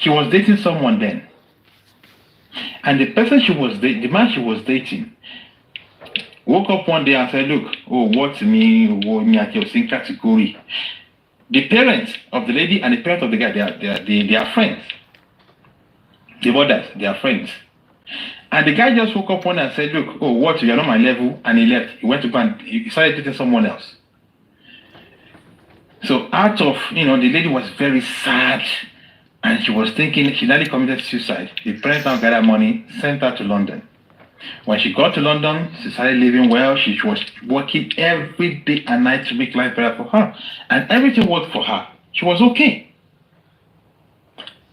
She was dating someone then. And the person the man she was dating, woke up one day and said, look, what me at your same category. The parents of the lady and the parents of the guy, they are friends. The brothers, they are friends. And the guy just woke up one day and said, look, what, you're not my level, and he left. He went to go and he started dating someone else. So out of, the lady was very sad, and she was thinking she nearly committed suicide. The parents now gathered money, sent her to London. When she got to London, she started living well. She was working every day and night to make life better for her. And everything worked for her. She was okay.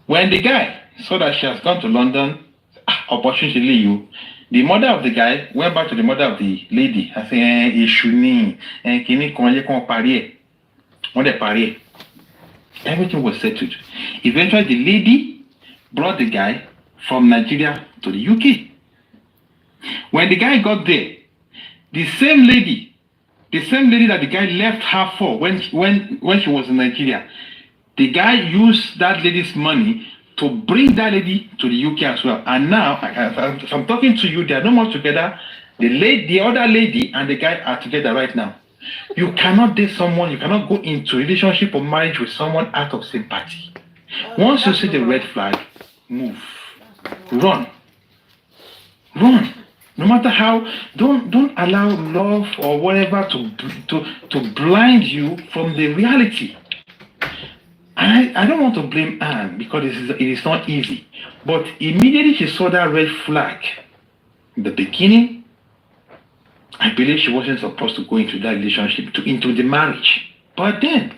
When the guy saw that she has gone to London, opportunity you, the mother of the guy went back to the mother of the lady and said, everything was settled. Eventually, the lady brought the guy from Nigeria to the UK. When the guy got there, the same lady that the guy left her for when she was in Nigeria, the guy used that lady's money to bring that lady to the UK as well. And now, as I'm talking to you, they are no more together. The other lady and the guy are together right now. You cannot date someone, you cannot go into relationship or marriage with someone out of sympathy. Once you see the red flag, move. Run. No matter how, don't allow love or whatever to blind you from the reality. And I don't want to blame Anne because it is not easy. But immediately she saw that red flag in the beginning, I believe she wasn't supposed to go into that relationship, into the marriage. But then,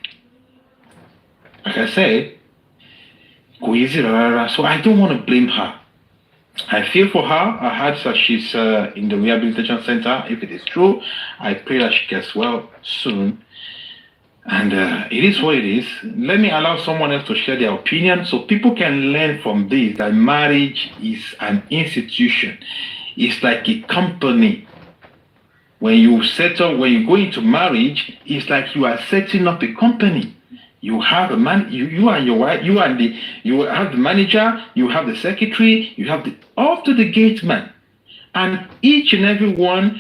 like I said, go easy, so I don't want to blame her. I feel for her. I heard that she's in the rehabilitation center. If it is true, I pray that she gets well soon. And it is what it is. Let me allow someone else to share their opinion so people can learn from this, that marriage is an institution. It's like a company. When you go into marriage, it's like you are setting up a company. You have a man, you and your wife, you have the manager, you have the secretary, you have up to the gate man. And each and every one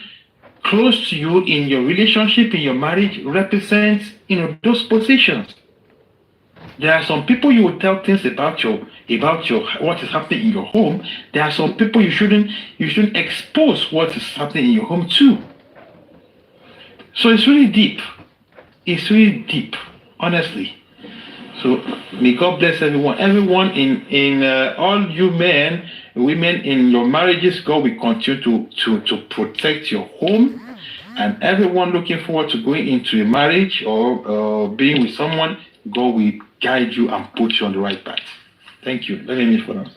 close to you in your relationship, in your marriage, represents, those positions. There are some people you will tell things about your what is happening in your home. There are some people you shouldn't expose what is happening in your home too. So it's really deep. It's really deep, honestly. So may God bless everyone. Everyone in all you men, women in your marriages, God will continue to protect your home. And everyone looking forward to going into a marriage or being with someone, God will guide you and put you on the right path. Thank you. Let me meet for now.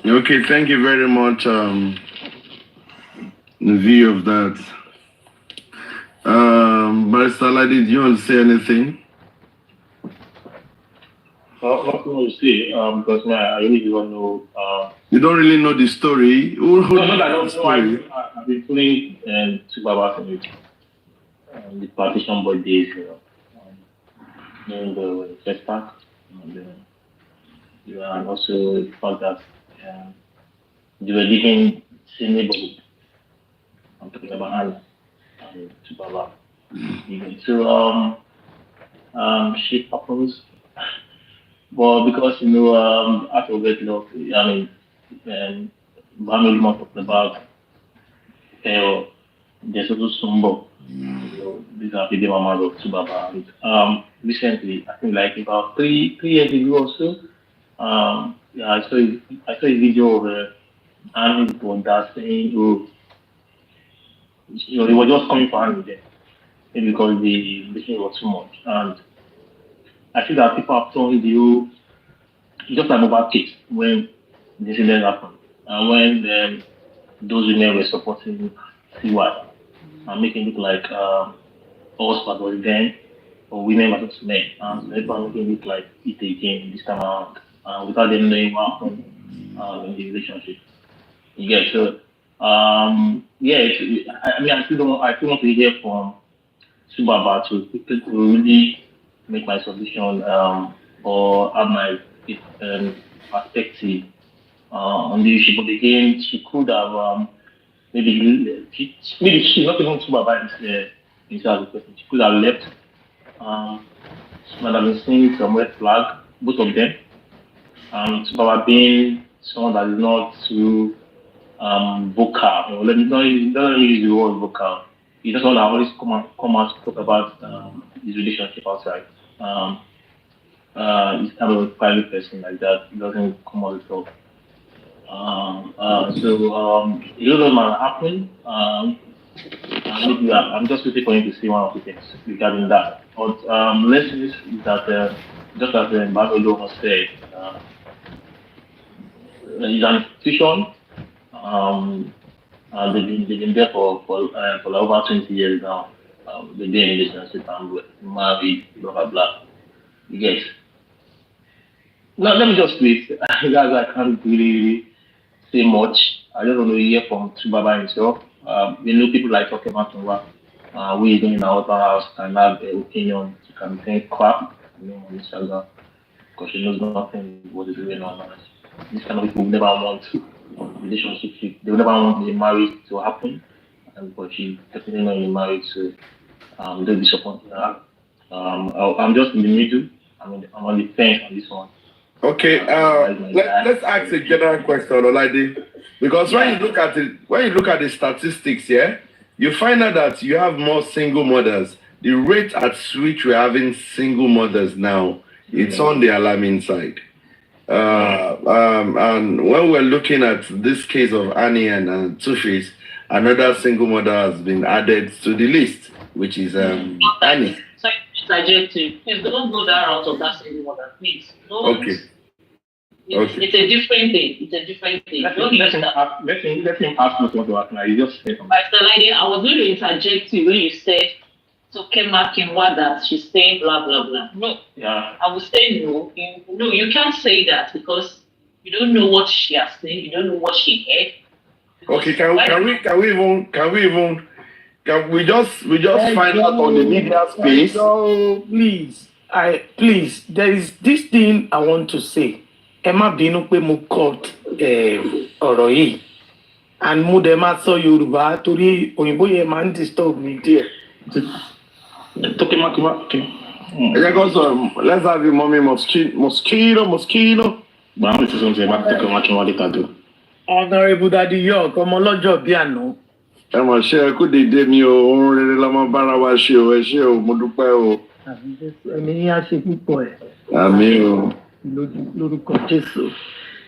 Okay, thank you very much. In view of that, Barrister Ladi, do you want to say anything? Nothing to say, because I really don't know. You don't really know the story. No, I don't know. I've been following Tubaba from the partition boy days, during the first part, and also the fact that they were living same neighborhood. I'm talking about Anna and Tubaba. So she proposed. But because out of wedlock, family not talking about there's also Sumbo. These are the mama of Tubaba. Recently, I think like about three years ago or so, I saw a video of Annie that saying, they were just coming for Annie there because the relationship was too much. And I feel that people have told you, just like Mohbad case, when the incident happened, and when those women were supporting CY, and making it like us was then, or women versus men, and everyone making it like it again this time around, without them knowing what happened in the relationship. Yeah, so, I still want to hear from Tubaba to really make my submission or have my perspective on the issue. But again, she could have maybe she's not even Tubaba himself as a person. She could have left. She might have been seeing some red flag, both of them. Tubaba being someone that is not too vocal. Let me use the word vocal. He doesn't always come out to talk about his relationship outside. He's kind of a private person like that. He doesn't come out to talk. It doesn't happen. Maybe I'm just waiting for him to say one of the things regarding that. But let's say that just as Bagolo has said, it's an institution. They've been there for over 20 years now. They've been in relationship and married, blah blah blah. You guys. Now let me just wait. Guys, I can't really say much. I just want to hear from Tubaba himself. We know people like talking about we even in our house can have an opinion. She can think crap, on Instagram because she knows nothing what is going on. These kind of people never want relationship. They never want the marriage to happen, but she definitely not in marriage, so don't disappoint her. I'm just in the middle. I'm on the fence on this one. Okay, let's ask a general question, Olade. Because when you look at the statistics here, you find out that you have more single mothers. The rate at which we're having single mothers now, it's on the alarming side. And when we're looking at this case of Annie and Two-Face, another single mother has been added to the list, which is Annie. Sorry, please don't go that route of that single mother, please. Okay. It's a different thing. It's a different thing. Let him ask what to ask now. You just say something. Mr. Lady, I was going to interject you when you said to Kema Kimwa that she's saying blah blah blah. No. Yeah. I would say no. No, you can't say that because you don't know what she has said. You don't know what she heard. Okay, can we just find out on the media space? So please, there is this thing I want to say. Emma bínú pé mo cut ọ̀rọ̀ yìí and mo dẹ̀ máa sọ Yorùbá torí òyìnbó yẹn máa ń disturb me díẹ̀. Let's have a mommy mosquito. But I'm going to say something about Tokyo later too. Honourable Daddy York, ọmọ ọlọ́jọ́ bí àná. Ẹ mọ̀ ṣe kú dédé mi o, ohun rere lọ́mọ bára wa ṣe o, ẹ ṣé o, mo dúpẹ́ o. Ẹ̀mí yín á ṣe púpọ̀ ẹ̀. Àmín o. Lórúkọ Jésù.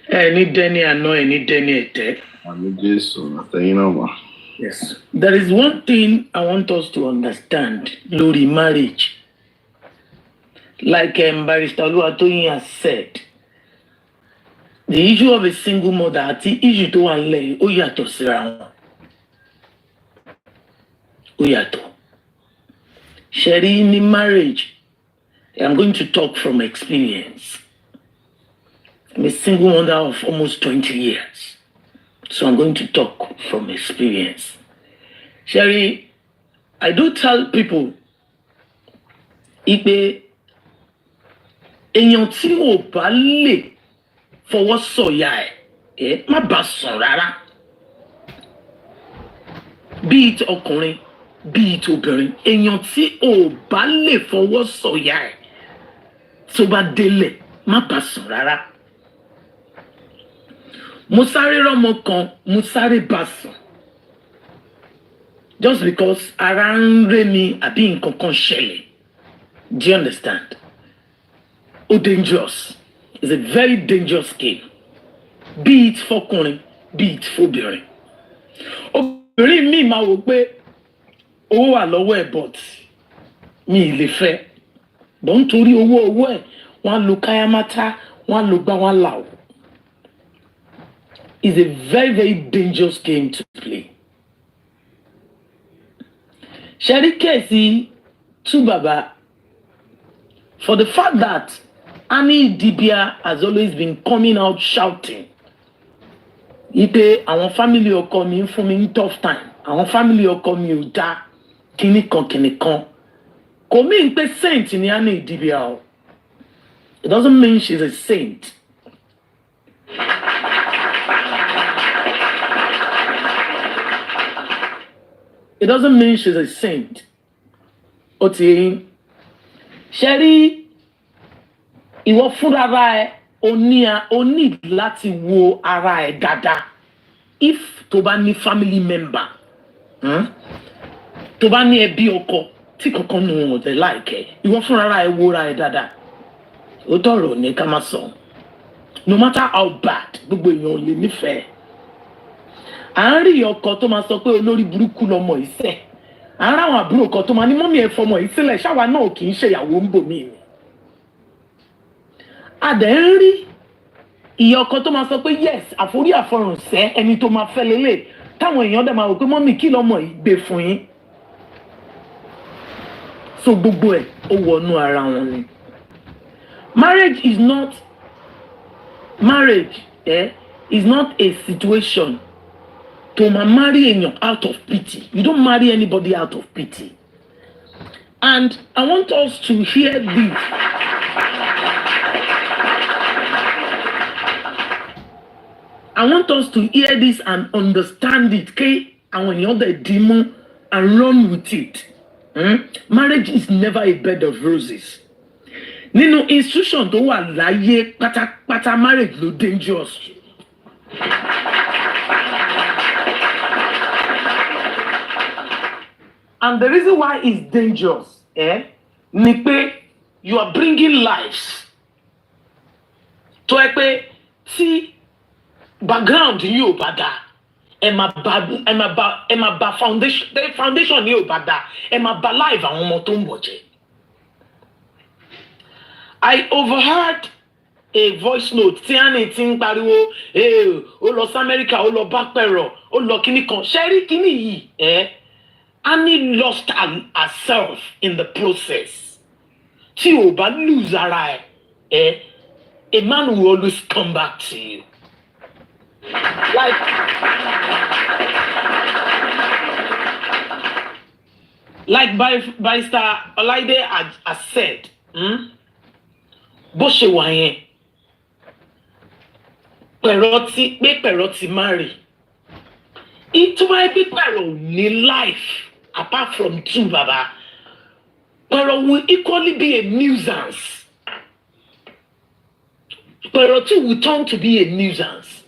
Ẹni dẹ́ni àná, ẹni dẹ́ni ẹ̀tẹ́. Àmín Jésù, àtẹ̀yìn náà wà. Yes. There is one thing I want us to understand lórí marriage. Like Barrister Oluwatoyin has said, the issue of a single mother àti issue tó wà nílẹ̀ ó yàtọ̀ síra wọn. Ó yàtọ̀. Ṣé rí ní marriage, I'm going to talk from experience. I'm a single mother of almost 20 years. So I'm going to talk from experience. Sherry, I do tell people, ipe èèyàn tí ò bá lè fọwọ́ sọ̀yà ẹ̀ má bá sùn rárá. Bí it ọkùnrin, bí it obìnrin, èèyàn tí ò bá lè fọwọ́ sọ̀yà ẹ̀ tó bá délẹ̀ má bá sùn rárá. Mo sáré rọ́mọ kan, mo sáré bá sùn. Just because ara ń ré mi àbí nǹkan kan ṣẹlẹ̀. Do you understand? Oh, dangerous. It's a very dangerous game. Be it fọkùnrin, be it fóbìnrin. Obìnrin mi máa wò pé owó wà lọ́wọ́ ẹ̀ but mi ì lè fẹ́. Bọ̀ nítorí owó ẹ̀ wọ́n á lo káyámátá, wọ́n á lo gbá wọ́n á là ó. It's a very, very dangerous game to play. Sherry Kesi Tubaba, for the fact that Annie Dibia has always been coming out shouting, ipe àwọn family ọkọ mi ń fún mi ní tough time, àwọn family ọkọ mi ò dá kíní kan. Kò mean pé saint ni Annie Idibia. It doesn't mean she's a saint. It doesn't mean she's a saint. Oti, Sherry, ìwọ fúnra ẹ o need láti wo ara ẹ dáadáa. If tó bá ní family member, tó bá ní ẹbí ọkọ tí kankan nù wọn tẹ láìkẹ́, ìwọ fúnra ẹ wo ara ẹ dáadáa. Ó tọrọ ní ká má sọ. No matter how bad, gbogbo èèyàn lè nífẹ̀ẹ́. À ń rí ọkọ tó máa sọ pé olórí burúkú lọmọ ìṣẹ́. À ń ráwọn àbúrò kan tó máa ní mọ́mí ẹ̀ fọmọ yìí sílẹ̀ ṣáwa náà kì í ṣe ìyàwó ń bò mí ni. A dẹ̀ ń rí ìyá ọkọ tó máa sọ pé yes àforí àfọrùnsẹ́ ẹni tó máa fẹ́ lélẹ̀ táwọn èèyàn dẹ̀ máa rò pé mọ́mí kí lọmọ yìí gbé fún yín. So gbogbo ẹ̀ ó wọnú ara wọn ni. Marriage is not a situation to marry anyone out of pity. You don't marry anybody out of pity. And I want us to hear this. I want us to hear this and understand it. Okay? And when you're the demon and run with it. Marriage is never a bed of roses. Nínú institution tó wà láyé pátápátá marriage ló dangerous. And the reason why it's dangerous, ni pé you are bringing lives. Tó ẹ pé tí background yìí ò bá dá, ẹ máa bà foundation yìí ò bá dá, ẹ máa bà life àwọn ọmọ tó ń bọ̀ jẹ́. I overheard a voice note tí Annie ti ń pariwo ó lọ sí America ó lọ bá pẹ̀rọ̀ ó lọ kíní kan ṣẹ́rí kíní yìí Annie lost herself in the process. Tí o bá lose ara ẹ a man will always come back to you. Like Barrister Olaide has said, bó ṣe wà yẹn pẹ̀rọ ti marry. Ìtumọ̀ ẹbí pẹ̀rọ ní life apart from Tubaba. Pẹ̀rọ will equally be a nuisance. Pẹ̀rọ too will turn to be a nuisance.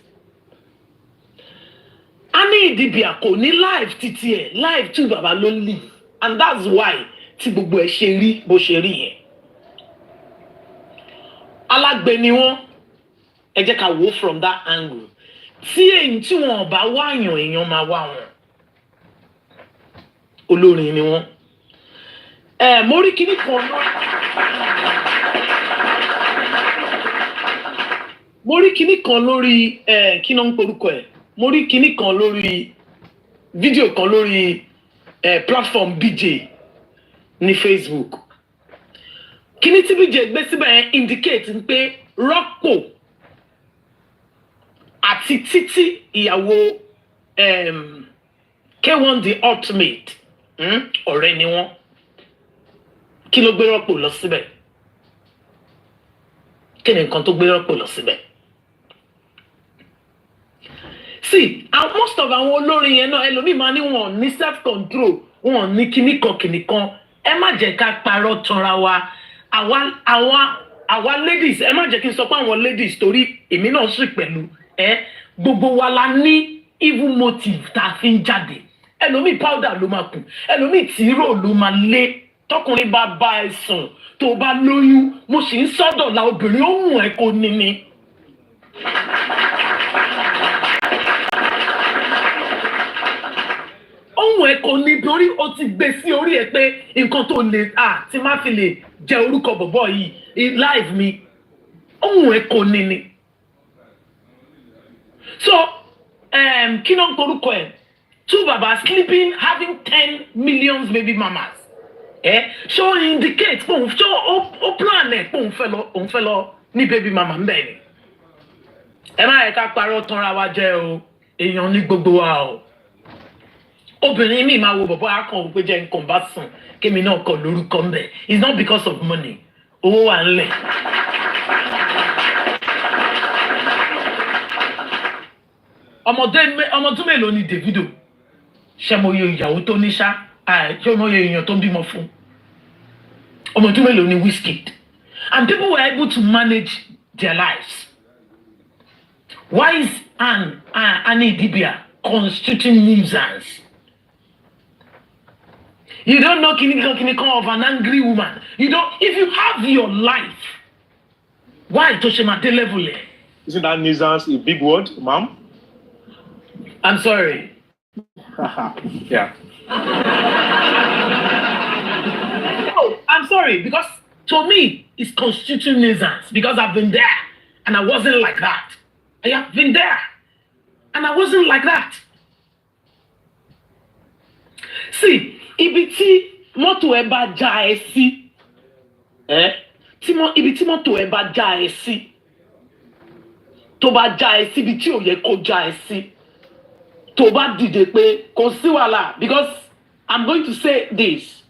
Annie Idibia kò ní life títí ẹ̀ life Tubaba ló live, and that's why tí gbogbo ẹ̀ ṣe rí bó ṣe rí yẹn. Alágbe ni wọ́n, ẹ jẹ́ ká wò from that angle. Tí èyí tí wọ́n bá wáyàn èèyàn máa wá wọn. Olórin ni wọ́n. Mo rí kíní kan lórí. Mo rí kíní kan lórí kí ló ń porúkọ ẹ̀. Mo rí kíní kan lórí fídíò kan lórí platform BJ ní Facebook. Kíní tí BJ gbé síbẹ̀ indicate pé rọ́pò àti Títí ìyàwó K1 the ultimate ọ̀rẹ́ ni wọ́n. Kí ló gbé rọ́pò lọ síbẹ̀? Kí ni nǹkan tó gbé rọ́pò lọ síbẹ̀? See, most of àwọn olórin yẹn náà ẹlòmíì máa ní wọn ní self control, wọn ní kíní kan. Ẹ má jẹ́ ká parọ́ tanra wa. Àwa ladies, ẹ má jẹ́ kí n sọ pé àwọn ladies torí èmi náà sì pẹ̀lú gbogbo wa la ní evil motive tá a fi ń jáde. Ẹlòmíì powder ló máa kù, ẹlòmíì tìró ló máa lé. Tọkùnrin bá bá ẹ sùn tó bá lóyún, mo sì ń sọ́dọ̀ la obìnrin ó mú ẹ kó níní. Ohun ẹ kò ní torí ó ti gbé sí orí ẹ pé nǹkan tó lè tí má fi lè jẹ orúkọ bọ̀bọ̀ yìí live mi. Ohun ẹ kò níní. So, kí ló ń porúkọ ẹ̀? Tubaba sleeping, having 10 million baby mamas. Ṣó indicate pé ó plan ẹ̀ pé òun fẹ́ lọ ní baby mama ń bẹ̀ ni. Ẹ má yẹ ká parọ́ tanra wa jẹ́ o, èèyàn ní gbogbo wa o. obìnrin mi máa wo bọ̀bọ̀ akọ̀ wípé jẹ́ nǹkan bá sùn kémi náà kọ lórúkọ ń bẹ̀. It's not because of money. Owó wà ńlẹ̀. Ọmọdún mélòó ni Davido? Ṣé mo yẹ ìyàwó tó ní ṣá? Ṣé mo yẹ èèyàn tó ń bímọ fún? Ọmọdún mélòó ni Wizkid? And people were able to manage their lives. Why is Annie Dibia constituting nuisance? You don't know Kinikon of an angry woman. You don't. If you have your life, why Toshimate level? Isn't that nuisance a big word, ma'am? I'm sorry. Yeah. No, I'm sorry because to me it's constituting nuisance because I've been there and I wasn't like that. I have been there and I wasn't like that. See, ibi tí mọ́tò ẹ bá já ẹ sí, ibi tí mọ́tò ẹ bá já ẹ sí, tó bá já ẹ sí ibi tí ò yẹ kó já ẹ sí, tó bá dìde pé kò sí wàhálà, because I'm going to say this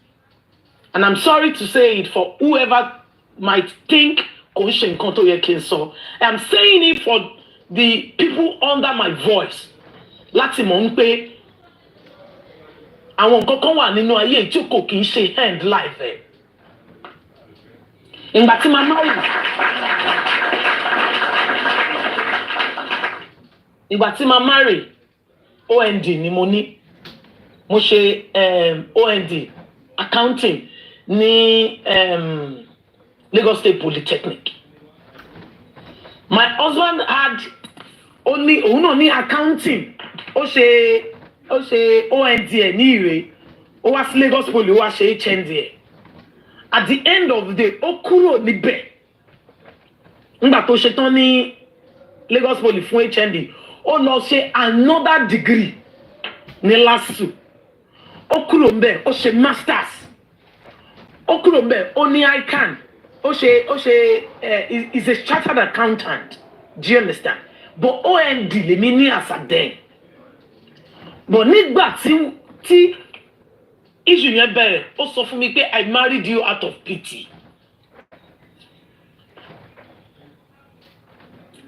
and I'm sorry to say it for whoever might think kò ń ṣe nǹkan tó yẹ kí n sọ. I'm saying it for the people under my voice láti mọ̀ ń pé àwọn nǹkan kan wà nínú ayé tí kò kì í ṣe end life ẹ̀. Ìgbà tí màá marry OND ni mo ní. Mo ṣe OND accounting ní Lagos State Polytechnic. My husband had òun náà ní accounting. Ó ṣe OND ẹ̀ ní Ìrè. Ó wá sí Lagos Poly, ó wá ṣe HND ẹ̀. At the end of the day, ó kúrò níbẹ̀. Nígbà tó ṣe tán ní Lagos Poly fún HND, ó lọ ṣe another degree ní LASU. Ó kúrò níbẹ̀, ó ṣe masters. Ó kúrò níbẹ̀, ó ní ICANN. Is a chartered accountant. Do you understand? But OND lèmi ní as at then. But nígbà tí issue yẹn bẹ̀rẹ̀, ó sọ fún mi pé I married you out of pity.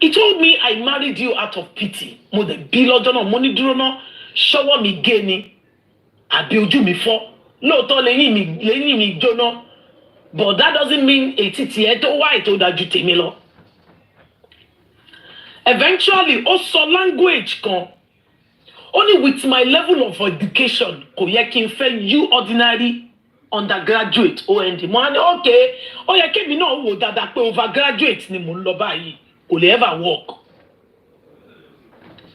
He told me I married you out of pity. Mo dẹ̀ bí lọ́jọ́ náà, mo ní dúró náà, ṣọwọ́ mi gé ni, àbí ojú mi fọ́. Lóòótọ́ lẹ́yìn mi jóná. But that doesn't mean etí tiẹ̀ tó wá ètò dájú tèmi lọ. Eventually, ó sọ language kan. Only with my level of education, kò yẹ kí n fẹ́ you ordinary undergraduate OND. Mo ní okay, ó yẹ kémi náà wò dáadáa pé overgraduate ni mo ń lọ báyìí. Kò lè ever work.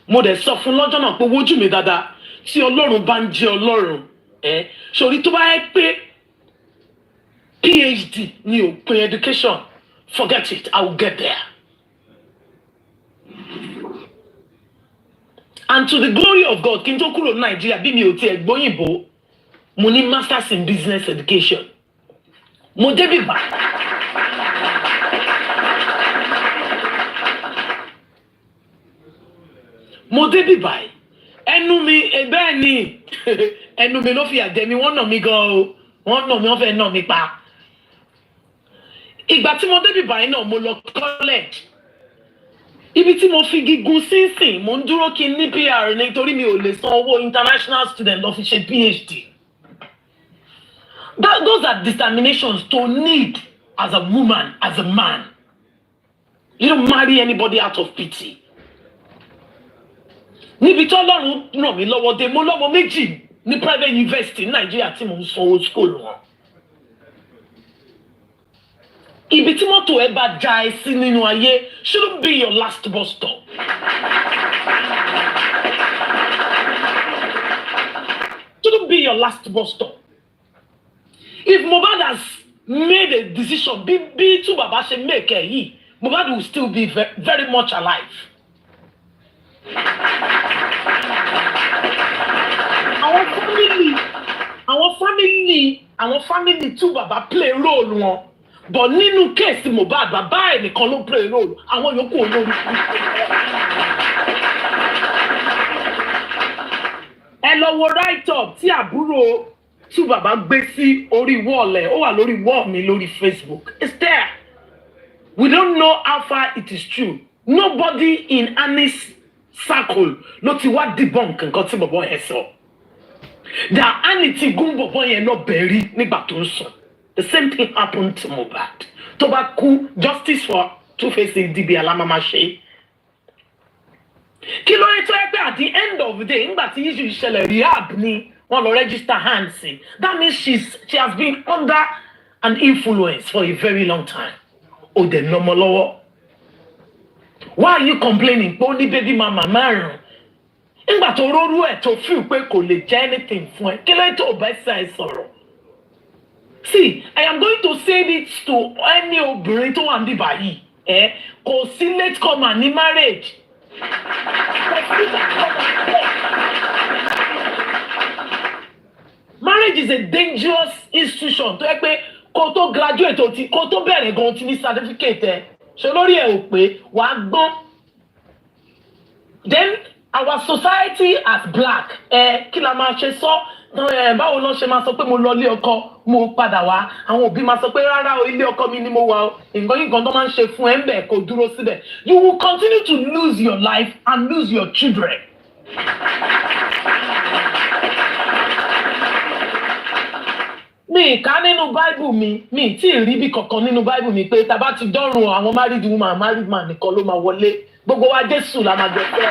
Mo dẹ̀ sọ fún lọ́jọ́ náà pé wojú mi dáadáa tí Ọlọ́run bá ń jẹ́ Ọlọ́run. Sori tó bá yẹ pé PhD ni òpin education, forget it, I will get there. And to the glory of God, kí n tó kúrò Nigeria bí mi ò tiẹ̀ gbóyìnbó, mo ní masters in business education. Mo débi bá. Mo débi báyìí. Ẹnu mi bẹ́ẹ̀ ni ẹnu mi ló fi àjẹ mi, wọ́n nà mí gan o. Wọ́n nà mí, wọ́n fẹ́ nà mí pa. Ìgbà tí mo débi báyìí náà mo lọ college. Ibi tí mo fi gígùn sínsìn, mo ń dúró kí n ní PR nítorí mi ò lè san owó international student lọ fi ṣe PhD. Those are determinations to need as a woman, as a man. You don't marry anybody out of pity. Níbi tí Ọlọ́run ràn mí lọ́wọ́ dé, mo lọ́mọ méjì ní private university ní Nàìjíríà tí mo ń sanwó school wọn. Ibi tí mọ́tò ẹ bá já ẹ sí nínú ayé shouldn't be your last bus stop. Shouldn't be your last bus stop. If Mohbad has made a decision, bí Tubaba ṣe make ẹ yìí, Mohbad will still be very much alive. Àwọn family Tubaba play role wọn. But nínú case Mohbad, bàbá ẹ̀ nìkan ló play role. Àwọn yòókù olórí. ẹ lọ wo write up tí àbúrò Tubaba gbé sí orí wall ẹ̀, ó wà lórí wall mi lórí Facebook. It's there. We don't know how far it is true. Nobody in Annie's circle ló ti wá debunk nǹkan tí bọ̀bọ̀ yẹn sọ. That Annie ti gún bọ̀bọ̀ yẹn lọ bẹ̀rí nígbà tó ń sọ. The same thing happened to Mohbad. Tó bá kú, justice for Two-Face DB alamama ṣe. Kí ló ń tó ẹgbẹ́ at the end of the day, nígbà tí issue ìṣẹ̀lẹ̀ rehab ni wọ́n lọ register hands in. That means she has been under an influence for a very long time. O de lọ́mọ lọ́wọ́. Why are you complaining? Pé ó ní baby mama márùn-ún. Nígbà tó rórú ẹ̀ tó feel pé kò lè jẹ́ anything fún ẹ. Kí ló ń tó bá ṣe sọ̀rọ̀? See, I am going to say this to any obìnrin tó wà ní báyìí. Kò sí late comer ní marriage. Marriage is a dangerous institution. Tó yẹ pé kó tó graduate kó tó bẹ̀rẹ̀ gan ti ní certificate ẹ̀. Ṣé lórí ẹ̀ ò pé wàá gbọ́n. Then our society as black, kí la máa ṣe sọ? Báwo ló ṣe máa sọ pé mo lọ ilé ọkọ mo padà wá, àwọn òbí máa sọ pé rárá o ilé ọkọ mi ni mo wà o, nǹkan tó máa ń ṣe fún ẹ ń bẹ̀ kó dúró síbẹ̀. You will continue to lose your life and lose your children. Mi kà nínú Bible mi tí ì rí bí kankan nínú Bible mi pé tá bá ti dọ́run àwọn married woman married man nìkan ló máa wọlé, gbogbo wa Jésù la máa jẹ fẹ́.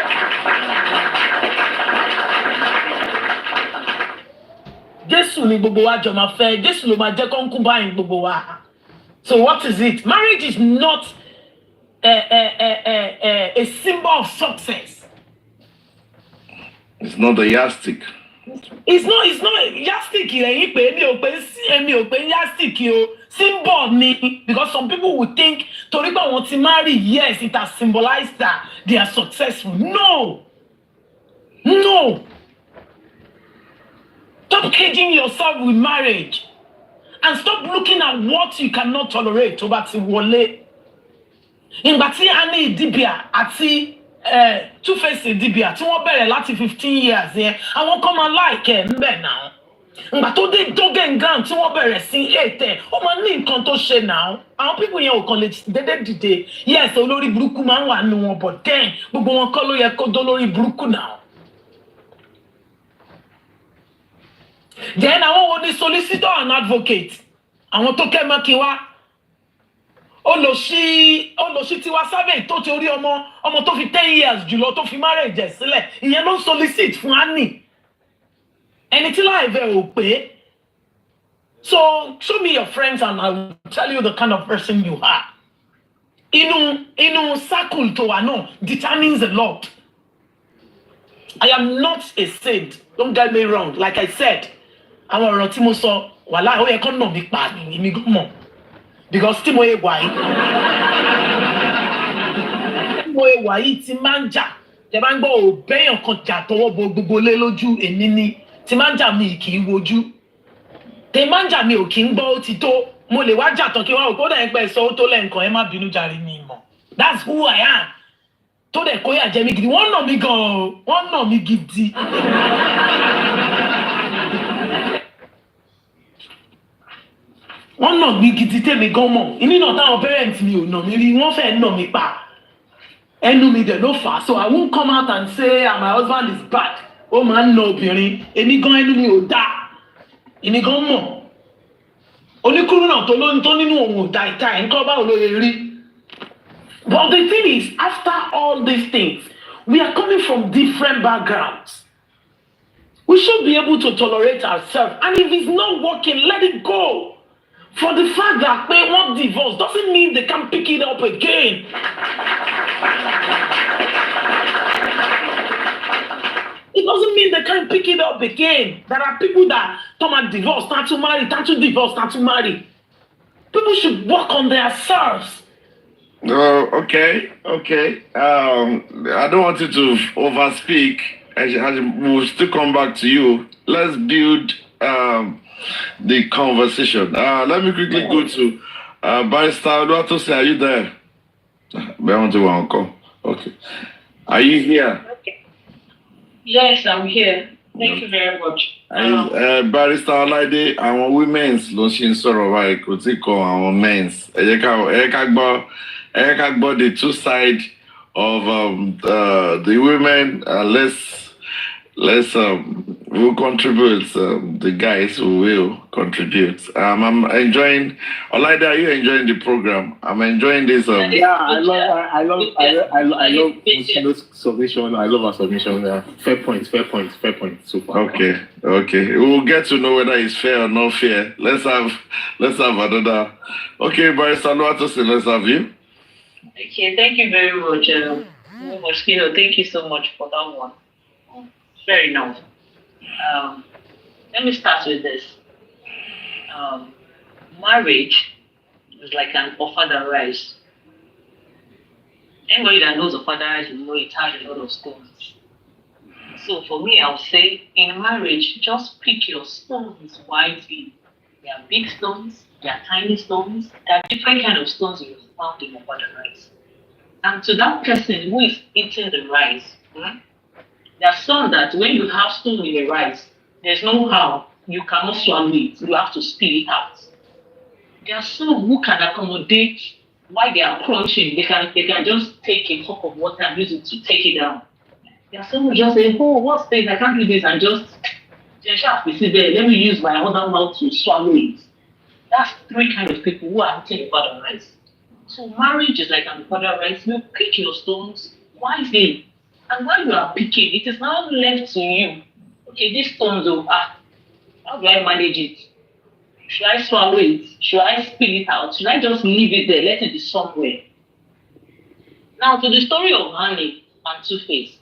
Jésù ni gbogbo wa jọ máa fẹ́, Jésù ló máa jẹ́ concubine gbogbo wa. So what is it? Marriage is not a symbol of success. It's not a yardstick. It's not yardstick lẹ́yìn pé èmi ò pé yardstick o, symbol ni, because some people would think torí pé àwọn ti marry, yes, it has symbolized that they are successful. No. Stop caging yourself with marriage and stop looking at what you cannot tolerate. Tó bá ti wọlé. Ìgbà tí Annie Idibia àti Two-Face Idibia tí wọ́n bẹ̀rẹ̀ láti 15 years yẹn, àwọn kan máa like ẹ̀ ńbẹ̀ náà. Ìgbà tó dé Dogen Ground tí wọ́n bẹ̀rẹ̀ sí ètè, ó máa ní nǹkan tó ṣe náà. Àwọn people yẹn ò kàn lè dédé dìde. Yes, olórí burúkú máa ń wà nínú wọn, but then gbogbo wọn kọ́ ló yẹ kó dó lórí burúkú náà. Then àwọn wo ni solicitor and advocate? Àwọn tó kẹ́ mọ́ kí wá. Olóṣì Tiwa Savage tó ti orí ọmọ tó fi 10 years jùlọ tó fi marriage ẹ̀ sílẹ̀. Ìyẹn ló solicit fún Annie. Ẹni tí láìvẹ̀ ò pé. So show me your friends and I will tell you the kind of person you are. Inú circle tó wà náà determines a lot. I am not a saint. Don't get me wrong. Like I said, àwọn ọ̀rọ̀ tí mo sọ wàhálà ó yẹ kó nà mí pa ni èmi gan mọ̀, because tí mo yẹ wà yìí tí máa ń jà tẹ bá ń gbọ́ òbẹ́yàn kan jà tọwọ́ bo gbogbo lé lójú èmi ni tí máa ń jà mi kì í wojú tẹ máa ń jà mi ò kì í gbọ́ ó ti tó mo lè wá jà tán kí wọ́n ò kó dẹ̀ ń pẹ́ sọ ó tó lẹ́ǹkan ẹ má bínú jàre mi mọ̀. That's who I am. Tó dẹ̀ kó yà jẹ mi gidi wọ́n nà mí gan-an wọ́n nà mí gidi. Wọ́n nà mí gidi tèmi gan mọ̀. Ìní náà táwọn parents mi ò nà mí rí, wọ́n fẹ́ nà mí pa. Ẹnu mi dẹ̀ ló fà á. So I won't come out and say my husband is bad. Ó máa ń nà obìnrin. Èmi gan ẹnu mi ò dá. Èmi gan mọ̀. Oníkúrú náà tó nínú òun ò dá ìta ẹ̀ ń kọ́ báwo ló yẹ rí. But the thing is, after all these things, we are coming from different backgrounds. We should be able to tolerate ourselves. And if it's not working, let it go. For the fact that they want divorce doesn't mean they can pick it up again. It doesn't mean they can't pick it up again. There are people that come and divorce, start to marry, start to divorce, start to marry. People should work on themselves. Okay. I don't want you to overspeak. We'll still come back to you. Let's build the conversation. Let me quickly go to Barrister Oluwatosin. Are you there? Okay. Are you here? Okay. Yes, I'm here. Thank you very much. Barrister Olaide, àwọn women's ló ṣe ń sọ̀rọ̀ báyìí kò tí kọ àwọn men's. Ẹ jẹ́ ká gbọ́ the two side of the women. Let's we'll contribute. The guys who will contribute. I'm enjoying. Olaide, are you enjoying the program? I'm enjoying this. Yeah, I love Musino's submission. I love her submission. Fair points so far. Okay. We'll get to know whether it's fair or not fair. Let's have another. Okay, Barrister Oluwatosin, let's have you. Okay, thank you very much, Moschino. Thank you so much for that one. Very nice. Let me start with this. Marriage is like an offered rice. Anybody that knows offered rice will know it has a lot of stones. So for me, I would say in marriage, just pick your stones wisely. There are big stones, there are tiny stones, there are different kind of stones you found in offered rice. And to that person who is eating the rice, there are some that when you have stone in the rice, there's no how. You cannot swallow it. You have to spill it out. There are some who can accommodate while they are crunching. They can just take a cup of water and use it to take it down. There are some who just say, oh, what's this? I can't do this, and just let me use my other mouth to swallow it. That's three kind of people who are eating butter rice. So marriage is like an butter rice. You pick your stones wisely. And while you are picking, it is now left to you. Okay, these stones, how do I manage it? Should I swallow it? Should I spill it out? Should I just leave it there, let it be somewhere? Now, to the story of Honey and Two-Face.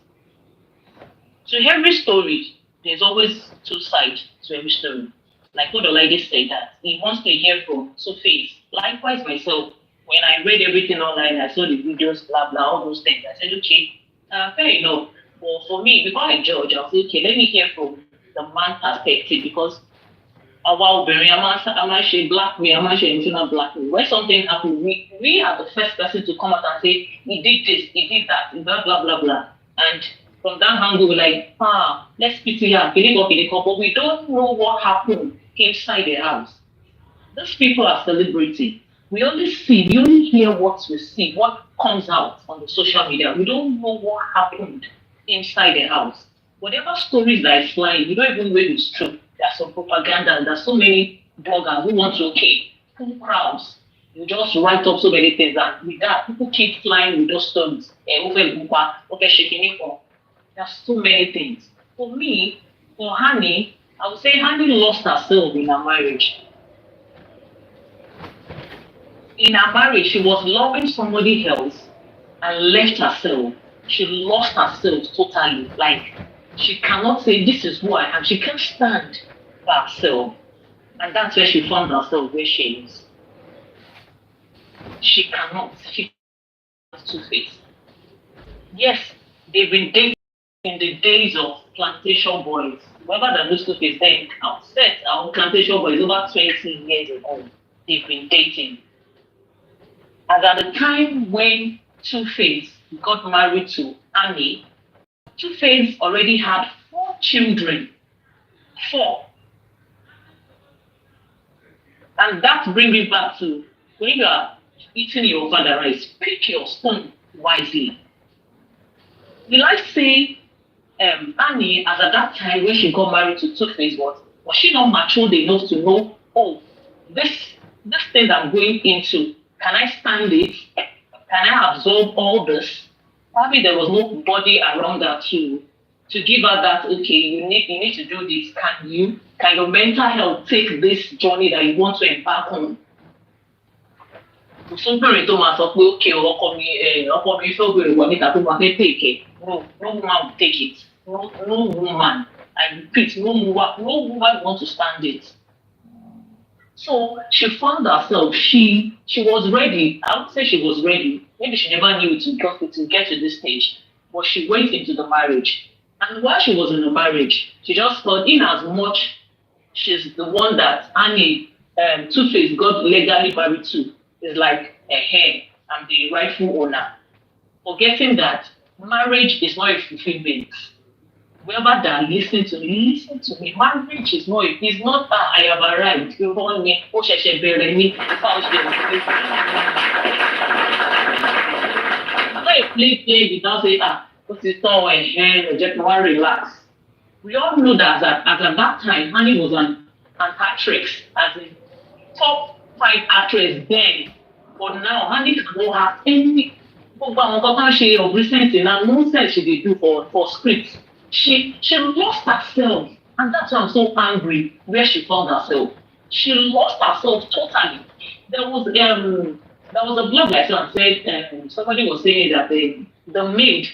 To every story, there's always two sides to every story. Like what Olaide said, that he wants to hear from Two-Face. Likewise, myself, when I read everything online, I saw the videos, blah, blah, all those things. I said, okay, fair enough. But for me, before I judge, I'll say, okay, let me hear from the man perspective, because I'm actually blackmail, I'm actually emotional blackmail. When something happens, we are the first person to come out and say, he did this, he did that, blah, blah, blah, blah. And from that angle, we're like, let's pity her, but we don't know what happened inside the house. Those people are celebrating. We only hear what we see, what comes out on the social media. We don't know what happened inside the house. Whatever stories that is flying, we don't even know if it's true. There's some propaganda, and there's so many bloggers who want to, full crowds. You just write up so many things, and with that, people keep flying with those stories. There's so many things. For me, for Honey, I would say Honey lost herself in her marriage. In her marriage, she was loving somebody else and left herself. She lost herself totally. Like, she cannot say, this is who I am. She can't stand for herself. And that's where she found herself, where she is. She cannot. She has Two-Face. Yes, they've been dating in the days of plantation boys. Whoever that knows Two-Face, then upset our plantation boys over 20 years ago. They've been dating. And at the time when Two-Face got married to Annie, Two-Face already had 4 children. 4. And that brings me back to when you are eating your father rice, pick your spoon wisely. Will I say Annie, as at that time when she got married to Two-Face, was she not matured enough to know, this thing I'm going into, can I stand it? Can I absorb all this? Probably there was nobody around her to give her that, okay, you need to do this. Can your mental health take this journey that you want to embark on? No woman will take it. No woman. I repeat, no woman wants to stand it. So she found herself, she was ready. I would say she was ready. Maybe she never knew to get to this stage, but she went into the marriage. And while she was in the marriage, she just thought, in as much she's the one that Annie Two-Face got legally married to, is like, I'm the rightful owner. Forgetting that marriage is not a fulfillment. Whoever that listen to me, listen to me. Marriage is not I have arrived. You want me, oh she bury me, play without saying, what's the store and hand, just one relax. We all know that at that time, Honey was an actress, as a top 5 actress then. But now, Honey cannot have any of recent and nonsense she did do for scripts. She lost herself, and that's why I'm so angry where she found herself. She lost herself totally. There was a blog I saw and said somebody was saying that the maid,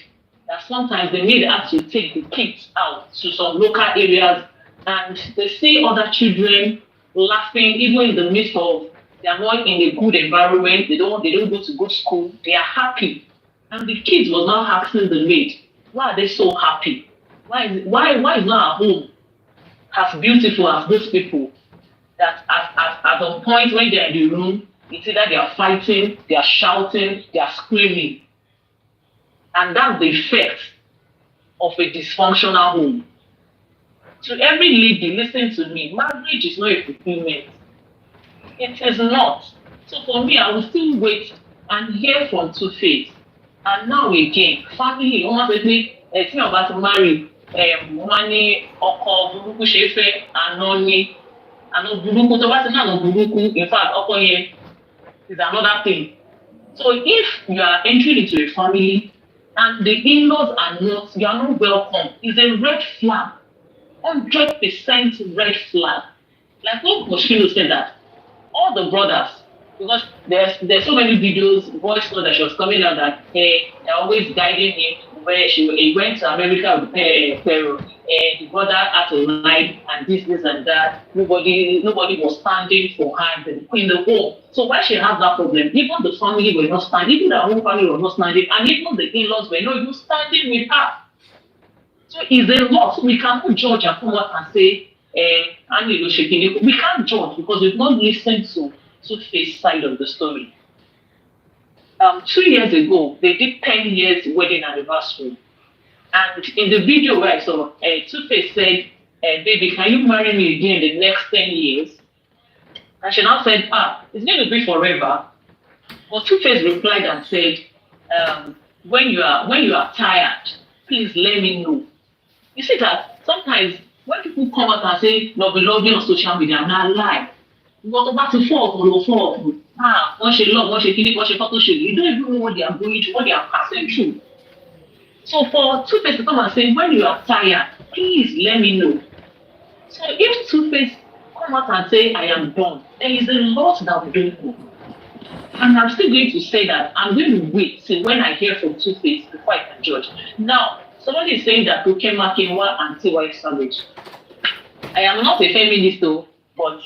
that sometimes the maid actually take the kids out to some local areas and they see other children laughing even in the midst of they are not in a good environment, they don't go to good school, they are happy. And the kids was now asking the maid, why are they so happy? Why is not our home as beautiful as those people? That at a point when they're in the room, it's either they are fighting, they are shouting, they are screaming. And that's the effect of a dysfunctional home. To every lady, listen to me, marriage is not a fulfillment. It is not. So for me, I will still wait and hear from Two-Face. And now again, family, almost me, it's not about to marry. Money, oko, buruku, shefe, anoni, ano buruku, to what no buruku. In fact, oko here is another thing. So if you are entering into a family and the in-laws you are not welcome, it's a red flag. 100% red flag. Like what Moschino said that all the brothers, because there's so many videos, voice notes that she was coming out that they're always guiding him where he went to America with Peru, and the brother had to lie and this and that. Nobody was standing for her in the home. So why she has that problem? Even the family were not standing, even her own family was not standing, and even the in-laws were not even standing with her. So it's a lot. So we cannot judge and come out and say, we can't judge because we've not listened to Two-Face side of the story. 2 years ago, they did 10 years wedding anniversary. And in the video where I saw, Two-Face said, baby, can you marry me again in the next 10 years? And she now said, it's going to be forever. But Two-Face replied and said, when you are tired, please let me know. You see that sometimes when people come out and say, love on social media, I'm not lie. What about to fall? Once you love, once you keep it, once you photo shoot, you don't even know what they are going through, what they are passing through. So for Two-Face to come and say, when you are tired, please let me know. So if Two-Face come out and say, I am done, there is a lot that we don't know. And I'm still going to say that I'm going to wait till when I hear from Two-Face before I can judge. Now, somebody is saying that Tokema Kinwa and T.Y. Savage. I am not a feminist though, but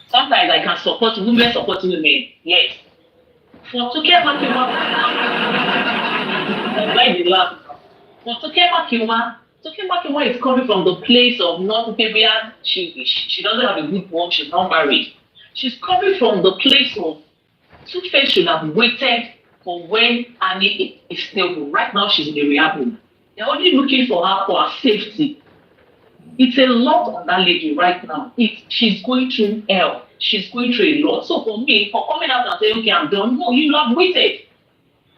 sometimes I can support women supporting women. Yes. For Tokema Kinwa, for Tokema Kinwa is coming from the place of not maybe she doesn't have a good work, she's not married. She's coming from the place of Two-Face should have waited for when Annie is stable. Right now she's in the rehab home. They're only looking for her for her safety. It's a lot on that lady right now. She's going through hell. She's going through a lot. So for me, for coming out and saying, okay, I'm done, no, you have waited.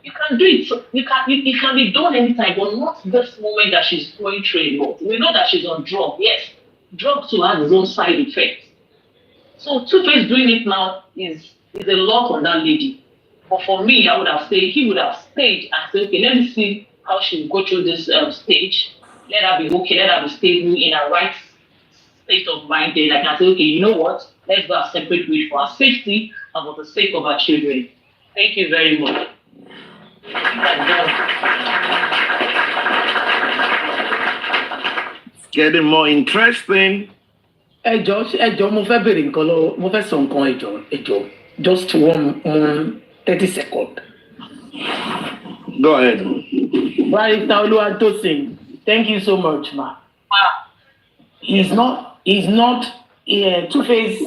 You can do it. So it can be done anytime, but not this moment that she's going through a lot. We know that she's on drugs. Yes, drugs too has its own side effects. So Two-Face doing it now is a lot on that lady. But for me, I would have said he would have stayed and said, okay, let me see how she will go through this stage. Let her be okay, let her be stable in her right state of mind. Then I can say, okay, you know what? Let's go our separate ways for our safety and for the sake of our children. Thank you very much. It's getting more interesting. Mo fẹ́ bèrè nǹkan lọ, mo fẹ́ sọ nǹkan ẹjọ́, just one 30 seconds. Go ahead. Barrister Oluwatosin, thank you so much, ma. He's not Two-Face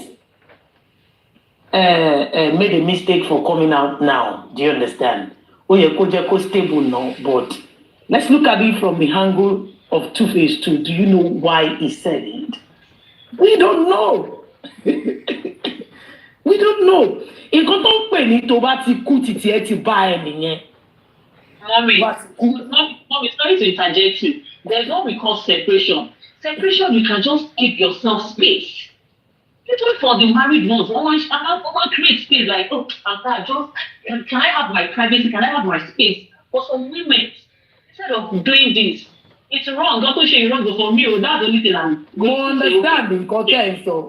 made a mistake for coming out now. Do you understand? Stable now, but let's look at it from the angle of Two-Face too. Do you know why he said it? We don't know. We don't know. Nǹkan tó ń pè ní tó bá ti kú títí ẹ ti bá ẹ nìyẹn. Mommy, sorry to interject you. There's what we call separation. Separation, you can just give yourself space. Even for the married ones, I create space like, oh, can I have my privacy? Can I have my space? For some women, instead of doing this, it's wrong. Don't say it's wrong, but for me, that's the only thing I'm going to say.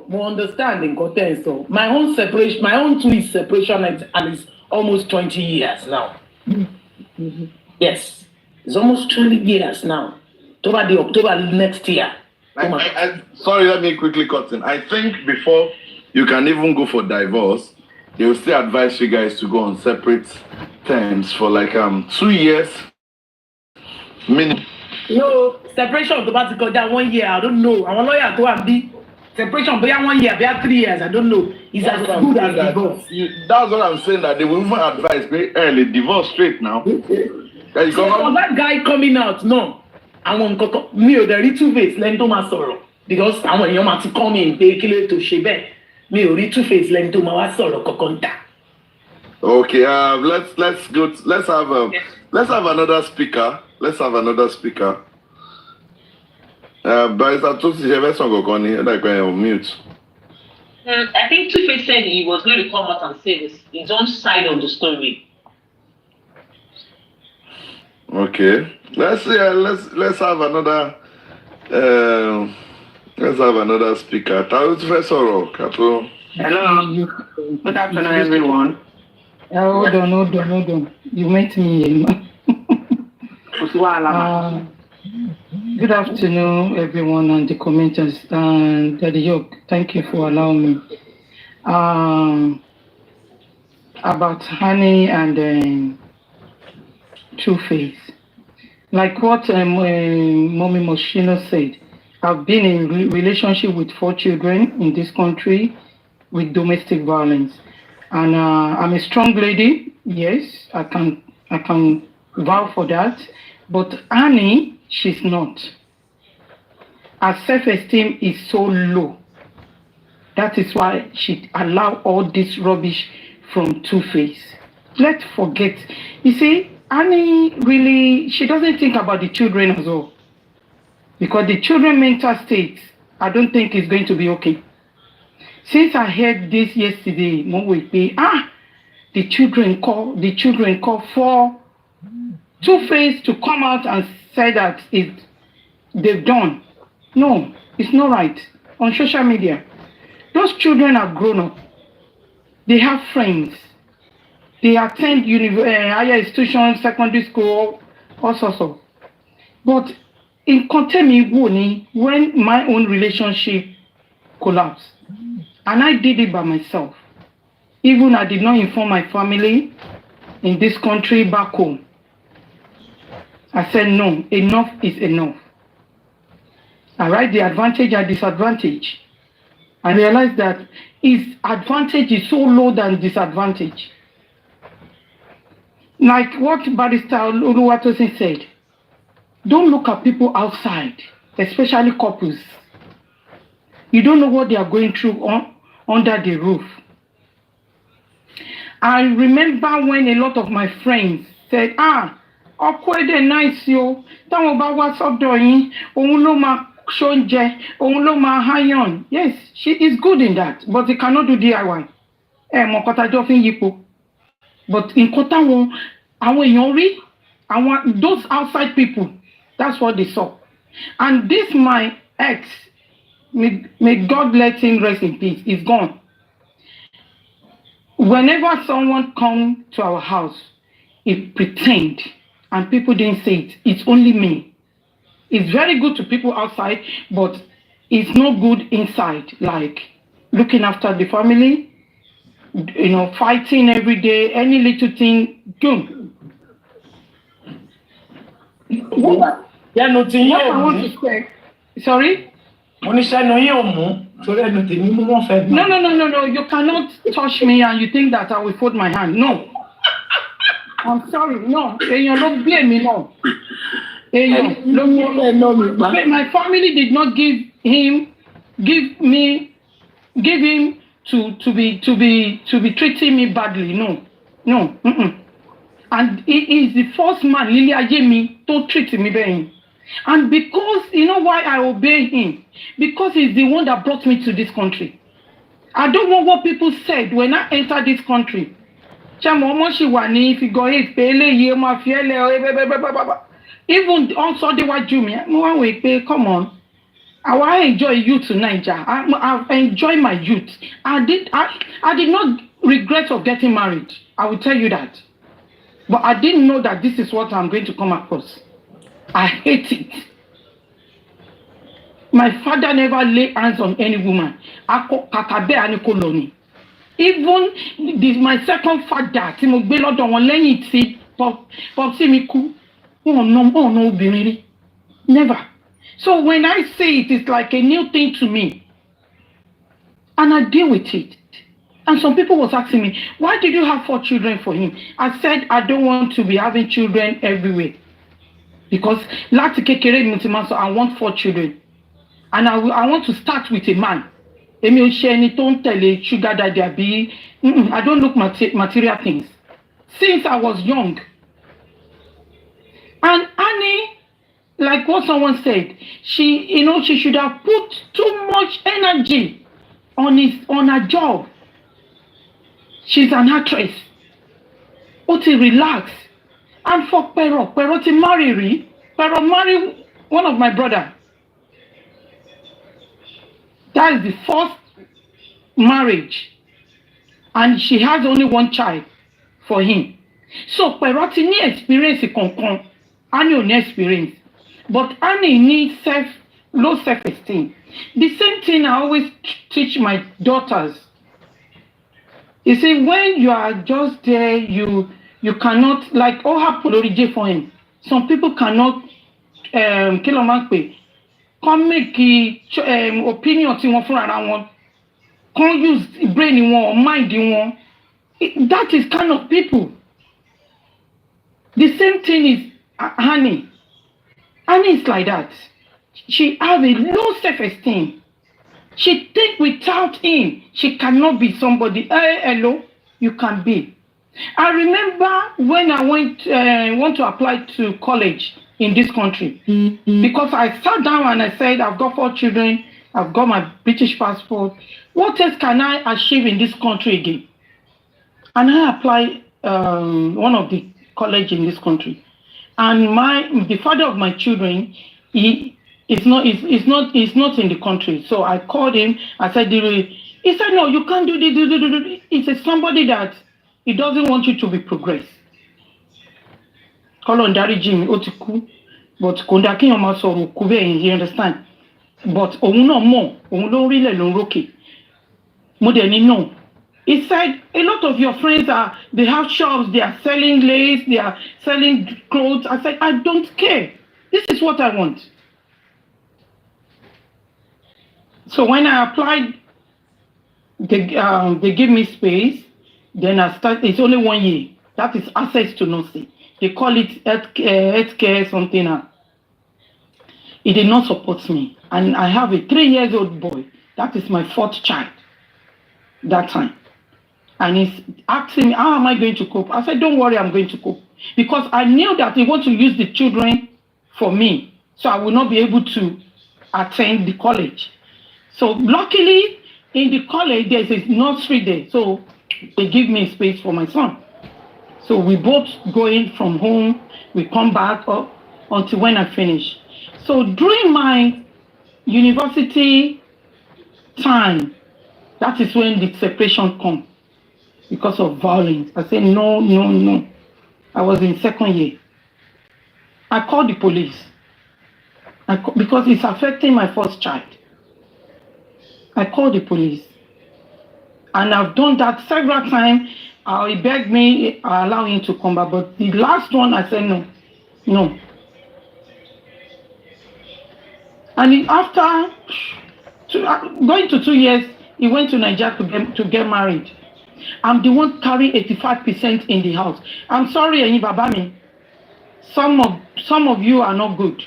More understanding, so. My own separation, my own two is separation, and it's almost 20 years now. Mm-hmm. Yes, it's almost 20 years now. October next year. Sorry, let me quickly cut in. I think before you can even go for divorce, they will still advise you guys to go on separate terms for like 2 years minimum. No, separation automatically down 1 year. I don't know. I'm a lawyer to be separation beyond 1 year, beyond 3 years. I don't know. It's as good as divorce. That's what I'm saying. That they will even advise very early divorce straight now. So that guy coming out, no. I want me or the Two-Face lẹ́ni tó máa sọ̀rọ̀ because àwọn èèyàn máa ti kọ́ mi pé kí ló tó ṣe bẹ́ẹ̀ mi ò rí Two-Face lẹ́ni tó máa wá sọ̀rọ̀ kankan dà. Okay, let's have another speaker. Let's have another speaker. Barrister Tosi Jefferson Gogoni, like on mute. I think Two-Face said he was going to come out and say his own side of the story. Okay, let's have another speaker. Hello, good afternoon, everyone. Hold on. You met me. Good afternoon, everyone, and the commenters. And Daddy Yoke, thank you for allowing me. About Honey and Two-Face. Like what Mommy Moschino said, I've been in relationship with 4 children in this country with domestic violence. And I'm a strong lady. Yes, I can vouch for that. But Annie, she's not. Her self-esteem is so low. That is why she allowed all this rubbish from Two-Face. Let's forget. You see, Annie really, she doesn't think about the children as well. Because the children's mental state, I don't think is going to be okay. Since I heard this yesterday, the children call for Two-Face to come out and say that they've done. No, it's not right. On social media, those children are grown up. They have friends. They attend higher institutions, secondary school, all sorts of. But in Kontemi, when my own relationship collapsed, and I did it by myself, even I did not inform my family in this country back home. I said, no, enough is enough. I write the advantage and disadvantage. I realized that his advantage is so low than disadvantage. Like what Barrister Oluwatosin said, don't look at people outside, especially couples. You don't know what they are going through under the roof. I remember when a lot of my friends said, ọkọ nice yo, táwọn bá wá sọ́dọ̀ yín, òun ló máa ṣoúnjẹ, òun ló máa iron. Yes, she is good in that, but he cannot do DIY. Mọ̀ kọ́ta jọ fi ń yípo. But in àwọn èèyàn rí, those outside people, that's what they saw. And this my ex, may God let him rest in peace, is gone. Whenever someone comes to our house, he pretend, and people didn't say it, it's only me. It's very good to people outside, but it's not good inside, like looking after the family, fighting every day, any little thing, boom. What I want to say, sorry? No, you cannot touch me and you think that I will fold my hand. No. I'm sorry, no. You don't blame me, no. My family did not give him to be treating me badly. No. And he is the first man, Lily Ajemi, to treat me better. And because, you know why I obey him? Because he's the one that brought me to this country. I don't know what people said when I entered this country. Even also they were Jumi. Come on. I enjoy youth in Nigeria. I enjoy my youth. I did not regret of getting married. I will tell you that. But I didn't know that this is what I'm going to come across. I hate it. My father never laid hands on any woman. Even my second father, never. So when I say it, it's like a new thing to me. And I deal with it. And some people was asking me, why did you have 4 children for him? I said, I don't want to be having children everywhere. Because I want 4 children. And I want to start with a man. I don't look material things. Since I was young. And Annie, like what someone said, she should have put too much energy on her job. She's an actress. Oti relax. And for Pero to marry one of my brother. That is the first marriage. And she has only 1 child for him. So Pero need experience Annie no experience. But Annie needs low self-esteem. The same thing I always teach my daughters. You see, when you are just there, you cannot, like, happen for him. Some people cannot come make opinion to one for around, can't use brain in one or mind in one. That is kind of people. The same thing is Annie. Annie is like that. She has a low self-esteem. She think without him, she cannot be somebody. Hello, you can be. I remember when I want to apply to college in this country. Because I sat down and I said, I've got 4 children, I've got my British passport. What else can I achieve in this country again? And I applied one of the college in this country. And the father of my children, It's not in the country. So I called him. I said, he said, no, you can't do this. He said, somebody that he doesn't want you to be progressed. Call on Dari Jimmy Otiku, but Kondaki Omaso Kube, you understand? But no more, don't really rocky. More than no. He said, a lot of your friends they have shops, they are selling lace, they are selling clothes. I said, I don't care. This is what I want. So when I applied, they give me space. Then I start. It's only 1 year. That is access to nursing. They call it healthcare something. It did not support me, and I have a 3-year-old boy. That is my 4th child. That time, and he's asking me, how am I going to cope? I said, don't worry, I'm going to cope, because I knew that they want to use the children for me, so I will not be able to attend the college. So luckily, in the college, there's a nursery there. So they give me space for my son. So we both going from home. We come back up until when I finish. So during my university time, that is when the separation comes because of violence. I said, no. I was in 2nd year. I called the police because it's affecting my 1st child. I called the police. And I've done that several times. He begged me, I allow him to come back. But the last one, I said no. And after going to 2 years, he went to Nigeria to get married. I'm the one carrying 85% in the house. I'm sorry, Babami. some of you are not good.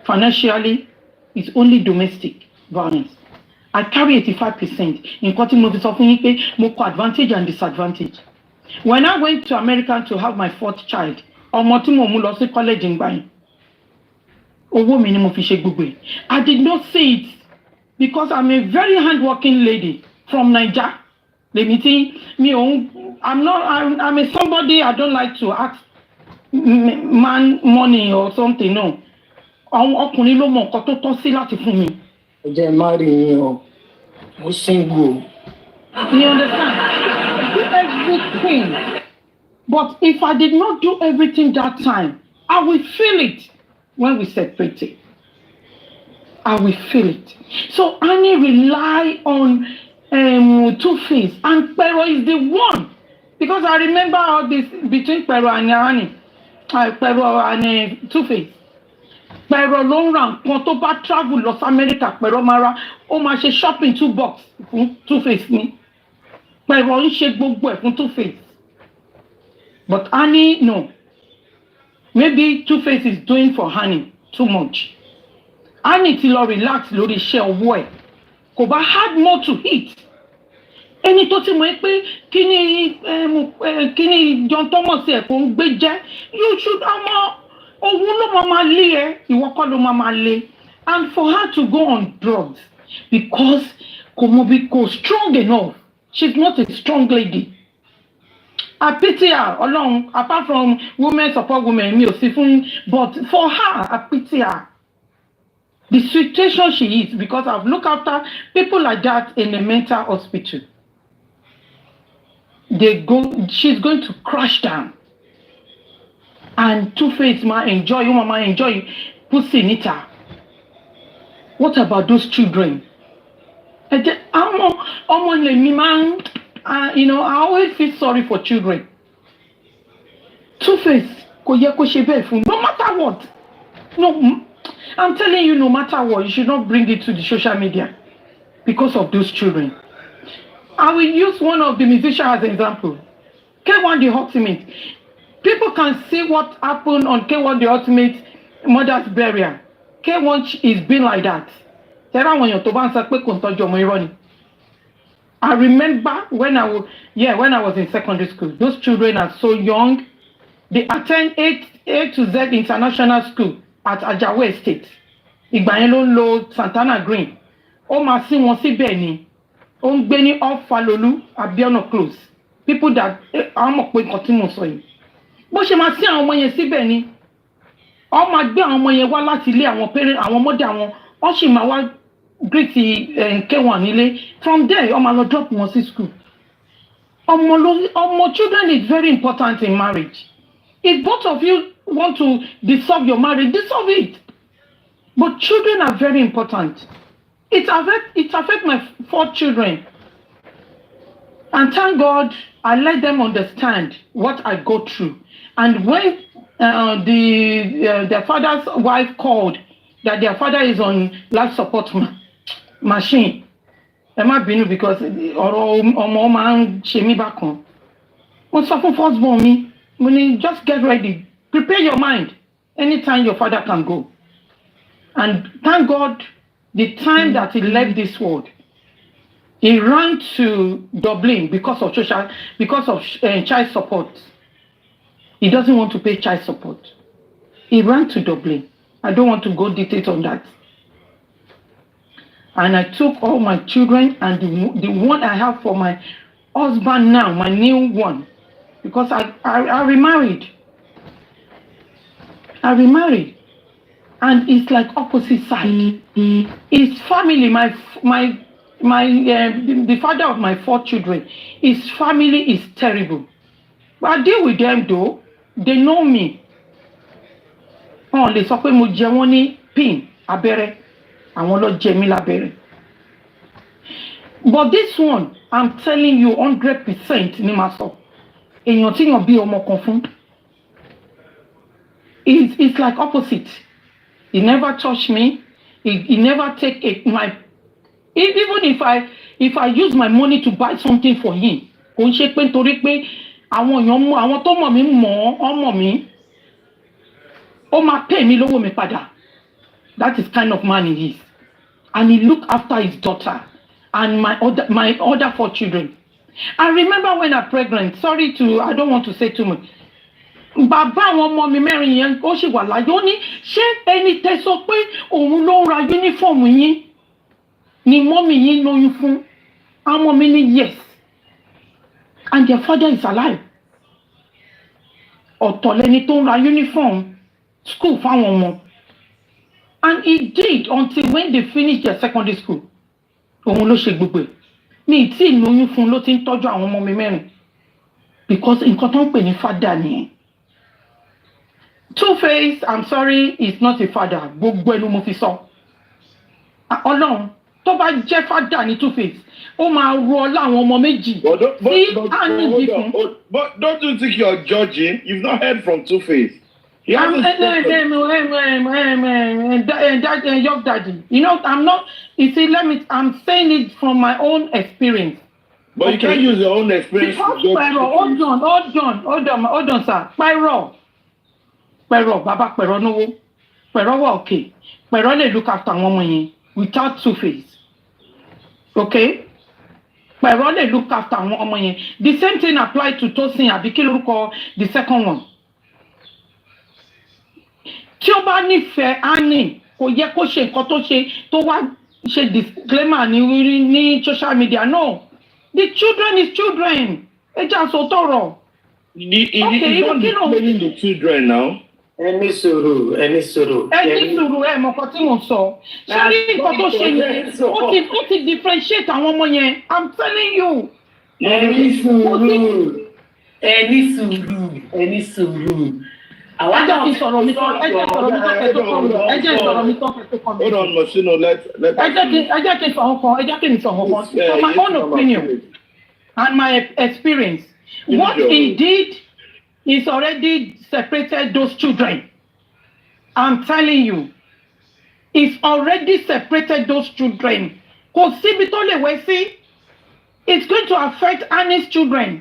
Financially, it's only domestic violence. I carry 85%. In cutting mo fi sọ fún yín pé mo kọ advantage and disadvantage. When I went to America to have my 4th child, ọmọ tí mo mú lọ sí college ńgbà yẹn, owó mi ni mo fi ṣe gbogbo ẹ̀. I did not see it because I'm a very hardworking lady from Niger. I'm a somebody I don't like to ask man money or something, no. Ọkùnrin ló mọ nǹkan tó tọ́ sí láti fún mi. Ẹ jẹ́ má rí yín o, mo single. You understand? Do everything. But if I did not do everything that time, I will feel it when we separate. I will feel it. So Annie rely on Two-Face, and Pero is the one. Because I remember all this between Pero and Annie. Pero and Two-Face. Pero ló ń ra nǹkan tó bá travel lọ sí America, Pero máa ra, ó máa ṣe shopping 2 box fún Two-Face ni. Pero ń ṣe gbogbo ẹ̀ fún Two-Face. But Annie, no. Maybe Two-Face is doing for Annie too much. Annie ti lọ relax lórí iṣẹ́ owó ẹ̀. Kò bá had more to eat. Ẹni tó ti mọ̀ pé kíni John Thomas ẹ̀ kò ń gbé jẹ́, you should òun ló máa lé ẹ, ìwọ kọ́ ló máa lé. And for her to go on drugs because kò strong enough. She's not a strong lady. I pity her, along, apart from women support women, but for her, I pity her. The situation she is, because I've looked after people like that in a mental hospital. She's going to crash down. And Two-Face might enjoy, pussy in it. What about those children? I always feel sorry for children. Two-Face, no matter what. No, I'm telling you, no matter what, you should not bring it to the social media because of those children. I will use one of the musicians as an example. K1 The Ultimate. People can see what happened on K1 The Ultimate mother's burial. K1 is being like that. I remember when I was in secondary school. Those children are so young. They attend A to Z International School at Ajawa Estate. Ìgbà yẹn ló ń lo Santana Green. Ó máa sí wọn síbẹ̀ ni. Ó ń gbé ní off Falolu, Abiona Close. People that àwọn mọ̀ pé nǹkan tí mo sọ yìí. Bó ṣe máa sí àwọn ọmọ yẹn síbẹ̀ ni. Ó máa gbé àwọn ọmọ yẹn wá láti ilé àwọn parents, àwọn ọmọdé àwọn. Ó sì máa wá greet K1 nílé. From there, ó máa lọ drop wọn sí school. Ọmọ children is very important in marriage. If both of you want to dissolve your marriage, dissolve it. But children are very important. It affects my 4 children. And thank God, I let them understand what I go through. And when their father's wife called that their father is on life support machine, Emma Binu, because ọmọ máa ń ṣe mí bákan. Mo sọ fún firstborn mi, mo ní just get ready, prepare your mind. Anytime your father can go. And thank God, the time that he left this world, he ran to Dublin because of child support. He doesn't want to pay child support. He ran to Dublin. I don't want to go detail on that. And I took all my children and the one I have for my husband now, my new one, because I remarried. And it's like opposite side. His family, the father of my 4 children, his family is terrible. But I deal with them though. They know me. Oh, they sọ pé mo jẹ wọ́n ní pin abẹ́rẹ́. Àwọn ló jẹ mí lábẹ́rẹ́. But this one, I'm telling you 100% ni màá sọ. Èèyàn tí yàn bí ọmọ kan fún. It's like opposite. He never touched me. He never take even if I use my money to buy something for him, kò ń ṣe pé nítorí pé àwọn tó mọ̀ mí mọ̀ ọ́ mọ̀ mí. ó máa pay mi lówó mi padà. That is kind of man he is. And he look after his daughter and my other 4 children. I remember when I'm pregnant, I don't want to say too much. Bàbá àwọn ọmọ mi mẹ́rin yẹn ó sì wà láyé ó ní ṣé ẹni tẹ́ sọ pé òun ló ń ra uniform yín ni mọ́mì yín lóyún fún? Àwọn ọmọ mi ní yes. And their father is alive. Ọ̀tọ̀ lẹni tó ń ra uniform school fáwọn ọmọ. And he did until when they finished their secondary school. Òun ló ṣe gbogbo ẹ̀. Mi tí lóyún fún ló ti ń tọ́jú àwọn ọmọ mi mẹ́rin. Because nǹkan tó ń pè ní father nìyẹn. Two-Face, I'm sorry, is not a father. Gbogbo ẹnu mo fi sọ. Ọlọ́run tó bá jẹ́ father ní Two-Face, ó máa ro ọlá àwọn ọmọ méjì. But don't you think you're judging? You've not heard from Two-Face. Young daddy. You know, I'm not. You see, I'm saying it from my own experience. But you can't use your own experience. Because hold on, sir. Pero, Baba, Pero no. Pero okay. Pero they look after one without Two-Face. Okay? Pero they look after one. The same thing applied to Tosin Abikiluko, the second one. Tí ó bá nífẹ̀ẹ́ Annie kò yẹ kó ṣe nǹkan tó ṣe tó wá ṣe disclaimer ní social media. No, the children is children. Ẹ jẹ́ àsọ tọrọ. He's not disclaiming the children now. Ẹni sùúrù. Ẹ mọ̀ nǹkan tí mo sọ. Ṣé rí nǹkan tó ṣe yẹn ó ti differentiate àwọn ọmọ yẹn. I'm telling you. Ẹni sùúrù. Hold on, Mosino. My own opinion and my experience. What he did is already separated those children. I'm telling you, it's already separated those children. It's going to affect Annie's children.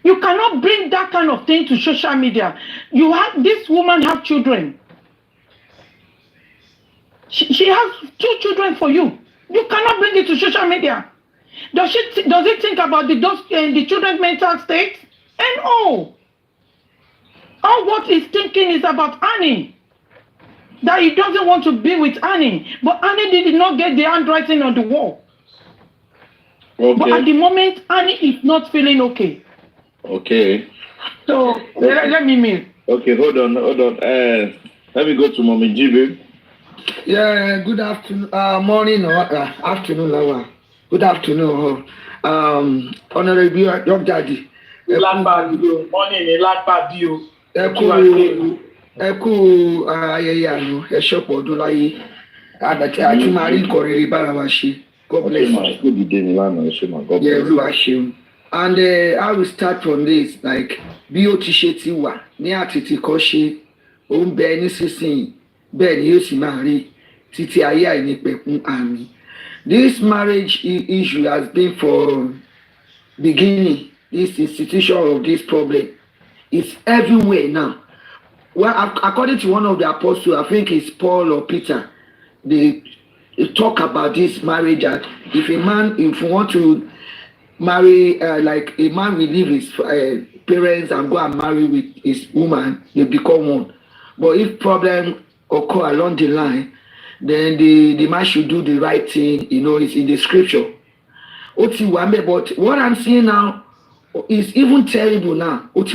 You cannot bring that kind of thing to social media. This woman have children. She has 2 children for you. You cannot bring it to social media. Does it think about the children's mental state? And all what he's thinking is about Annie. That he doesn't want to be with Annie. But Annie did not get the handwriting on the wall. Okay. But at the moment, Annie is not feeling okay. Okay. So let me meet. Okay, hold on. Let me go to Mommy G, babe. Yeah, good afternoon, morning or afternoon, Lawa. Good afternoon, Honorable Young Daddy. Morning, ẹ kú ayẹyẹ àná ẹ ṣọ̀pọ̀ ọdún láyé àti máa rí nǹkan rere bára wa ṣe. God bless you. Yeah, Olúwa ṣeun. And I will start from this, like bí ó ti ṣe ti wà ní àtètè kọ́ ṣe ó ń bẹ nísinsìnyí bẹ́ẹ̀ ni yóò sì máa rí títí ayé àìnípẹ̀kun àmín. This marriage issue has been for beginning. This institution of this problem is everywhere now. Well, according to one of the apostles, I think it's Paul or Peter, they talk about this marriage that if you want to marry, like a man will leave his parents and go and marry with his woman, they become one. But if problem occur along the line, then the man should do the right thing. You know, it's in the scripture. But what I'm seeing now is even terrible now. To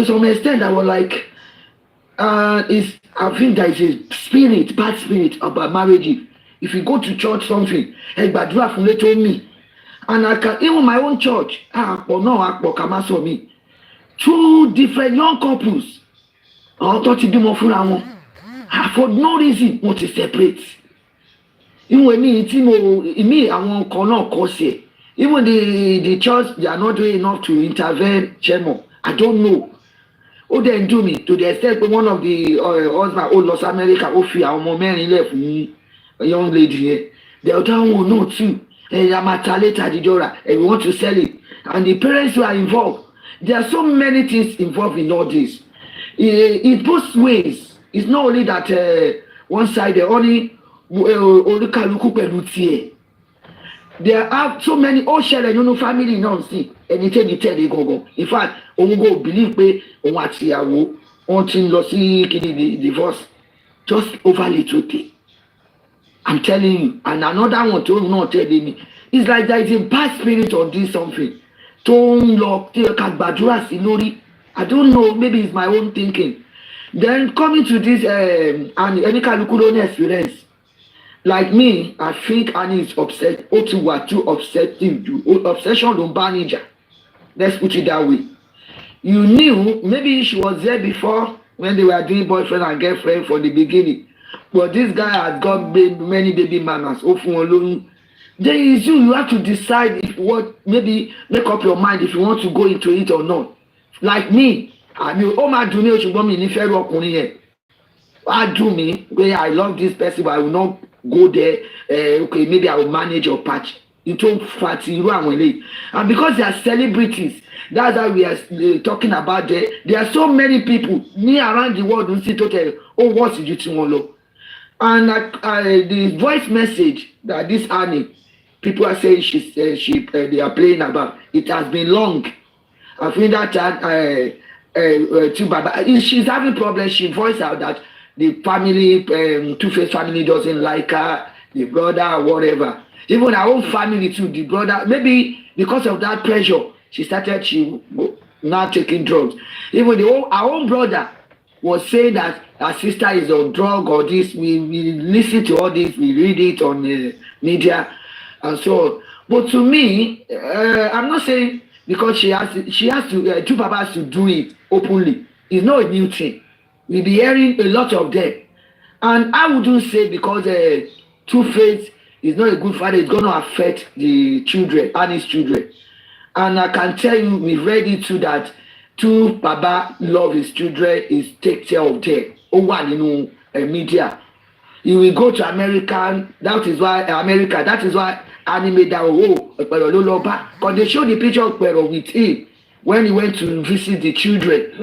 some extent, I was like, I think there is a spirit, bad spirit about marriage. If you go to church, something, but you have to me, and I can even my own church. Me, 2 different young couples. For no reason, want to separate. Even even the church, they are not doing enough to intervene. I don't know. Oh, they do me to the extent that one of the husband lost America, left me, a young lady here. The other one no too. And we want to sell it. And the parents who are involved, there are so many things involved in all this. In both ways. It's not only that one side, only Olukaluku pẹ̀lú tiẹ̀. There are so many family náà sí ẹni tẹ́ni tẹ́lẹ̀ gangan. In fact, òun go believe pé òun àti ìyàwó wọ́n ti ń lọ sí kìíní divorce just over little thing. I'm telling you, and another one tó náà tẹ́lẹ̀ mi. It's like there is a bad spirit on this something. Tó ń lọ tí ká gbàdúrà sí lórí. I don't know, maybe it's my own thinking. Then coming to this and Enikaluku ló ní experience. Like me, I think Annie is upset. Otuwa too obsessive. Obsession ló ń bá níjà. Let's put it that way. You knew maybe she was there before when they were doing boyfriend and girlfriend for the beginning. But this guy has got many baby mamas. Then is you have to decide if maybe make up your mind if you want to go into it or not. Like me, I mean, my junior ṣùgbọ́n mi ní fẹ́ rí ọkùnrin yẹn. Why do me? Where I love this person, but I will not go there. Okay, maybe I will manage your patch. Into fatty, and because they are celebrities, that's why we are talking about there. There are so many people near around the world who see total. Oh, what's the duty one? And the voice message that this Annie, people are saying they are playing about. It has been long. I think that Tubaba, she's having problems. She voiced out that the family, Two-Face family doesn't like her, the brother, whatever. Even her own family too, the brother, maybe because of that pressure, she now taking drugs. Even our own brother was saying that her sister is on drug or this. We listen to all this, we read it on the media and so on. But to me, I'm not saying because she has to, Tubaba has to do it openly. It's not a new thing. We'll be hearing a lot of them. And I wouldn't say because Two-Face is not a good father, it's going to affect the children and his children. And I can tell you, we read it too that Tubaba love his children, is take care of them. Media. He will go to America. That is why Annie made that because they show the picture of Pero with him when he went to visit the children.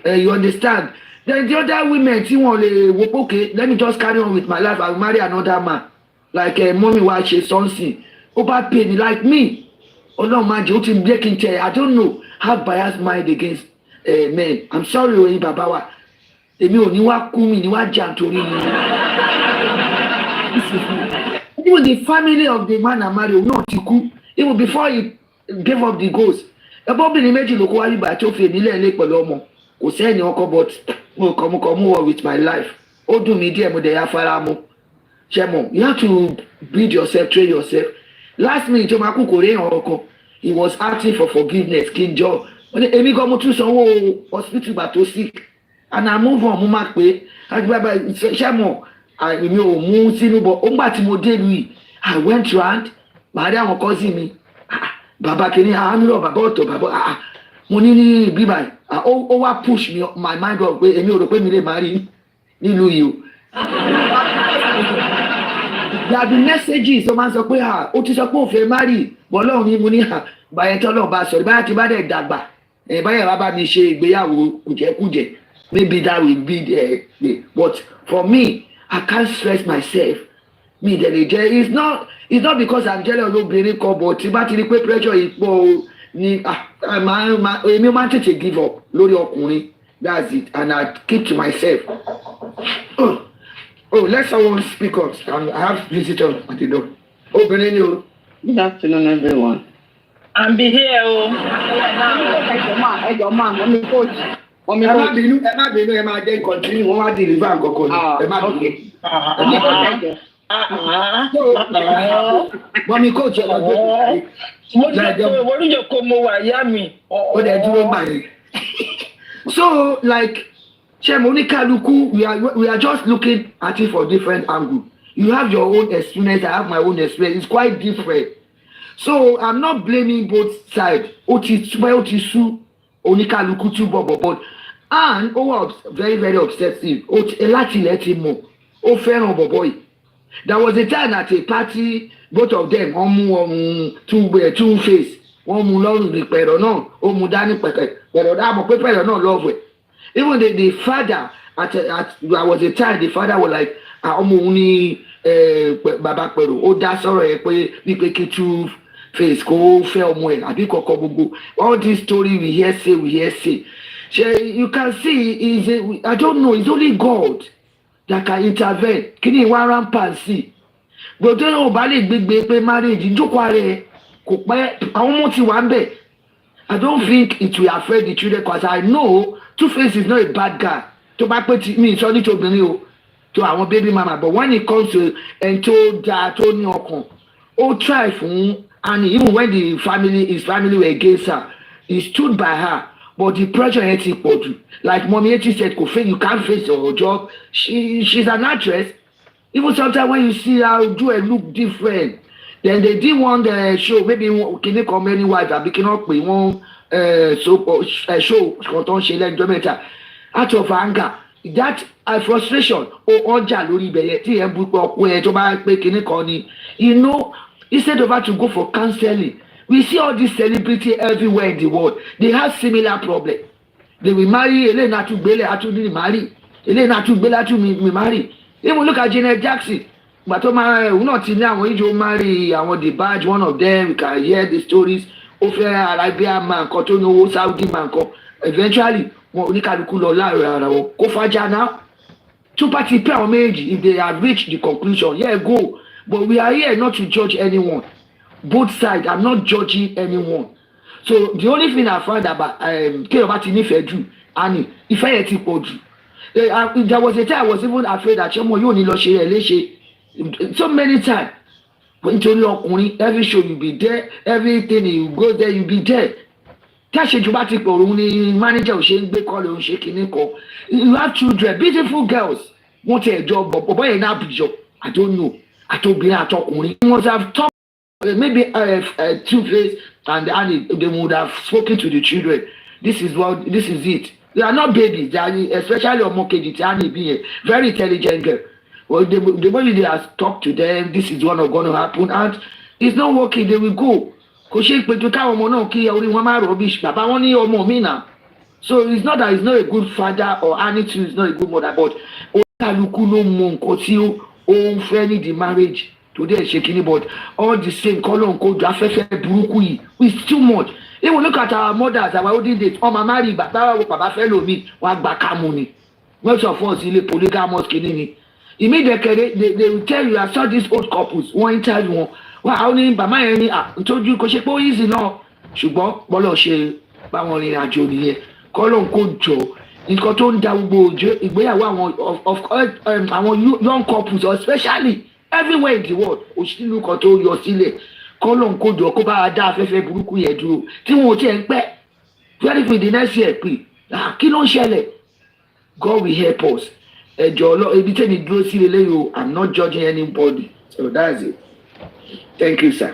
You understand? Then the other women, okay, let me just carry on with my life. I'll marry another man. Like mommy watch something. Over pain, like me. Oh no, man, I don't know. Have biased mind against men. I'm sorry, Oyin Babawa. Even the family of the man I married, not Tiku, even before he gave up the ghost. About being imagine local wali by Tofi Nile Palomo. Who said you come with my life. Oh, do me dear Modea Faramo. Chemo, you have to build yourself, train yourself. Last minute, Tomaku Korean Oko, he was asking for forgiveness, King Joe. When the Emi go to some hospital but to sick. And I move on, Mumakwe, and Baba Chemo. I know move but I went round, Madame causing me. Baba Kenny, I'm not about to Baba. Money be by. I push me my mind up way and you'll pay me marry. You. There are the messages, so man's up where Otisapo for marry, Bolon Munia, by a total basso, by a dagba, and by a Baba Miche, Beyawu, Kuje. Maybe that will be there. But for me, I can't stress myself. Me, it's not because I'm jealous of being called, but the pressure is to give up. That's it. And I keep to myself. Oh, let someone speak up. I have visitors at the door. Opening you. Good afternoon, everyone. I'm be here. Your mom, let me coach. Continue. Wọ́n deliver àkọ́kọ́ ni. Okay. Mọ́mí coach ọ̀gbẹ́. Ó dẹ̀ dúró báyìí. So like Shemonikaluku, we are just looking at it for different angles. You have your own experience, I have my own experience. It's quite different. So I'm not blaming both sides. Otisu, Onikaluku Tubaba, but and very, very obsessive. Let him more. Boy. There was a time at a party, both of them, Two-Face. wọ́n mú lọ́rùn ní pẹ̀rọ náà ó mú dání pẹ̀rọ náà mọ̀ pé pẹ̀rọ náà lọ́ọ̀fù ẹ̀ even the father at there was a time the father was like ọmọ òun ní bàbá pẹ̀rọ ó dá sọ̀rọ̀ ẹ̀ pé wípé kí tú face kó fẹ́ ọmọ ẹ̀ àbí kọ̀ọ̀kan gbogbo all this story we hear say you can see I don't know it's only God that can intervene kí ni ìwà rampant sí gbọ́dọ̀ yóò bá lè gbégbé pé marriage ìjókòó ara ẹ̀ kò pẹ́ àwọn ọmọ ti wà ń bẹ̀ I don't think it will affect the children because I know Two-Face is not a bad guy tó bá pẹ́ ti mi sọ ní tobìnrin o to àwọn baby mama but when it comes to ẹni tó dáa tó ní ọkàn ó try fún and even when his family were against her he stood by her but the pressure yẹn ti pọ̀ jù like mommy eti said kò face you can't face your job she's an actress even sometimes when you see her do her look different then they did one show maybe kini kan many wives àbí kí wọ́n pè wọ́n show kan tó ń ṣe lẹ́jọ́ mẹ́ta out of anger that frustration ọjà lórí ibẹ̀ yẹn tí yẹn bú pé ọkọ yẹn tó bá pé kini kan ni you know instead of her to go for counseling we see all these celebrity everywhere in the world they have similar problem they will marry eléyìí náà tún gbélé àtúndì marry eléyìí náà tún gbélé àtúndì marry even look at Janet Jackson but òun náà ti ní àwọn ìjọ marry àwọn the badge one of them we can hear the stories ó fẹ́ Arabian man kan tó ní owó Saudi man kan eventually wọn oníkàlùkù lọ láàrin ara wọn kó fàájà náà two party pay àwọn méjì if they have reached the conclusion yeah go but we are here not to judge anyone both sides I'm not judging anyone so the only thing I find about kéèyàn bá ti nífẹ̀ẹ́ jù and ìfẹ́ yẹn ti pọ̀ jù there was a time I was even afraid that ọmọ yóò ní lọ ṣe ẹ̀ léṣe so many times nítorí ọkùnrin every show you be there everything you go there you be there tí àṣejù bá ti pọ̀ òun ni manager ò ṣe ń gbé kọ́lé òun ṣe kínní kan you have children beautiful girls wọ́n ti ẹ̀jọ̀ bọ̀bọ̀ yẹn náà bìjọ I don't know àtòbìnrin àtọkùnrin wọ́n ti have talked maybe Two-Face and Annie they would have spoken to the children this is it they are not babies they are especially ọmọ kejì tí Annie bí yẹn very intelligent girl well the way they have talked to them this is what is going to happen and it's not working they will go kò ṣe pé tó káwọn ọmọ náà kí orí wọn máa rubbish bàbá wọn ní ọmọ mi náà so it's not that he's not a good father or Annie too is not a good mother but oníkàlùkù ló mọ nǹkan tí ó ń fẹ́ ní the marriage today ṣe kínní but all the same kọ́lọ̀ nǹkan ojú afẹ́fẹ́ burúkú yìí it's too much even look at our mothers our olden days ọmọ mari bàbá fẹ́ lómi wọn àgbà kámú ni most of us ilé polygamous kínní ni immediately they will tell you I saw these old couples wọ́n interview wọn wọ́n àwọn ní bàmá yẹn ní àtọ́jú kò ṣe pé ó easy náà ṣùgbọ́n bọ́lọ̀ ṣe báwọn rìnrìn àjò nìyẹn kọ́lọ̀ nǹkan jọ nǹkan tó ń da gbogbo ìgbéyàwó àwọn young couples especially everywhere in the world òṣìlú kan tó yọ sílẹ̀ kọ́lọ̀ ń kójọ kó bá a dá afẹ́fẹ́ burúkú yẹn dúró tí wọn ò tiẹ̀ ń pẹ́ very quick the next year pé kí ló ń ṣẹlẹ̀ God will help us ẹjọ́ ibi tẹ́mi dúró sí lélẹ́yìí o I'm not judging anybody so that's it thank you sir.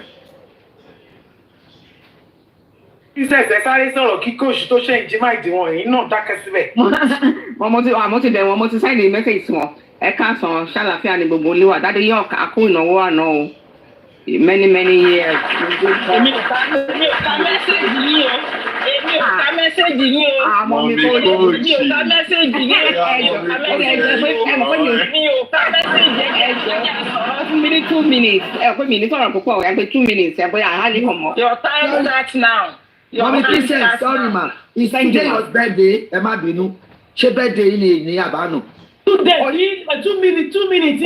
business ẹ sáré sọ̀rọ̀ kí kóòsù tó ṣe ìjì máa ìdíwọ̀n yìí náà dákẹ́ síbẹ̀. mo ti bẹ̀ wọ́n mo ti sẹ́ni mẹ́sẹ̀jì sí wọn ẹ káàsán ṣàlàfíà ní gbogbo olúwa dáadé yóò kó ìnáwó àná o many years. èmi ò ká mẹ́sẹ̀jì yín o èmi ò ká mẹ́sẹ̀jì yín o àmọ́ mi kò ní èmi ò ká mẹ́sẹ̀jì yín o ẹjọ́ ká mẹ́sẹ̀jì yín o mi ò ká mẹ́sẹ̀jì ẹjọ́ fún mi ní 2 minutes ẹ pé mi ní sọ̀rọ̀ púpọ̀ ẹ pé 2 minutes ẹ bóyá àhálì kan mọ́. your time starts now. Mommy Princess sorry ma it's today your birthday ẹ má bínú ṣé birthday yìí ní àbánu. Today, 2 minutes.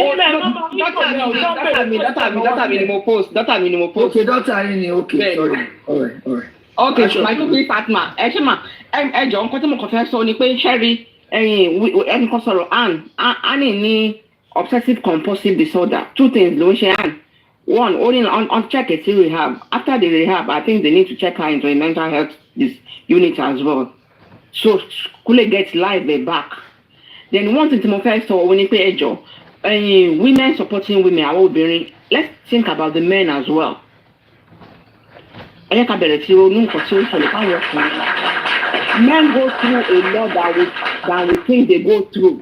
Dọ́tà mi ni mo post. Okay, dọ́tà yìí ni okay, sorry. All right. Okay, my cookie Fatma. Ẹ ṣe mà ẹ jọ nǹkan tí mo kàn fẹ́ sọ ni pé ṣẹ́rí ẹnì kan sọ̀rọ̀ Annie ní obsessive compulsive disorder. 2 things ló ń ṣe Annie. One, only on check it till rehab. After the rehab, I think they need to check her into a mental health unit as well. So, Kule gets life back. Then one thing to mo fẹ́ sọ wọ́n ní pé ẹjọ́ women supporting women àwọn obìnrin let's think about the men as well. Ẹ yẹ ká bẹ̀rẹ̀ sí ronú nǹkan tí ó ń ṣẹlẹ̀ fáwọn ọkùnrin. Men go through a lot than we think they go through.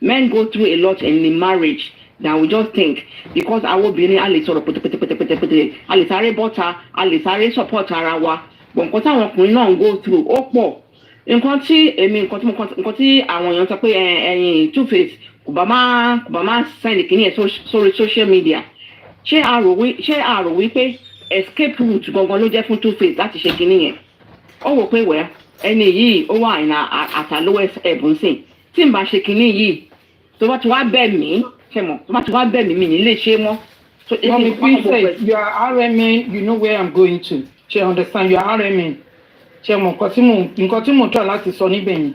Men go through a lot in the marriage than we just think. Because àwọn obìnrin a lè sọ̀rọ̀ pẹ̀tẹ̀pẹ̀tẹ̀pẹ̀tẹ̀pẹ̀tẹ̀, a lè sáré bọ́ta, a lè sáré support ara wa. But nǹkan táwọn ọkùnrin náà ń go through ó pọ̀. Nǹkan tí àwọn èèyàn sọ pé ẹ̀yin Two-Face kò bá má send kìíní ẹ̀ sórí social media. Ṣé a rò wípé escape route gangan ló jẹ́ fún Two-Face láti ṣe kìíní yẹn? Ó wò pé wẹ́ ẹni yìí ó wà at her lowest ẹ̀bùn sìn. Tí n bá ṣe kìíní yìí tó bá ti wá bẹ̀ mí mi ní lè ṣe mọ́. Mommy, please say you are RMN, you know where I'm going to. She understand you are RMN. Ṣé mo nǹkan tí mo tọ́ láti sọ níbẹ̀ yẹn.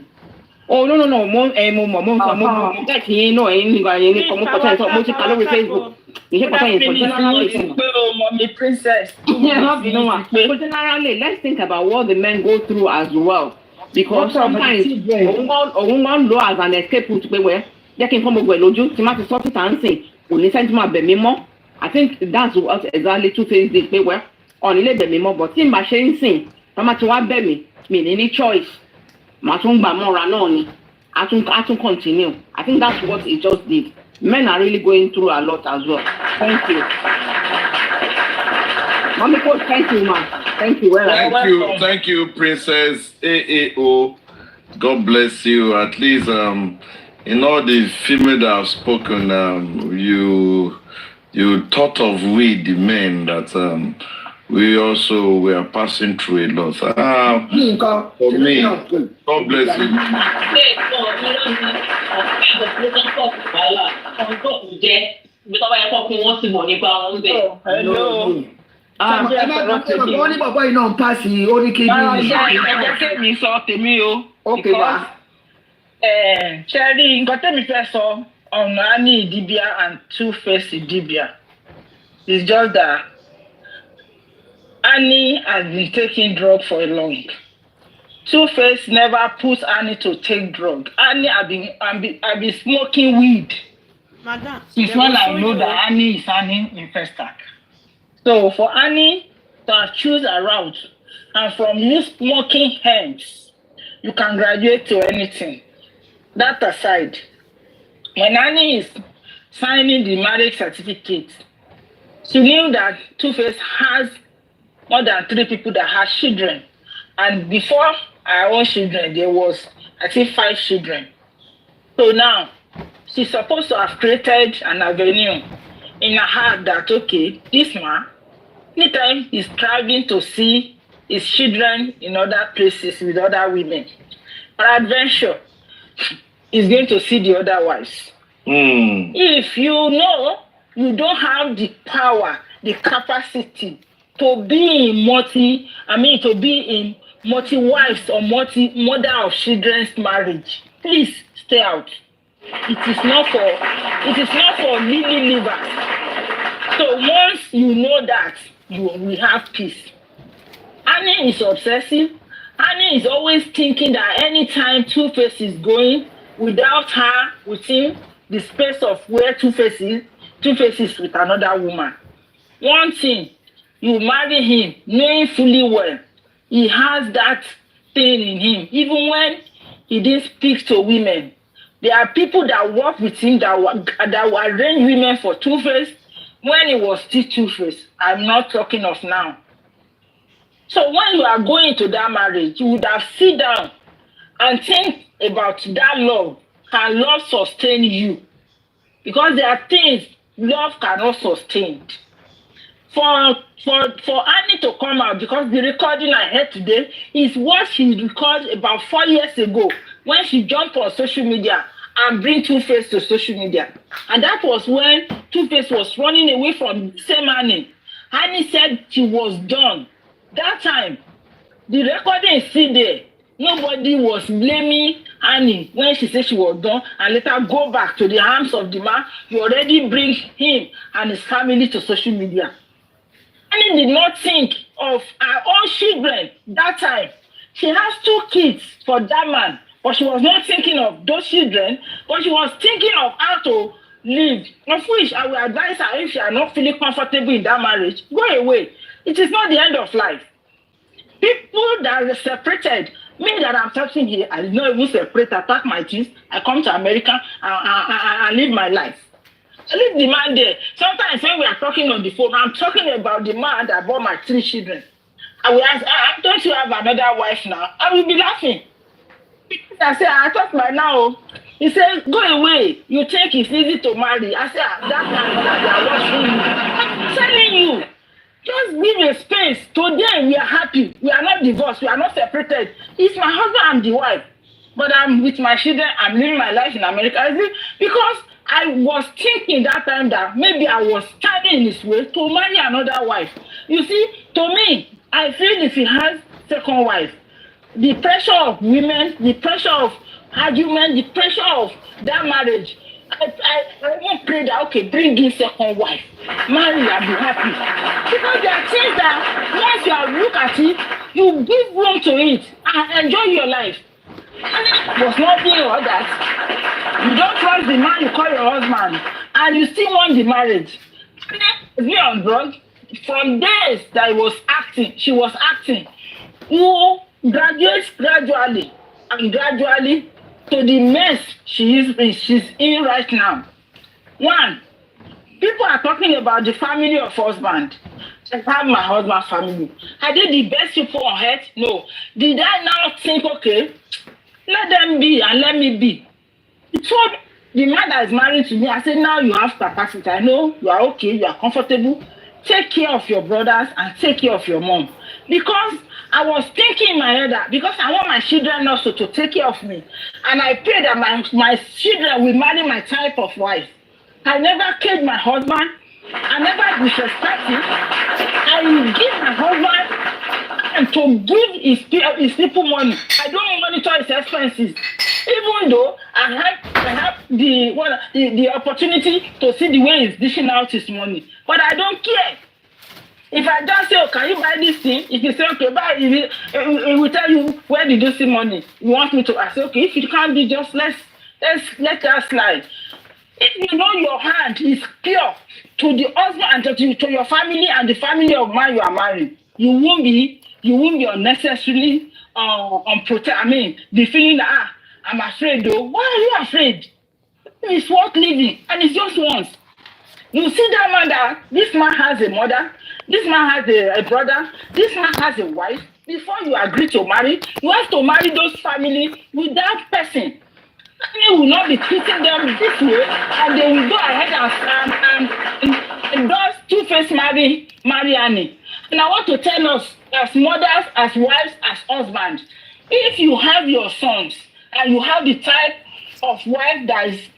Oh no mo bẹ́ẹ̀ tí yín náà ẹ̀yin nígbà yẹn ní kọ́ mo kọ́tà ìsọ mo ti kà lórí Facebook. Ìṣe kọ́tà yẹn for generally. Mommy princess. Generally, let's think about what the men go through as well. Because sometimes òun máa ń lo as an escape route pé wẹ́ jẹ́ kí n kọ́ mo gbẹ̀ lójú tí má ti sọ́ síta ń sìn kò ní sẹ́ńtì máa bẹ̀ mí mọ́. I think that's what exactly Two-Face did pé wẹ́ ọ̀nì lè bẹ̀ mí mọ́ but tí n bá ṣe ń sìn tọ́mà tí wá bẹ̀ mí mi ní choice màá tún gbà mọ́ra náà ni a tún continue. I think that's what he just did. Men are really going through a lot as well. Thank you. Mommy coach, thank you, ma. Thank you. Thank you, Princess AAO. God bless you. At least in all the female that have spoken, you thought of we the men that we also were passing through a lot. For me, God bless you. Hello. Wọ́n ní bàbá yìí náà ń pàṣẹ oríkèé bí. Ẹ̀jẹ̀ kémi sọ tèmi o. Okay, ma. Ṣé rí nǹkan tẹ́mi fẹ́ sọ ọ̀nà Annie Idibia and Two-Face Idibia? It's just that Annie has been taking drug for a long. Two-Face never put Annie to take drug. Annie have been smoking weed. Madam. Since when I know that Annie is Annie infested. So for Annie to choose a route, and from you smoking hemps, you can graduate to anything. That aside, when Annie is signing the marriage certificate, she knew that Two-Face has more than 3 people that have children. And before our own children, there was, I think, 5 children. So now, she's supposed to have created an avenue in her heart that, okay, this man, anytime he's traveling to see his children in other places with other women, for adventure, he's going to see the other wives. If you know you don't have the power, the capacity to be in multi-wives or mother of children's marriage, please stay out. It is not for lily livers. So once you know that, you will have peace. Annie is obsessive. Annie is always thinking that anytime Two-Face is going, without her within the space of where Two-Face is with another woman. One thing, you marry him knowing fully well he has that thing in him. Even when he didn't speak to women, there are people that work with him that will arrange women for Two-Face when he was still Two-Face. I'm not talking of now. So when you are going to that marriage, you would have sit down and think about that love. Can love sustain you? Because there are things love cannot sustain. For Annie to come out, because the recording I heard today is what she recorded about 4 years ago when she jumped on social media and bring Two-Face to social media. And that was when Two-Face was running away from the same Annie. Annie said she was done. That time, the recording is still there. Nobody was blaming Annie when she said she was done and let her go back to the arms of the man. You already bring him and his family to social media. Annie did not think of her own children that time. She has 2 kids for that man, but she was not thinking of those children, but she was thinking of how to live. Of which I will advise her, if you are not feeling comfortable in that marriage, go away. It is not the end of life. People that are separated, me that I'm talking here, I did not even separate, I pack my things, I come to America and live my life. Leave the man there. Sometimes when we are talking on the phone, I'm talking about the man that bought my 3 children. I will ask, don't you have another wife now? I will be laughing. I say, I thought by now. He said, go away. You think it's easy to marry. I said, that man that they are watching you. I'm telling you. Just give a space. Today we are happy. We are not divorced. We are not separated. He's my husband. I'm the wife. But I'm with my children. I'm living my life in America. Because I was thinking that time that maybe I was standing in his way to marry another wife. You see, to me, I feel if he has second wife, the pressure of women, the pressure of argument, the pressure of that marriage, I won't pray that, okay, bring in second wife, marry and be happy. Because there are things that once you have looked at it, you give room to it and enjoy your life. And it was not doing all that. You don't trust the man you call your husband, and you still want the marriage. Me on drugs, from days that she was acting, who graduates gradually and gradually to the mess she's in right now. One, people are talking about the family of husband. I have my husband's family. Are they the best people on earth? No. Did I now think, okay, let them be and let me be? He told the man that is married to me, I said, now you have capacity. I know you are okay, you are comfortable. Take care of your brothers and take care of your mom. Because I was thinking in my head that because I want my children also to take care of me. And I pray that my children will marry my type of wife. I never killed my husband. I never disrespect him. I give my husband and to give his people money. I don't monitor his expenses. Even though I have the opportunity to see the way he's dishing out his money. But I don't care. If I just say, oh, can you buy this thing? If you say, okay, buy it, it will tell you, where did you see money? You want me to? I say, okay, if you can't do, just let that slide. If you know your hand is pure to the husband and to your family and the family of man you are married, you won't be unnecessarily be feeling that I'm afraid though. Why are you afraid? It's worth living and it's just once. You see that man that this man has a mother, this man has a brother, this man has a wife. Before you agree to marry, you have to marry those families with that person. They will not be treating them this way, and they will go ahead and those two-faced marry Annie. And I want to tell us, as mothers, as wives, as husbands, if you have your sons and you have the type of wife that is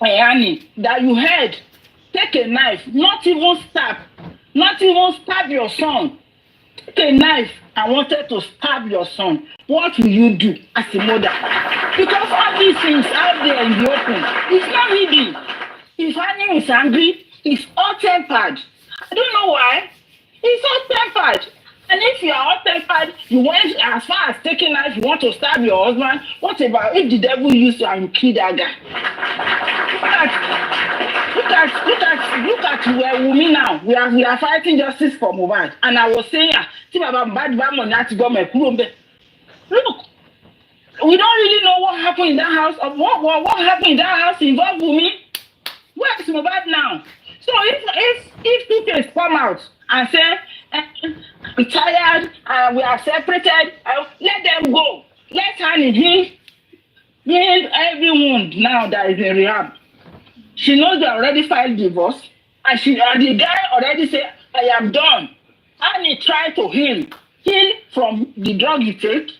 Annie, that you had, take a knife, not even stab your son. Take a knife and wanted to stab your son. What will you do as a mother? Because all these things out there in the open, it's not hidden. If Annie is angry, he's hot-tempered. I don't know why. He's hot-tempered. And if you are hot-tempered, you went as far as taking knife, you want to stab your husband. What about if the devil used you and you kill that guy? Look at Wufe now. We are fighting justice for Mohbad. And I was saying, look, we don't really know what happened in that house. What happened in that house involved Wufe. Where is Mohbad now? So if people come out and say, I'm tired, we are separated, let them go. Let Annie heal every wound now that is in rehab. She knows they already filed divorce, and the guy already said, I am done. Annie tried to heal from the drug you take,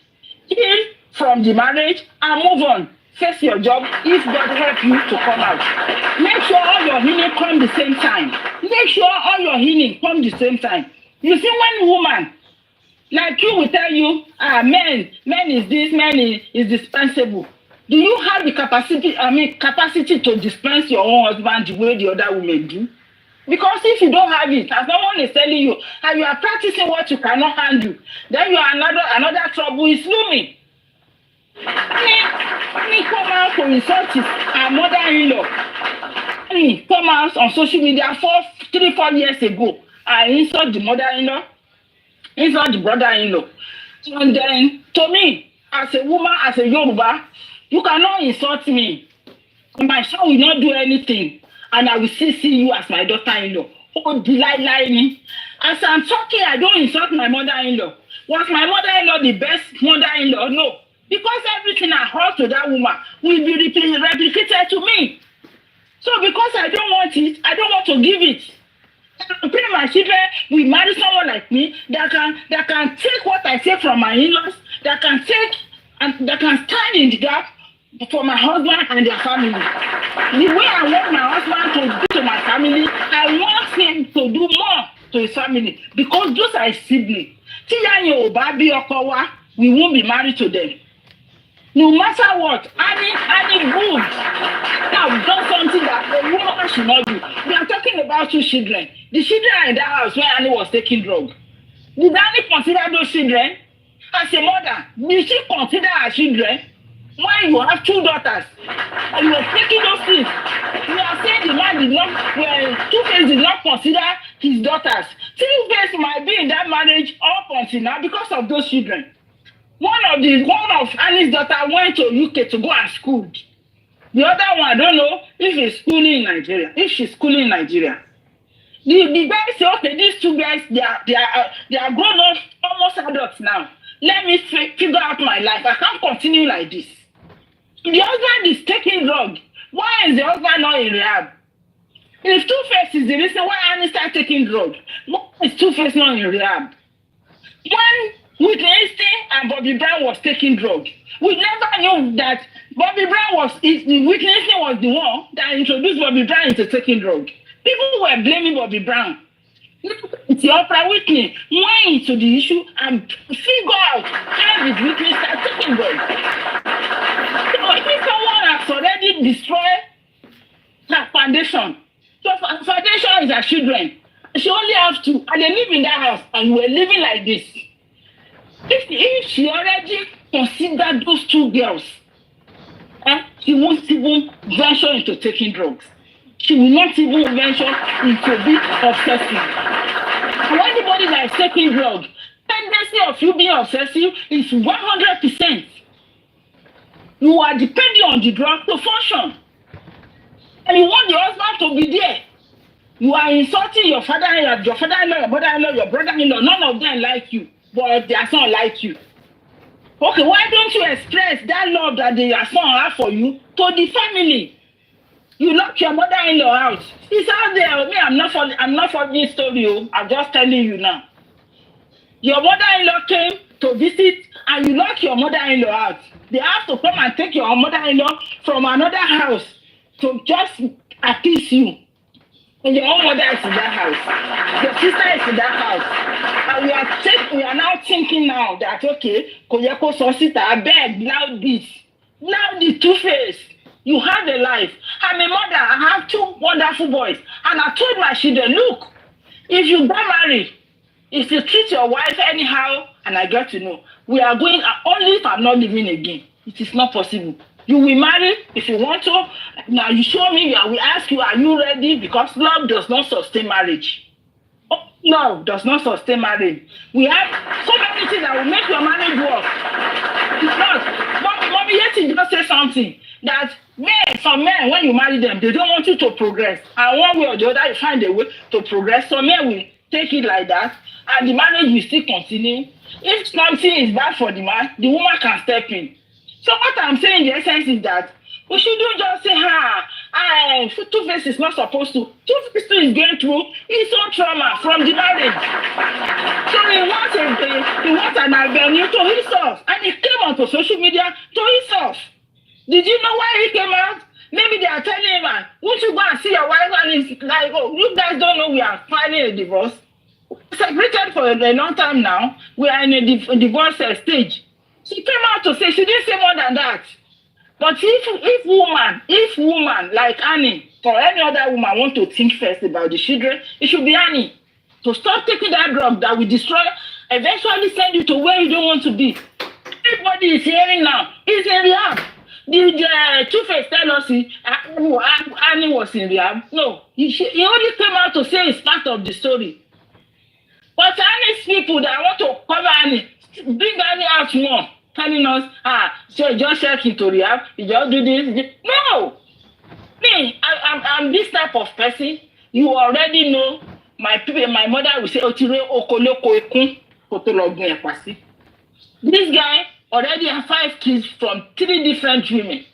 heal from the marriage, and move on. Face your job if God help you to come out. Make sure all your healing come the same time. Make sure all your healing come the same time. You see, when woman, like you will tell you, men is this, men is dispensable. Do you have the capacity to dispense your own husband the way the other women do? Because if you don't have it, as someone is telling you, and you are practicing what you cannot handle, then you are another trouble is looming. Me come out to insult her mother-in-law. Me come out on social media 3-4 years ago. I insult the mother-in-law, insult the brother-in-law. And then, to me, as a woman, as a Yoruba, you cannot insult me. My son will not do anything. and I will still see you as my daughter-in-law. Oh, Delilah me. As I'm talking, I don't insult my mother-in-law. Was my mother-in-law the best mother-in-law? No. Because everything I heard to that woman will be replicated to me. So because I don't want it, I don't want to give it. I pray my children will marry someone like me that can take what I say from my in-laws, that can take and that can stand in the gap for my husband and their family. The way I want my husband to do to my family, I want him to do more to his family because those are his siblings. We won't be married to them. No matter what, any good have done something that a woman should not do. We are talking about 2 children. The children are in that house where Annie was taking drugs. Did Annie consider those children? As a mother, did she consider her children? When you have 2 daughters and you are taking those things, we are saying the man did not, Two-Face did not consider his daughters. Two-Face might be in that marriage up until now because of those children. One of Annie's daughter went to UK to go and school. The other one, I don't know if he's schooling in Nigeria. If she's schooling in Nigeria, the guys say, okay, these 2 guys, they are grown up, almost adults now. Let me figure out my life. I can't continue like this. The husband is taking drugs. Why is the husband not in rehab? If Two-Face is the reason why Annie started taking drugs, why is Two-Face not in rehab? When Whitney and Bobby Brown was taking drugs, we never knew that Bobby Brown was the one that introduced Bobby Brown into taking drugs. People were blaming Bobby Brown. It's Oprah Whitney went into the issue and figure out how did Whitney start taking drugs. So if someone has already destroyed her foundation, so foundation is her children. She only have 2, and they live in that house, and we're living like this. If she already considered those 2 girls, she won't even venture into taking drugs. She will not even venture into being obsessive. And anybody that is taking drugs, tendency of you being obsessive is 100%. You are depending on the drug to function. And you want the husband to be there. You are insulting your father-in-law, your mother-in-law, your brother-in-law. None of them like you, but their son like you. Okay, why don't you express that love that their son have for you to the family? You lock your mother-in-law out. It's out there. Me, I'm not for this story. I'm just telling you now. Your mother-in-law came to visit and you lock your mother-in-law out. They have to come and take your mother-in-law from another house to just appease you. And your own mother is in that house. Your sister is in that house. And we are now thinking now that, okay, Koyeko Sosita, I beg, loud this. Loud the Two-Face. You have a life. I'm a mother. I have 2 wonderful boys. And I told my children, look, if you get married, if you treat your wife anyhow, and I get to know, we are going, only if I'm not living again. It is not possible. You will marry if you want to. Now you show me, I will ask you, are you ready? Because love does not sustain marriage. Love does not sustain marriage. We have so many things that will make your marriage work. It's not. Mommy, yet just say something that some men, when you marry them, they don't want you to progress. And one way or the other, you find a way to progress. Some men will take it like that, and the marriage will still continue. If something is bad for the man, the woman can step in. So what I'm saying in the essence is that we shouldn't just say, Two-Face is not supposed to. Two-Face is going through his own trauma from the marriage. So he wants an avenue to himself. And he came onto social media to himself. Did you know why he came out? Maybe they are telling him, won't you go and see your wife? And he's like, oh, you guys don't know we are filing a divorce. We're separated for a long time now. We are in a divorce stage. She came out to say, she didn't say more than that. But if woman like Annie or any other woman want to think first about the children, it should be Annie. To stop taking that drug that will destroy, eventually send you to where you don't want to be. Everybody is hearing now. He's in rehab. Did Two-Face tell us Annie was in rehab? No. He only came out to say it's part of the story. But Annie's people that want to cover Annie, bring Annie out more, telling us, so just check into rehab, you just do this. No! Me, I'm this type of person. You already know my people. My mother will say, "Otire okoloko ekun kotologun epasi." This guy already has 5 kids from 3 different women.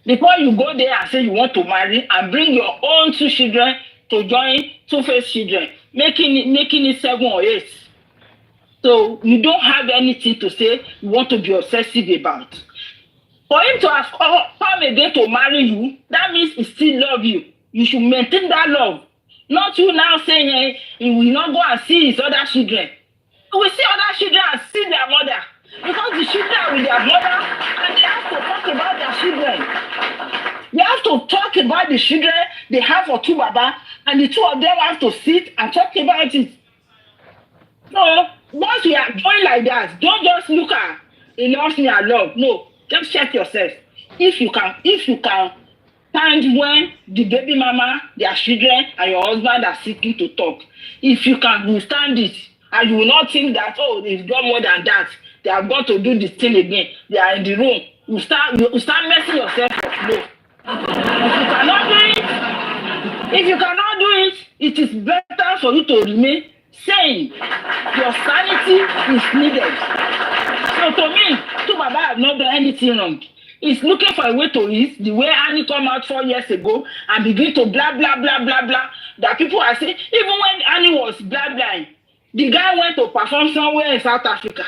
Before you go there and say you want to marry and bring your own 2 children to join Two-Face children, making it 7 or 8. So you don't have anything to say you want to be obsessive about. For him to have come again to marry you, that means he still love you. You should maintain that love. Not you now saying he will not go and see his other children. He will see other children and see their mother. Because the children are with their mother and they have to talk about their children. They have to talk about the children they have for Tubaba, and the 2 of them have to sit and talk about it. So once you are doing like that, don't just look at he loves me, I love. No, just check yourself. If you can stand when the baby mama, their children, and your husband are seeking to talk. If you can stand it, and you will not think that, oh, they've done more than that. They have got to do this thing again. They are in the room. You start messing yourself up. No. If you cannot do it, it is better for you to remain sane. Your sanity is needed. So to me, Tubaba have not done anything wrong. He's looking for a way to eat, the way Annie come out 4 years ago and begin to blah, blah, blah, blah, blah. That people are saying, even when Annie was blah, blah, the guy went to perform somewhere in South Africa.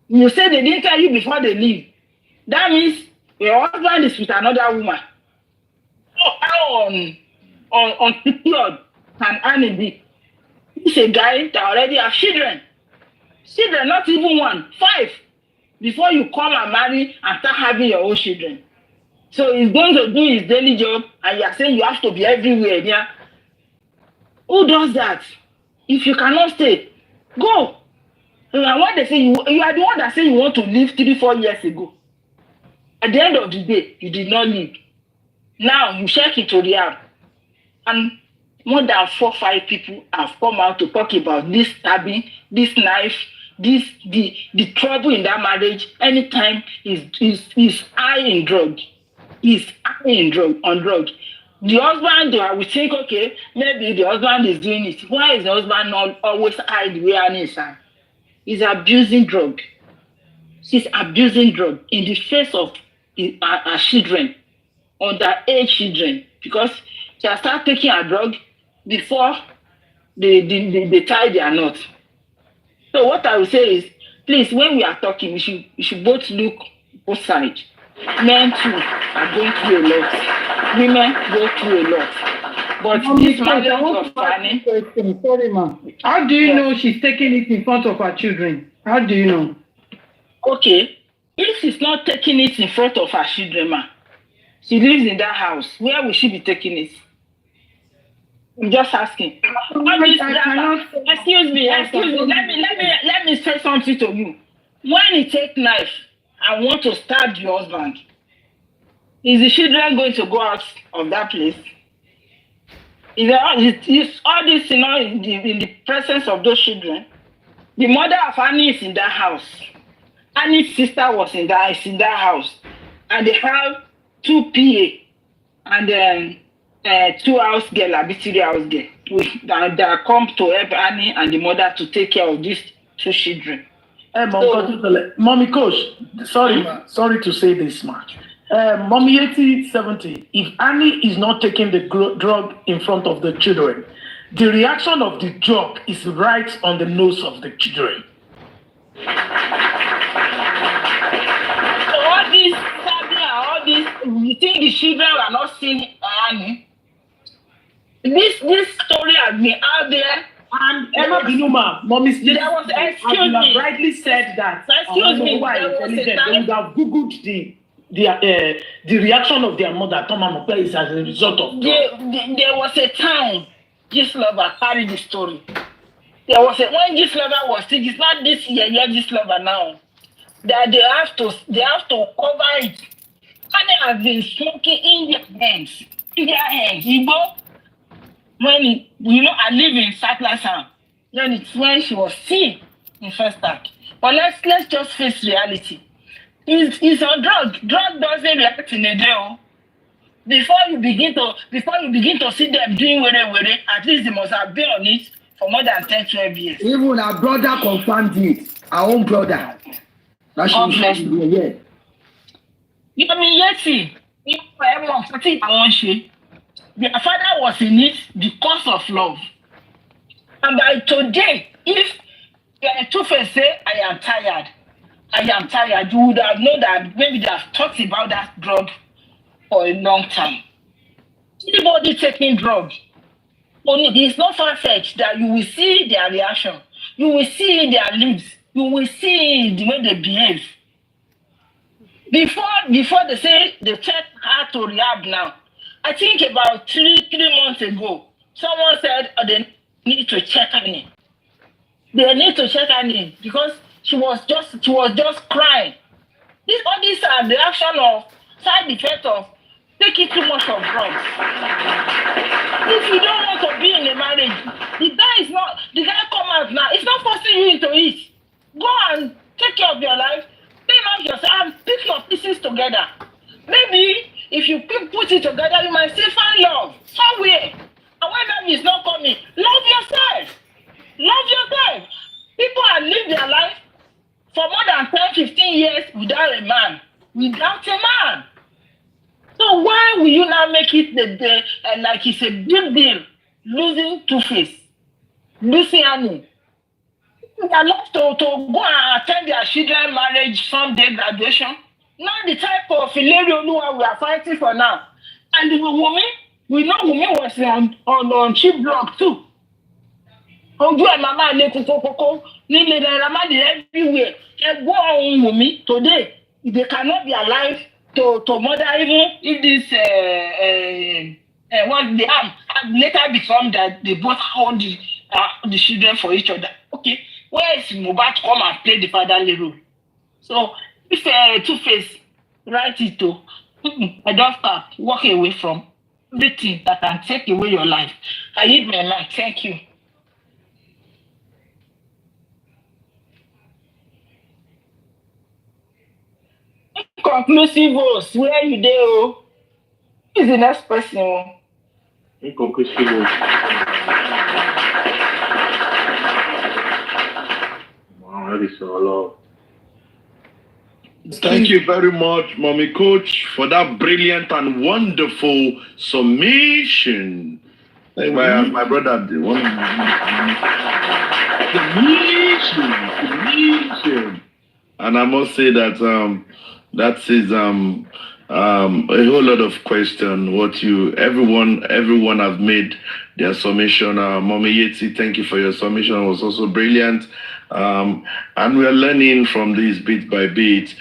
You say they didn't tell you before they leave. That means your husband is with another woman. So how on secured can Annie be? He's a guy that already has children. Children, not even 1, 5. Before you come and marry and start having your own children. So he's going to do his daily job and you are saying you have to be everywhere. Yeah? Who does that? If you cannot stay, go. And what they say, you are the one that say you want to leave 3-4 years ago. At the end of the day, you did not leave. Now you check into rehab. And more than 4-5 people have come out to talk about this stabbing, this knife, the trouble in that marriage. Anytime is high in drug. He's high in drug, on drug. The husband, we think, okay, maybe the husband is doing it. Why is the husband not always high the way Annie is? He's abusing drug. She's abusing drug in the face of her children, underage children, because she has started taking her drug before they tie their knot. So what I will say is, please, when we are talking, we should both look both sides. Men too are going through a lot. Women go through a lot. But this marriage of Fanny. Sorry, ma. How do you know she's taking it in front of her children? How do you know? Okay. If she's not taking it in front of her children, ma, she lives in that house. Where will she be taking it? I'm just asking. Excuse me. Let me say something to you. When he take knife and want to stab your husband, is the children going to go out of that place? Is all this, in the presence of those children? The mother of Annie is in that house. Annie's sister is in that house, and they have 2 PA and then 2 house girl, a 3 house girl, that come to help Annie and the mother to take care of these 2 children. Mommy Coach, sorry to say this much. Mommy 80-70, if Annie is not taking the drug in front of the children, the reaction of the drug is right on the nose of the children. All this, you think the children are not seeing Annie? This story has been out there, and Emma Binuma, Mommy's there was, excuse me, rightly said that. Excuse me, why there was a they time. would have googled the reaction of their mother, Thomas Mope, is as a result of there was a time Gistlover carried the story. There was when Gistlover was sick. It's not this year Gistlover now. That they have to cover it. And they have been smoking in their hands. Igbo, when I live in Satlasan. Then it's when she was sick in first act. But let's just face reality. He's on drug. Drug doesn't react in a day. before you begin to see them doing were, at least they must have been on it for more than 10, 12 years. Even our brother confirmed it. Our own brother. That's God bless you. Yeah. Their father was in it because of love. And by today, if Two-Face say, I am tired, you would have known that maybe they have talked about that drug for a long time. Anybody taking drugs, it's not far-fetched that you will see their reaction. You will see their lips. You will see the way they behave. Before they say they check her to rehab now, I think about three months ago, someone said they need to check her in. They need to check her in because she was just crying. All these are the action of side effect of taking too much of drugs. If you don't want to be in a marriage, the guy come out now. It's not forcing you into it. Go and take care of your life. Think about yourself and pick your pieces together. Maybe if you put it together, you might still find love somewhere. And when love is not coming, love yourself. Love yourself. People have lived their life for more than 10, 15 years without a man. So why will you now make it like it's a big deal? Losing Two-Face, losing Annie. They love to go and attend their children's marriage Sunday graduation. Now the type of Ilerioluwa we are fighting for now. And the woman, we know woman was on cheap block too. Ojú ẹ̀ mama le kókókókó nílé náírà má di everywhere. Ẹ̀gbọ́n ọ̀hún Wùmí today they cannot be alive to mother even if this what they have later become that they both hold the children for each other. Okay, where is Mohbad to come and play the fatherly role? So if Two-Face write it to, I don't start walk away from everything that can take away your life. I need my life. Thank you. Conclusive votes, where you there? Oh? Who is the next person? Inconclusive votes. Wow, that is a lot. Thank you very much, Mommy Coach, for that brilliant and wonderful submission. Like my brother did. Submission. And I must say that that is a whole lot of question. Everyone has made their submission. Mommy Yeti, thank you for your submission. It was also brilliant. And we are learning from this bit by bit.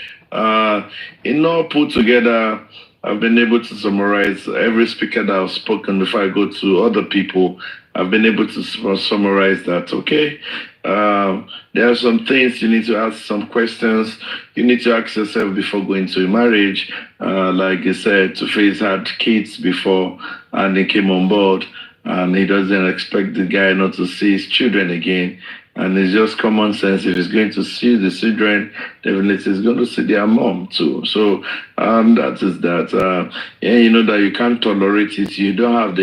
In all put together, I've been able to summarize every speaker that I've spoken before I go to other people. I've been able to summarize that, okay? There are some things you need to ask, some questions you need to ask yourself before going to a marriage. Like you said, Two-Face had kids before and he came on board and he doesn't expect the guy not to see his children again. And it's just common sense. If he's going to see the children, definitely he's going to see their mom too. So that is that. You know that you can't tolerate it. You don't have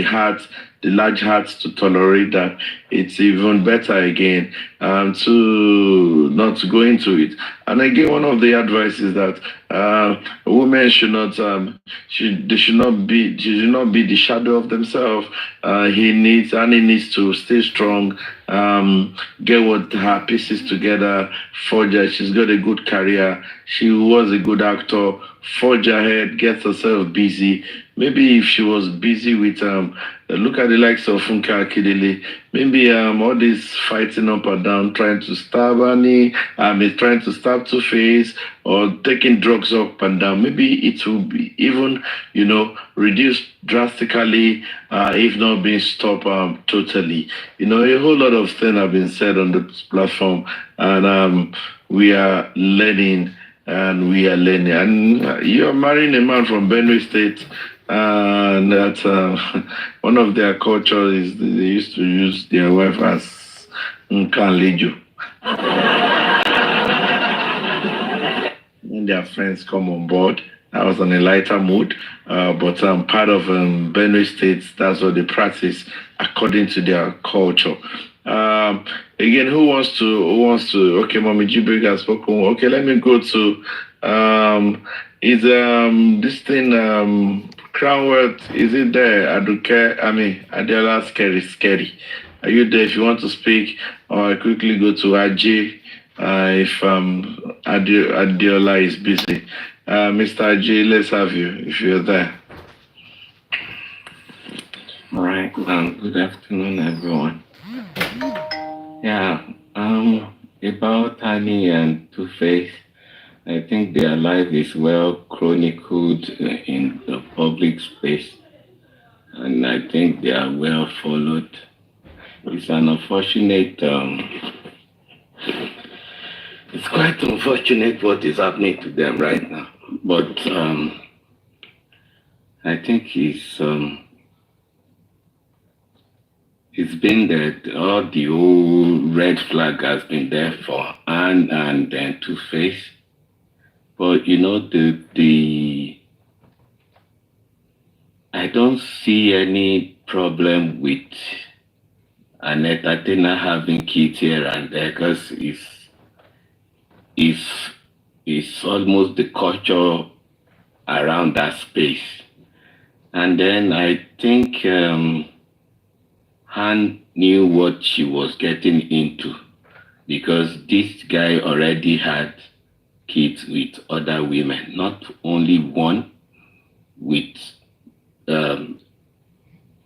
the large heart to tolerate that. It's even better again to not go into it. And again, one of the advice is that women should not be the shadow of themselves. Annie needs to stay strong, get what her pieces together, forge her. She's got a good career. She was a good actor. Forge ahead, get herself busy. Maybe if she was busy with look at the likes of Funke Akindele, maybe all this fighting up and down, trying to stab Annie, trying to stab Two-Face, or taking drugs up and down. Maybe it will be even, reduced drastically, if not being stopped totally. A whole lot of things have been said on this platform, and we are learning. And you're marrying a man from Benue State, and that one of their cultures is they used to use their wife as Nkanlejo. When their friends come on board, I was on a lighter mood, but I'm part of Benue State. That's what they practice according to their culture. Again, who wants to? Okay, Mommy Jibril has spoken. Okay, let me go to. Is this thing Crownworth? Is it there? Aduke, Adela, scary. Are you there? If you want to speak, or I quickly go to Ajay. If Adiola is busy. Mr. Ajay, let's have you if you're there. All right. Good afternoon, everyone. Yeah. About Honey and Two-Face, I think their life is well chronicled in the public space, and I think they are well followed. It's an unfortunate. It's quite unfortunate what is happening to them right now, but I think it's been that all the old red flag has been there for Anne and then Two-Face. But I don't see any problem with an entertainer having kids here and there, because it's almost the culture around that space. And then I think Han knew what she was getting into, because this guy already had kids with other women, not only one with a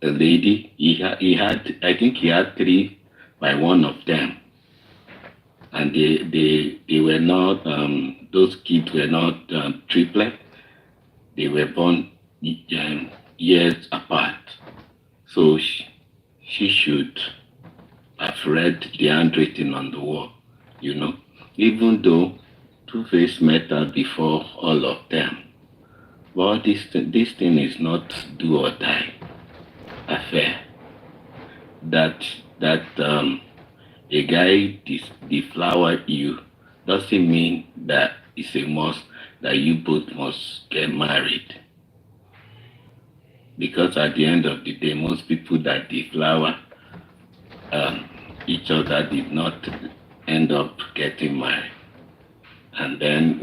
lady. I think he had 3 by one of them. And they were not, those kids were not triplet. They were born years apart. So she should have read the handwriting on the wall, even though Two-Face met her before all of them. But this thing is not do or die affair. That a guy deflower you doesn't mean that it's a must that you both must get married. Because at the end of the day, most people that deflower each other did not end up getting married. And then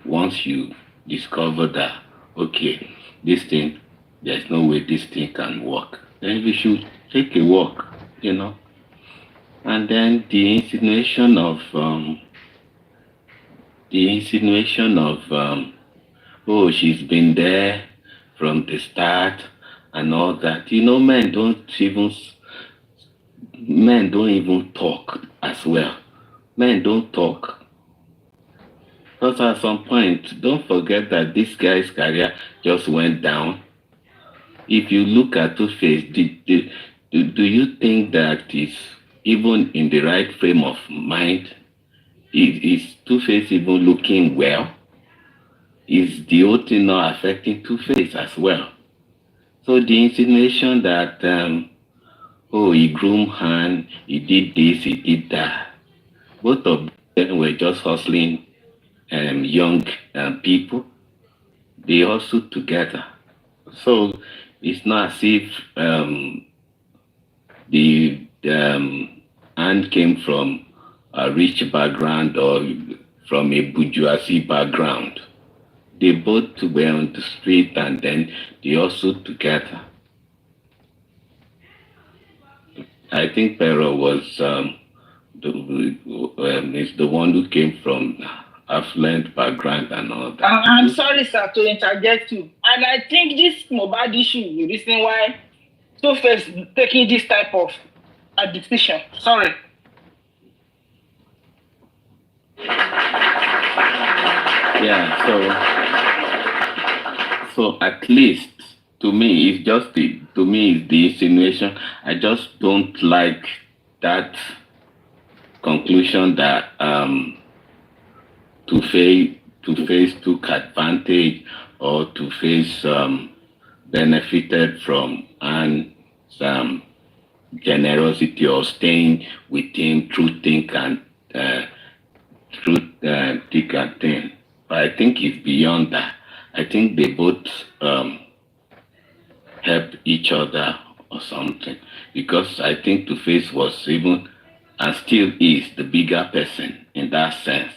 once you discover that, okay, this thing, there's no way this thing can work, then we should take a walk, And then the insinuation of oh, she's been there from the start and all that. Men don't even talk as well. Men don't talk. Because at some point, don't forget that this guy's career just went down. If you look at Two-Face, do you think that is even in the right frame of mind? Is Two-Face even looking well? Is the whole thing not affecting Two-Face as well? So the insinuation that, he groomed Han, he did this, he did that. Both of them were just hustling young people. They hustled together. So it's not as if the Anne came from a rich background or from a bourgeoisie background. They both were on the street and then they hustled together. I think Pero was is the one who came from affluent background and all that. I'm sorry, sir, to interject you. And I think this Mohbad issue is the reason why Two-Face taking this type of a decision. Sorry. Yeah, so at least to me it's the insinuation. I just don't like that conclusion that Two-Face took advantage or Two-Face benefited from Anne's generosity or staying with him through thick and thin. But I think it's beyond that. I think they both help each other or something. Because I think Two-Face was even and still is the bigger person in that sense.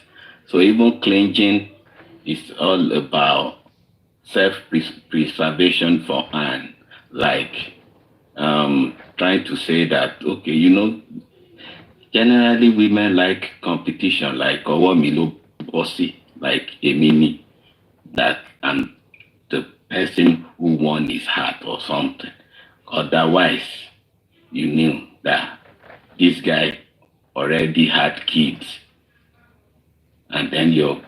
So even cleansing is all about self-preservation for Anne. Like trying to say that, okay, generally women like competition, like Owomilo Bossy, like Emini, that and the person who won his heart or something. Otherwise, you knew that this guy already had kids, and then your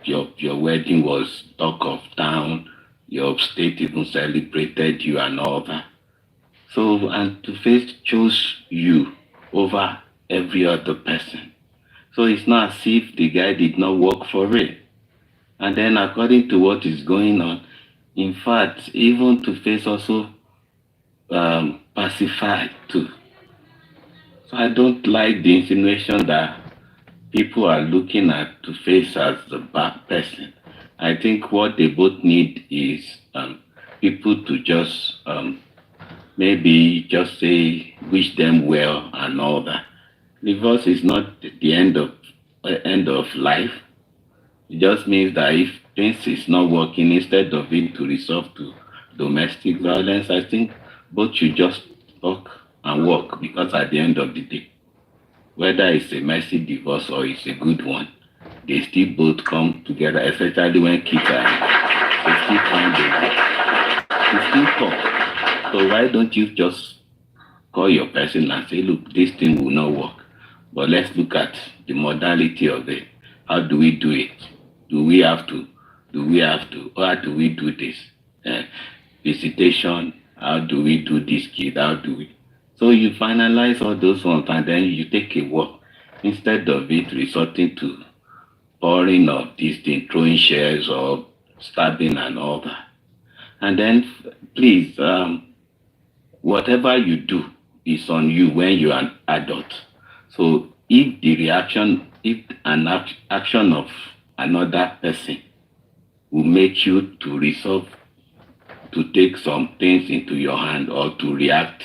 wedding was talk of town, your state even celebrated you and all that. So, and Two-Face chose you over every other person. So it's not as if the guy did not work for it. And then according to what is going on, in fact, even Two-Face also pacified too. So I don't like the insinuation that people are looking at Two-Face as the bad person. I think what they both need is people to just maybe just say wish them well and all that. Divorce is not the end of life. It just means that if things is not working, instead of it to resort to domestic violence, I think both should just talk and work, because at the end of the day, whether it's a messy divorce or it's a good one, they still both come together, especially when kids are in. They still find a way. They still talk. So why don't you just call your person and say, look, this thing will not work, but let's look at the modality of it. How do we do it? Do we have to? Or how do we do this? Visitation, how do we do this, kid? How do we? So you finalize all those ones and then you take a walk, instead of it resorting to pouring of this thing, throwing shares or stabbing and all that. And then please, whatever you do is on you when you're an adult. So if an action of another person will make you to resolve to take some things into your hand or to react,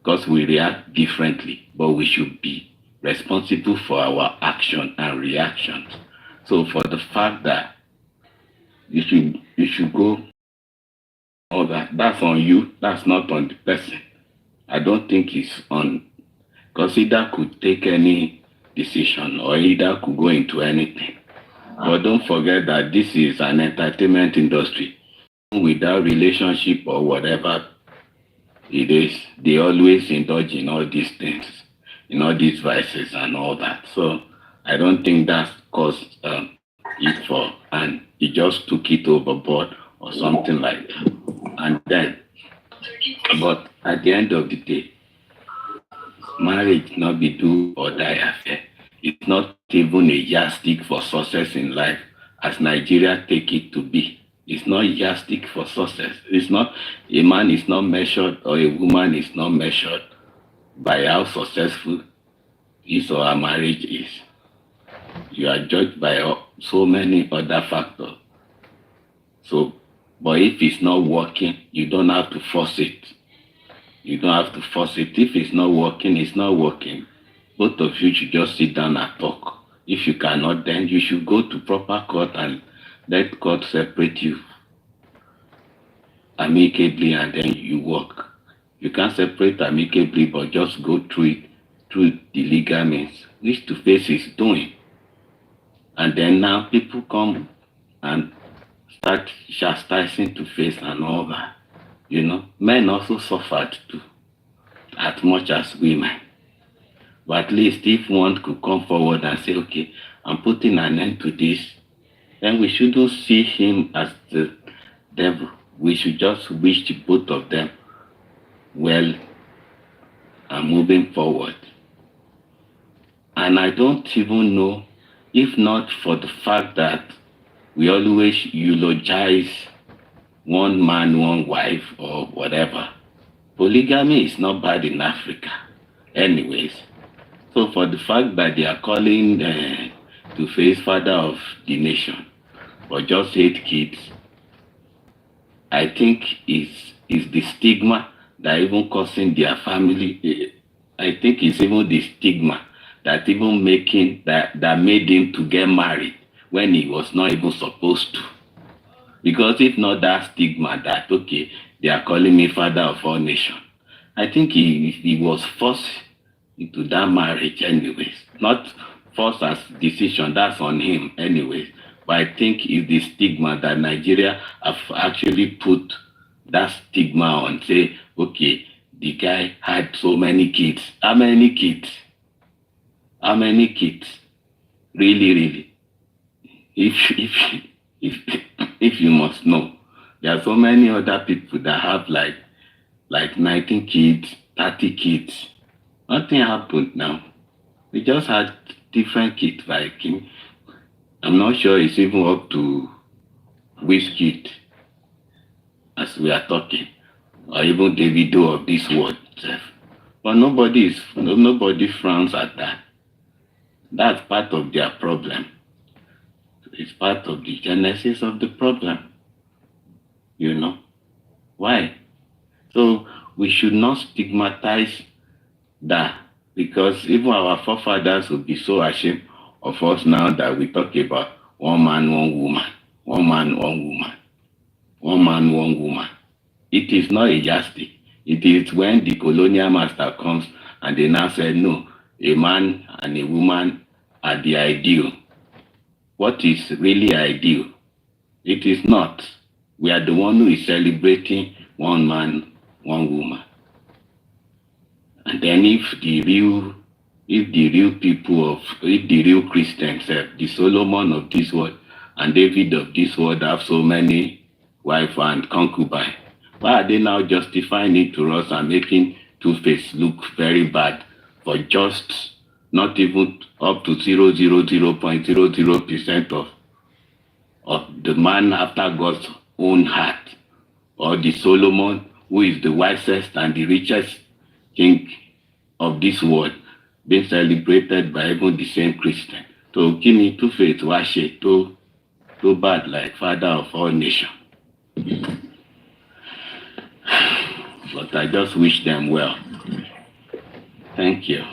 because we react differently, but we should be responsible for our action and reactions. So for the fact that you should go all that's on you, that's not on the person. I don't think it's on, because either could take any decision or either could go into anything. But don't forget that this is an entertainment industry. Without relationship or whatever it is, they always indulge in all these things, in all these vices and all that. So I don't think that's caused it for, and he just took it overboard or something like that. And then, but at the end of the day, marriage not be do or die affair. It's not even a yardstick for success in life, as Nigeria take it to be. It's not yardstick for success. It's not, a man is not measured or a woman is not measured by how successful his or her marriage is. You are judged by so many other factors. So, but if it's not working, you don't have to force it. You don't have to force it. If it's not working, it's not working. Both of you should just sit down and talk. If you cannot, then you should go to proper court and let court separate you amicably, and then you work. You can't separate amicably, but just go through it, through the legal means, which Two-Face is doing. And then now people come and start chastising Two-Face and all that. Men also suffered too, as much as women. But at least if one could come forward and say, okay, I'm putting an end to this, then we shouldn't see him as the devil. We should just wish both of them well and moving forward. And I don't even know, if not for the fact that we always eulogize one man, one wife, or whatever. Polygamy is not bad in Africa, anyways. So for the fact that they are calling Two-Face father of the nation, or just 8 kids, I think is the stigma that even causing their family. I think it's even the stigma that even that made him to get married when he was not even supposed to. Because if not that stigma that, okay, they are calling me father of all nations, I think he was forced into that marriage anyways. Not forced as decision, that's on him anyways. But I think it's the stigma that Nigeria have actually put that stigma on, say, okay, the guy had so many kids. How many kids? How many kids? Really? If you must know, there are so many other people that have like 19 kids, 30 kids. Nothing happened now. We just had different kids like him. I'm not sure it's even up to Wizkid as we are talking, or even Davido of this world. But nobody frowns at that. That's part of their problem. It's part of the genesis of the problem. You know? Why? So we should not stigmatize that, because even our forefathers would be so ashamed of us now that we talk about one man, one woman, one man, one woman, one man, one woman. It is not a yardstick. It is when the colonial master comes and they now say, no, a man and a woman are the ideal. What is really ideal? It is not. We are the one who is celebrating one man, one woman. And then if the real Christians, the Solomon of this world and David of this world have so many wives and concubines, why are they now justifying it to us and making Two-Face look very bad for just not even up to 0.00% of the man after God's own heart, or the Solomon who is the wisest and the richest king of this world, being celebrated by even the same Christian? So Kini Two-Face wash it too bad like father of all nations. But I just wish them well. Thank you.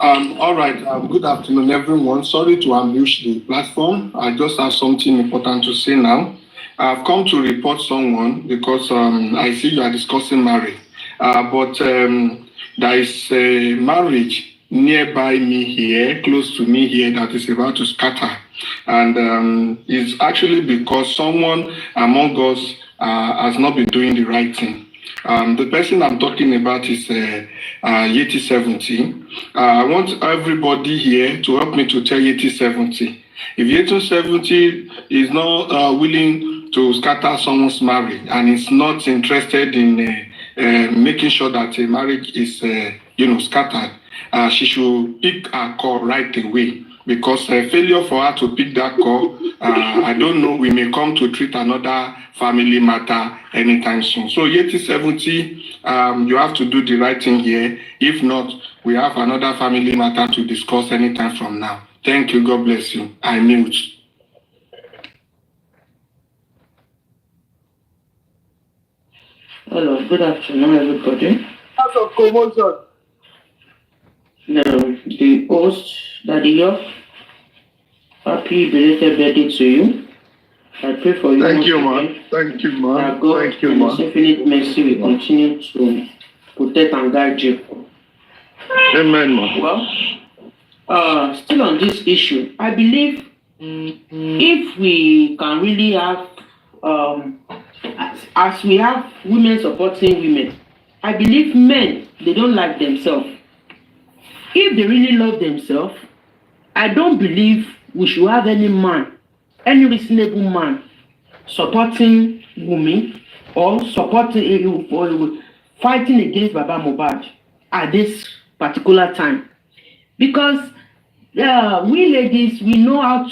All right. Good afternoon, everyone. Sorry to ambush the platform. I just have something important to say now. I've come to report someone because I see you are discussing marriage. But there is a marriage nearby me here, close to me here, that is about to scatter. And it's actually because someone among us has not been doing the right thing. The person I'm talking about is Yeti 70. I want everybody here to help me to tell Yeti 70. If Yeti 70 is not willing to scatter someone's marriage and is not interested in making sure that a marriage is scattered, she should pick a call right away. Because failure for her to pick that call, I don't know, we may come to treat another family matter anytime soon. So Yeti 70, you have to do the right thing here. If not, we have another family matter to discuss anytime from now. Thank you. God bless you. I mute. Hello, good afternoon, everybody. That's a commotion. Now, the host, Daddy Yoff, happy belated birthday to you. I pray for you. Thank you, man. Thank you, man. Thank you, man. Infinite mercy will continue to protect and guide you. Amen, man. Well, still on this issue, I believe if we can really have, as we have women supporting women, I believe men, they don't like themselves. If they really love themselves, I don't believe we should have any man, any reasonable man, supporting women or supporting fighting against Baba Mohbad at this particular time. Because we ladies, we know how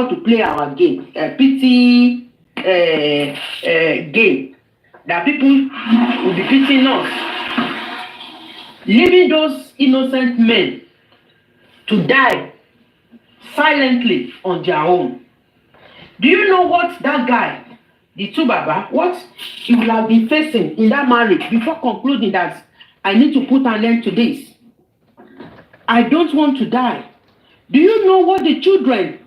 to play our game, a pity game that people will be pitying us, leaving those innocent men to die silently on their own. Do you know what that guy the Tubaba, what he will have been facing in that marriage before concluding that I need to put an end to this. I don't want to die. Do you know what the children,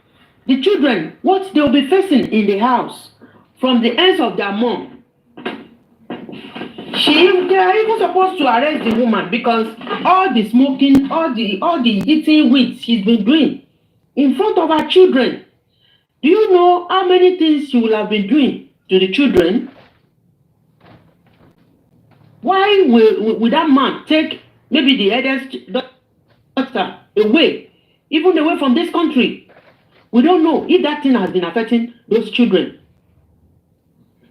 what they'll be facing in the house from the ends of their mom? They are even supposed to arrest the woman because all the smoking, all the eating weed she's been doing in front of her children. Do you know how many things she will have been doing to the children? Why will that man take maybe the eldest daughter away, even away from this country? We don't know if that thing has been affecting those children.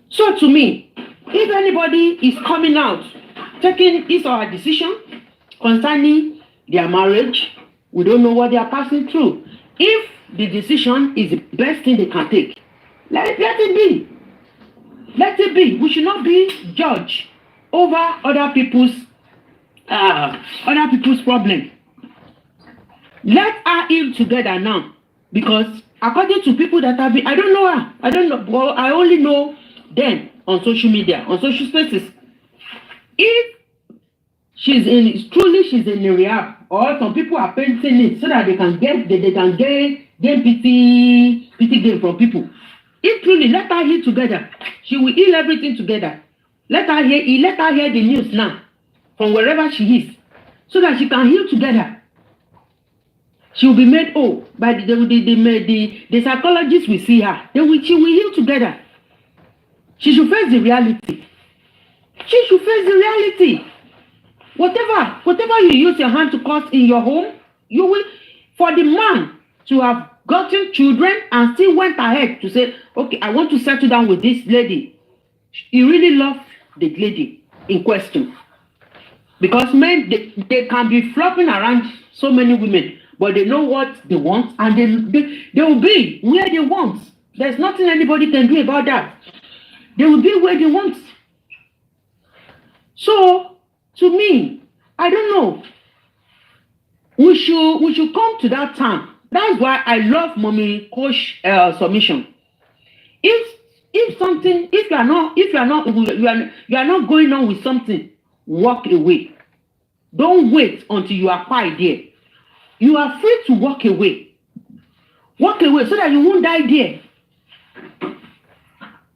So to me, if anybody is coming out, taking his or her decision concerning their marriage, we don't know what they are passing through. If the decision is the best thing they can take, let it be. Let it be. We should not be judged over other people's problem. Let her heal together now, because according to people that have been, I don't know her. I don't know. Well, I only know them on social media, on social spaces. If she's in a rehab, or some people are painting it so that they can gain pity gain from people. If truly, let her heal together. She will heal everything together. Let her hear the news now from wherever she is, so that she can heal together. She will be made whole by the psychologists will see her. She will heal together. She should face the reality. She should face the reality. Whatever you use your hand to cause in your home, you will. For the man to have gotten children and still went ahead to say, okay, I want to settle down with this lady. He really loved the lady in question. Because men, they can be flopping around so many women, but they know what they want, and they will be where they want. There's nothing anybody can do about that. They will be where they want. So, to me, I don't know. We should come to that time. That's why I love Mommy Coach submission. If you are not going on with something, walk away. Don't wait until you are quite there. You are free to walk away. Walk away so that you won't die there.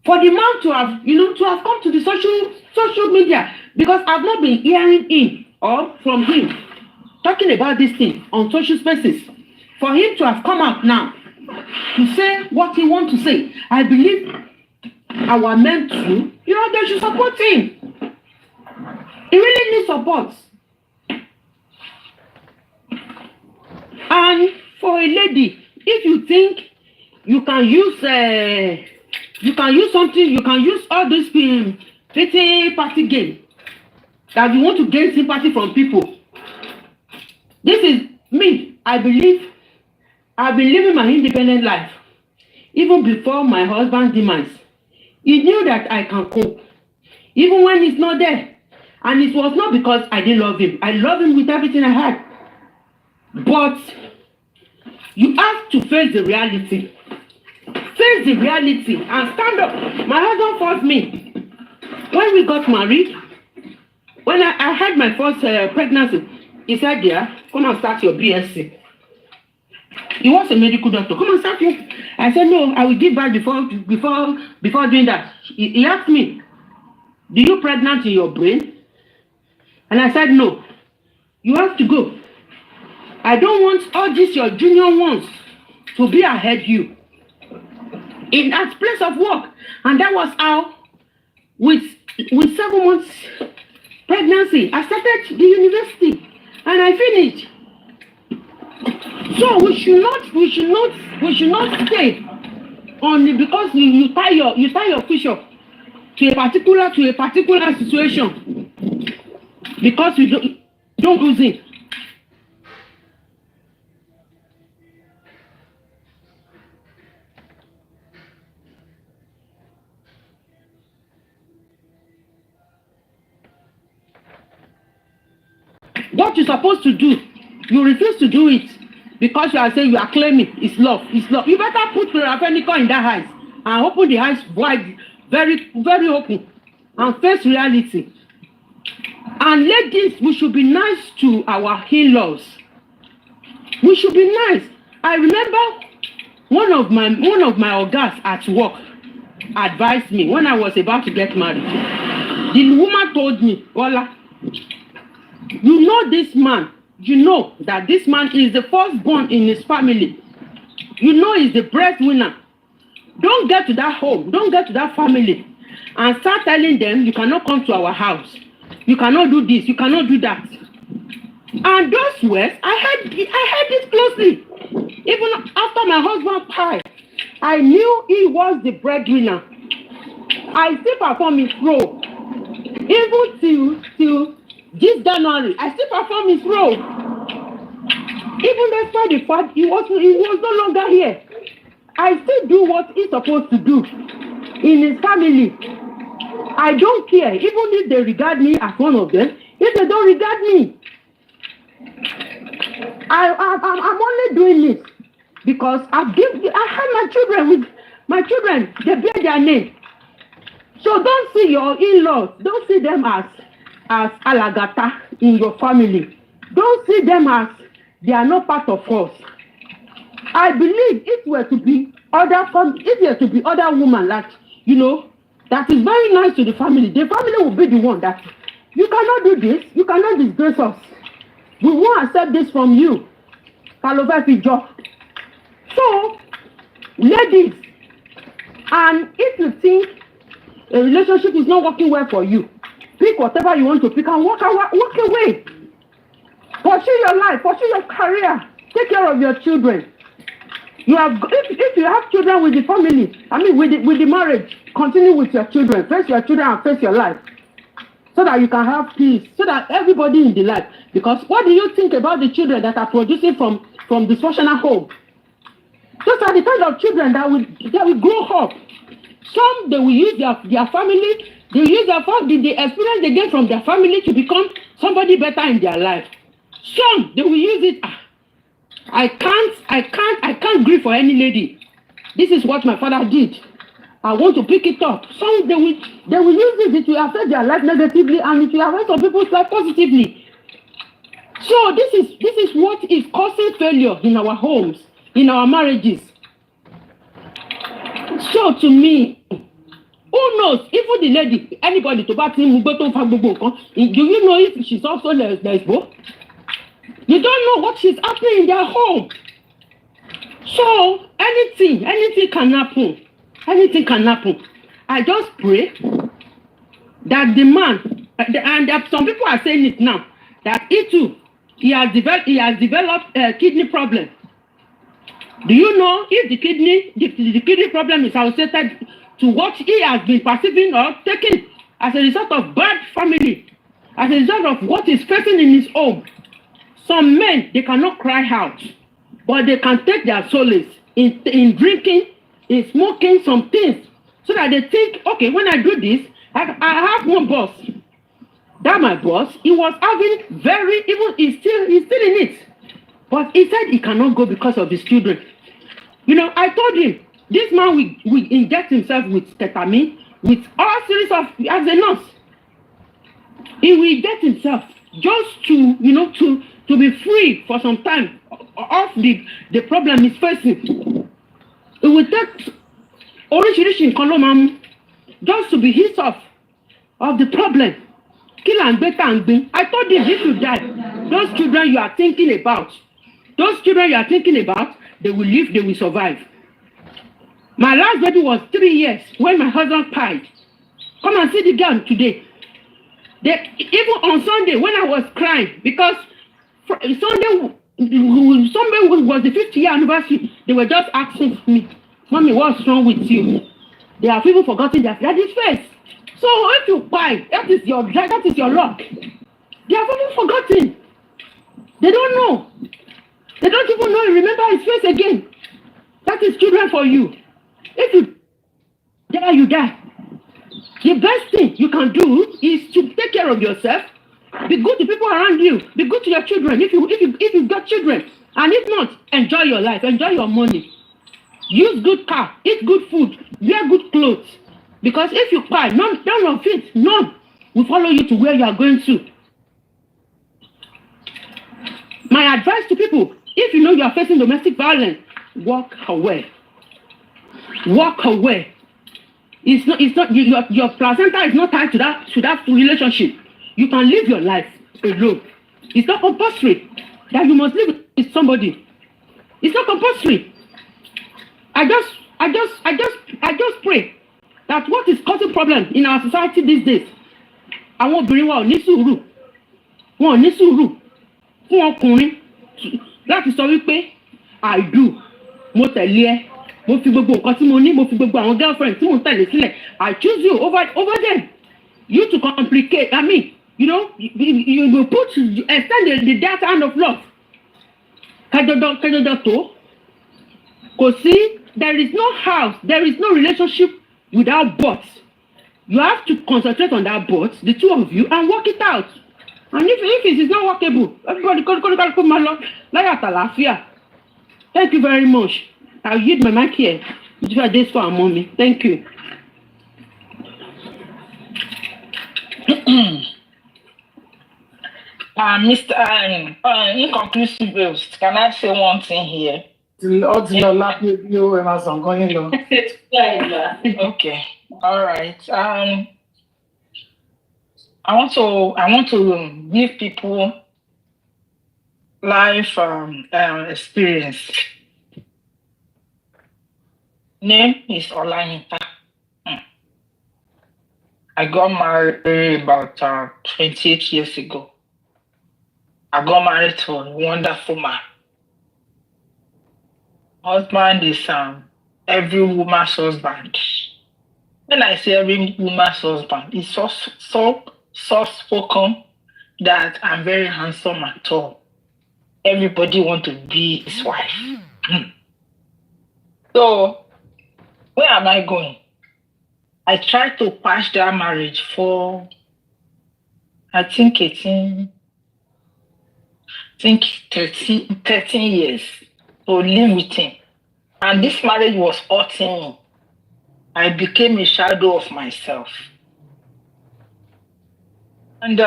For the man to have come to the social media, because I've not been hearing him or from him talking about this thing on social spaces. For him to have come out now to say what he wants to say, I believe our men too, they should support him. He really needs support. And for a lady, if you think you can use something, you can use all this pity party game that you want to gain sympathy from people. This is me. I believe I've been living my independent life. Even before my husband's demise, he knew that I can cope. Even when he's not there. And it was not because I didn't love him. I love him with everything I had. But you have to face the reality. Face the reality and stand up. My husband forced me. When we got married, when I had my first pregnancy, he said, "Yeah, come and start your BSc." He was a medical doctor. Come and start it. I said, "No, I will give back before doing that." He asked me, "Do you pregnant in your brain?" And I said, "No. You have to go. I don't want all these your junior ones to be ahead of you in that place of work." And that was how, with 7 months pregnancy, I started the university and I finished. So we should not stay only because you tie your fish up to a particular situation because you don't lose it. What you're supposed to do, you refuse to do it because you are saying you are claiming it's love. It's love. You better put chloraphenicol in that eyes and open the eyes wide very, very open and face reality. And ladies, we should be nice to our in-laws. We should be nice. I remember one of my ogas at work advised me when I was about to get married. The woman told me, Ola, you know this man. You know that this man is the firstborn in his family. You know he's the breadwinner. Don't get to that home. Don't get to that family and start telling them you cannot come to our house. You cannot do this. You cannot do that. And those words, I heard it closely. Even after my husband died, I knew he was the breadwinner. I still perform his role. Even till this January, I still perform his role. Even despite the fact he was no longer here, I still do what he's supposed to do in his family. I don't care, even if they regard me as one of them. If they don't regard me, I'm only doing this because I have my children, they bear their name. So don't see your in-laws, don't see them as alagata in your family. Don't see them as they are not part of us. I believe if were to be other women like, that is very nice to the family will be the one that you cannot do this, you cannot disgrace us. We won't accept this from you. So, ladies, and if you think a relationship is not working well for you, pick whatever you want to pick and walk away. Pursue your life, pursue your career, take care of your children. If you have children with the family, with the marriage, continue with your children, face your children and face your life, so that you can have peace, so that everybody in the life. Because what do you think about the children that are producing from dysfunctional home? Those are the kind of children that will grow up. Some they will use their family, they will use the experience they get from their family to become somebody better in their life. Some they will use it. I can't grieve for any lady. This is what my father did. I want to pick it up. Some they will use it will affect their life negatively and it will affect some people's life positively. So this is what is causing failure in our homes, in our marriages. So to me, who knows? Even the lady, anybody to back him, do you know if she's also lesbo? You don't know what is happening in their home. So anything can happen. Anything can happen. I just pray that the man, and some people are saying it now, that he has developed a kidney problem. Do you know if the kidney problem is associated to what he has been perceiving or taking as a result of bad family, as a result of what he's facing in his home? Some men, they cannot cry out, but they can take their solace in drinking, in smoking some things, so that they think, okay, when I do this, I have one boss. That my boss, he was having he's still in it. But he said he cannot go because of his children. I told him, this man will inject himself with ketamine, with all series of, as a nurse. He will inject himself just to be free for some time of the problem he's facing. It will take oríṣiríṣi nǹkan ló máa mú just to be hit off of the problem. Kill and better and bin. I told him, if you die, those children you are thinking about, they will live, they will survive. My last baby was 3 years when my husband died. Come and see the girl today. Even on Sunday when I was crying, because Sunday was the 50th year anniversary, they were just asking me, Mommy, what's wrong with you? They have even forgotten their daddy's face. So if you buy, that is your luck. They have even forgotten. They don't know. They don't even know. Remember his face again. That is children for you. If you die. The best thing you can do is to take care of yourself. Be good to people around you. Be good to your children. If you've got children, and if not, enjoy your life. Enjoy your money. Use good car. Eat good food. Wear good clothes. Because if you cry, none of it, none will follow you to where you are going to. My advice to people, if you know you are facing domestic violence, walk away. Walk away. It's not your placenta is not tied to that relationship. You can live your life alone. It's not compulsory that you must live with somebody. It's not compulsory. I just pray that what is causing problem in our society these days, àwọn obìnrin wa ò ní sùúrù. Wọn ò ní sùúrù fún ọkùnrin láti sọ wípé I do, mo tẹ̀lé ẹ, mo fi gbogbo nǹkan tí mo ní, mo fi gbogbo àwọn girlfriend tí mo tẹ̀lé sílẹ̀. I choose you over them. You to complicate, I mean, you know, you will extend the that hand of love. Kájọjọ tó. Kò sí, there is no house, there is no relationship without but. You have to concentrate on that but, the two of you, and work it out. And if it is not workable, everybody come along. Thank you very much. I'll yield my mic here. This for Mommy. Thank you. Mr. Inconclusive bills, can I say one thing here? Okay. All right. I want to give people life experience. Name is Olayinka. I got married about 28 years ago. I got married to a wonderful man. Husband is every woman's husband. When I say every woman's husband, it's so soft-spoken that I'm very handsome at all. Everybody wants to be his wife. So, where am I going? I tried to patch that marriage for, I think 13 years to live with him. And this marriage was hurting me. I became a shadow of myself. And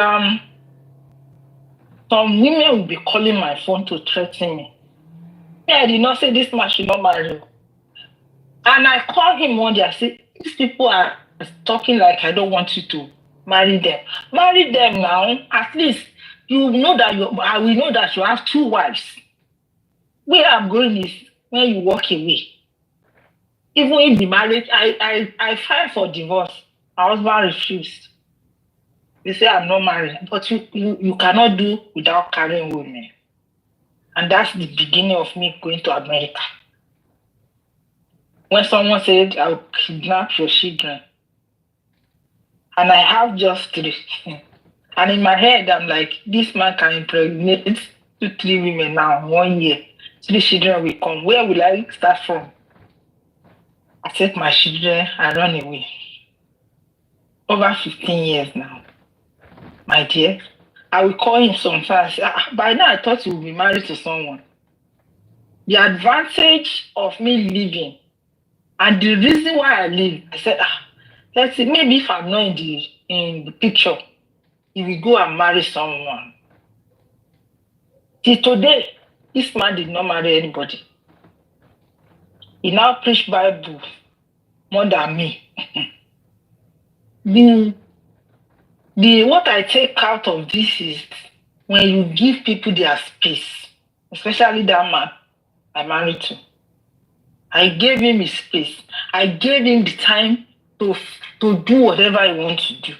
some women will be calling my phone to threaten me. I did not say this man should not marry. And I called him one day. I said, these people are talking like I don't want you to marry them. Marry them now. At least you know that I will know that you have 2 wives. Where I'm going is when you walk away. Even in the marriage, I filed for divorce. My husband refused. They say I'm not married, but you cannot do without carrying women. And that's the beginning of me going to America. When someone said I'll kidnap your children, and I have just 3. And in my head, I'm like, this man can impregnate 2-3 women now in 1 year. 3 children will come. Where will I start from? I take my children and run away. Over 15 years now. My dear, I will call him sometimes. By now, I thought he would be married to someone. The advantage of me living and the reason why I live, I said, let's see, maybe if I'm not in the picture, he will go and marry someone. Till today, this man did not marry anybody. He now preach Bible more than me. What I take out of this is when you give people their space, especially that man I married to. I gave him his space. I gave him the time to do whatever he wants to do.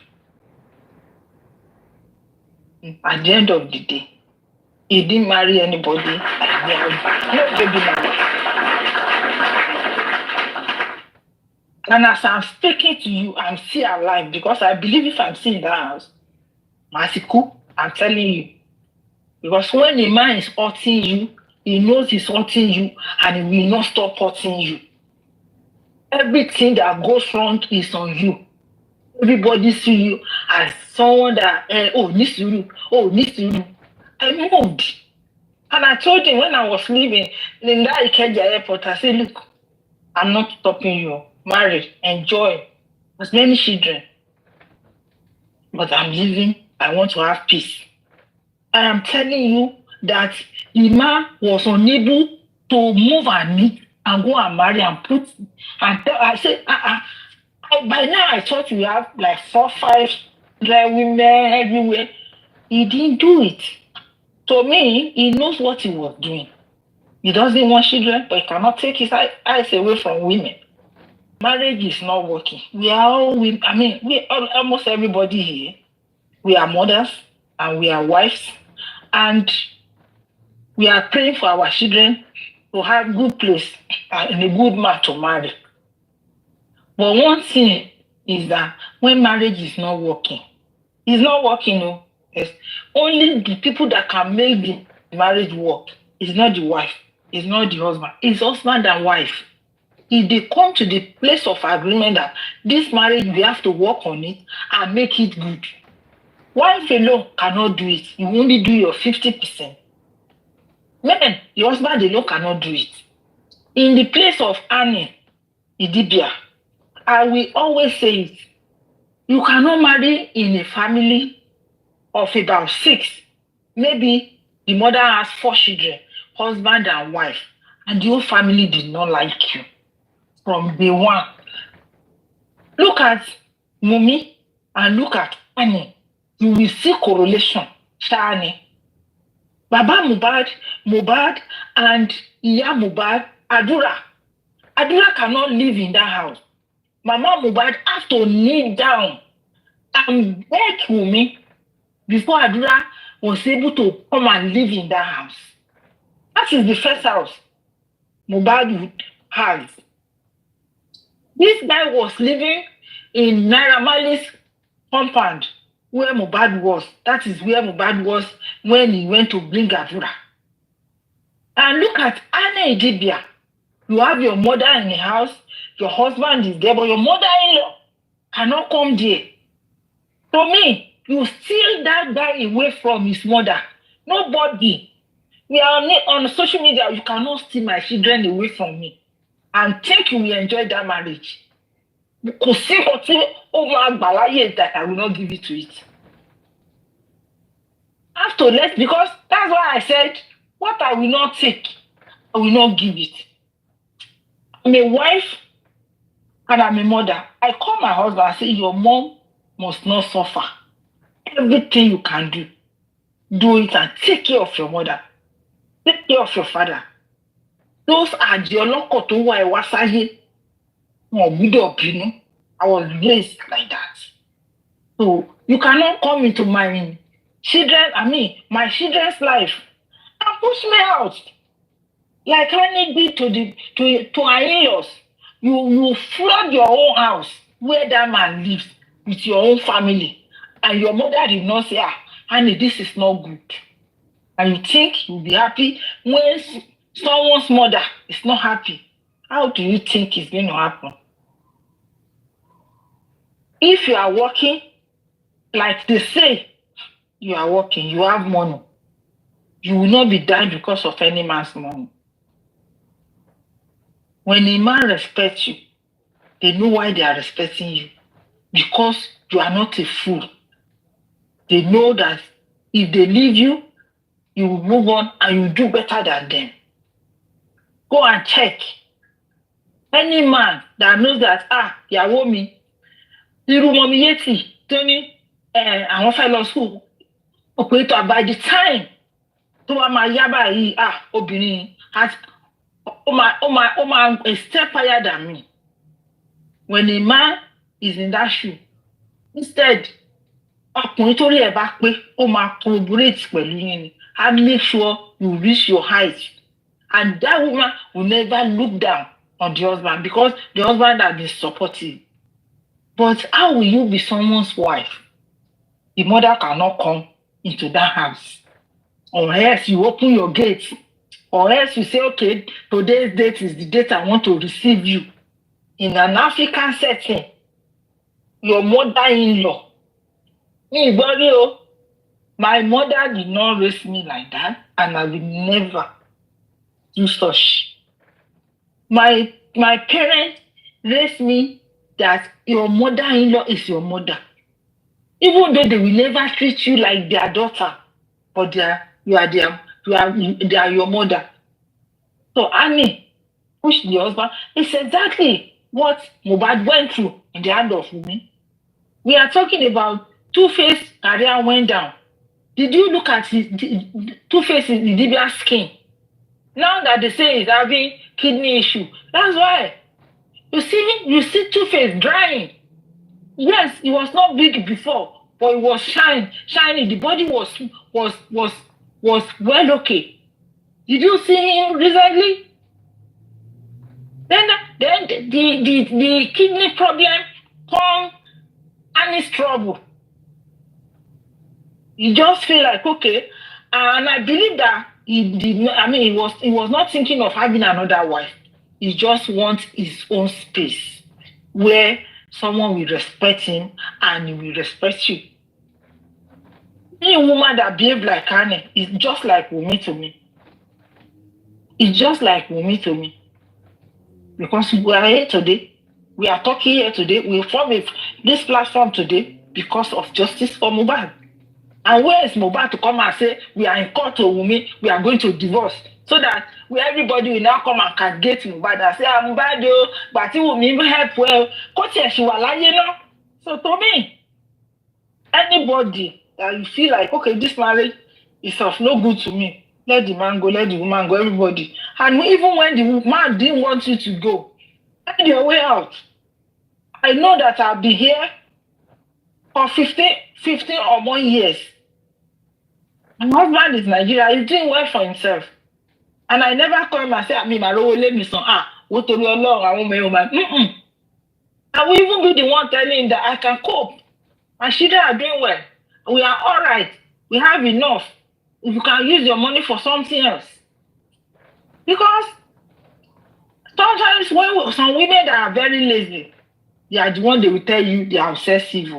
At the end of the day, he didn't marry anybody. No baby mama. And as I'm speaking to you, I'm still alive because I believe if I'm still in that house, Masiku, I'm telling you. Because when a man is hurting you, he knows he's hurting you and he will not stop hurting you. Everything that goes wrong is on you. Everybody see you as someone that, Nisuru. I moved. And I told him when I was leaving in that Ikeja airport, I said, look, I'm not stopping you. Marry, enjoy. as many children, but I'm living. I want to have peace. I am telling you that the man was unable to move and meet and go and marry and put and tell. I said, by now I thought we have like 4-5 women everywhere. He didn't do it. To me, he knows what he was doing. He doesn't want children, but he cannot take his eyes away from women. Marriage is not working. We are all, almost everybody here, we are mothers and we are wives, and we are praying for our children to have good place and a good man to marry. But one thing is that when marriage is not working, it's not working. No, yes. Only the people that can make the marriage work is not the wife, it's not the husband, it's husband and wife. If they come to the place of agreement that this marriage, we have to work on it and make it good. Wife alone cannot do it. You only do your 50%. Men, your husband alone cannot do it. In the place of Annie Idibia, I will always say it. You cannot marry in a family of about 6. Maybe the mother has 4 children, husband and wife, and the whole family did not like you from day one. Look at Mummy and look at Annie. You will see correlation. Shani. Baba Mohbad, and Iya Mohbad, Adura. Adura cannot live in that house. Mama Mohbad have to kneel down and beg Wunmi before Adura was able to come and live in that house. That is the first house Mohbad would have. This guy was living in Naira Marley's compound where Mohbad was. That is where Mohbad was when he went to bring Adura. And look at Anna Idibia. You have your mother in the house, your husband is there, but your mother-in-law cannot come there. To me, you steal that guy away from his mother. Nobody. We are on social media. You cannot steal my children away from me and think you will enjoy that marriage. Because see what that I will not give it to it. I have to because that's why I said, what I will not take, I will not give it. I'm a wife and I'm a mother. I call my husband and say, your mom must not suffer. Everything you can do it and take care of your mother. Take care of your father. Those are the oloko to wa iwasaye. I was raised like that. So you cannot come into my children's life and push me out. Like I need to our in-laws. You flood your own house where that man lives with your own family. And your mother did not say, honey, this is not good. And you think you'll be happy when someone's mother is not happy. How do you think it's going to happen? If you are working, like they say, you are working, you have money, you will not be dying because of any man's money. When a man respects you, they know why they are respecting you. Because you are not a fool. They know that if they leave you, you will move on and you do better than them. Go and check. Any man that knows that, ìyàwó mi, irú mọ́mí Yétì, tó ní àwọn fẹ́ lọ school, operator by the time tó wá máa yá báyìí, obìnrin has a step higher than me. When a man is in that shoe, instead, ọkùnrin tó rí ẹ̀ bá pé ó máa collaborate pẹ̀lú yín ni. And make sure you reach your height. And that woman will never look down on the husband because the husband has been supportive. But how will you be someone's wife? The mother cannot come into that house. Or else you open your gate. Or else you say, okay, today's date is the date I want to receive you. In an African setting, your mother-in-law. My mother did not raise me like that, and I will never do such. My parents raised me that your mother-in-law is your mother. Even though they will never treat you like their daughter, but they are your mother. So Annie pushed the husband. It's exactly what Mohbad went through in the hand of Wunmi. We are talking about Two-Face career went down. Did you look at Two-Face in Dibia's skin? Now that they say he's having kidney issue, that's why you see Two-Face drying. Yes, it was not big before, but it was shiny. The body was well okay. Did you see him recently? Then the kidney problem come Annie's trouble. You just feel like okay, and I believe that he was not thinking of having another wife. He just wants his own space where someone will respect him and he will respect you. Any woman that behaves like Annie is just like Wunmi to me. It's just like Wunmi to me. Because we are here today. We are talking here today. We form this platform today because of justice for Mohbad. And where is Mohbad to come and say, we are in court to Wunmi, we are going to divorce? So that everybody will now come and castigate Mohbad and say, Mohbad, but he will help well. So to me, anybody that you feel like, okay, this marriage is of no good to me, let the man go, let the woman go, everybody. And even when the man didn't want you to go, find your way out. I know that I'll be here for 15 or more years. My husband is Nigeria, he's doing well for himself. And I never call him and say, let me son, what to be alone, I won't make I will even be the one telling him that I can cope. My children are doing well. We are all right. We have enough. You can use your money for something else. Because sometimes when some women that are very lazy, they are the one they will tell you they are obsessive.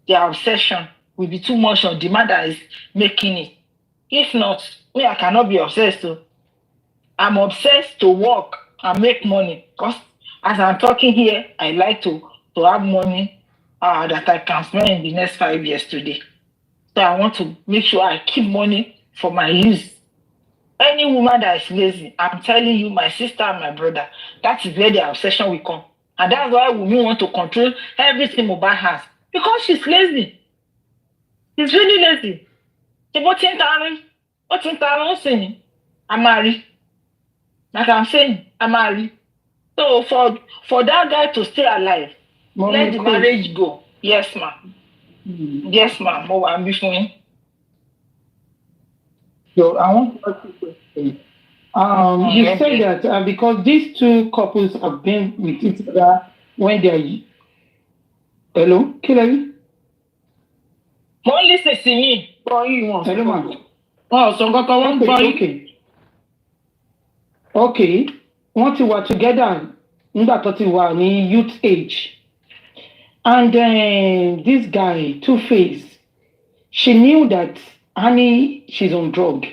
Their obsession will be too much on the man that is making it. If not, me, I cannot be obsessed. I'm obsessed to work and make money. Because as I'm talking here, I like to have money that I can spend in the next 5 years today. So I want to make sure I keep money for my use. Any woman that is lazy, I'm telling you, my sister and my brother, that is where the obsession will come. And that's why we want to control everything Mohbad has. Because she's lazy. She's really lazy. What's in town? I'm married. Like I'm saying, I'm married. So for that guy to stay alive, let the marriage go. Yes, ma'am. Yes, ma'am. I'm before him. So I want to ask you a question. You said that because these two couples have been with each other when they are. Hello, Kilari? Only say me. Hello, ma'am. Oh, so okay. Once you were together, nígbà you were in youth age. And then this guy, Two-Face, she knew that Annie, she's on drug.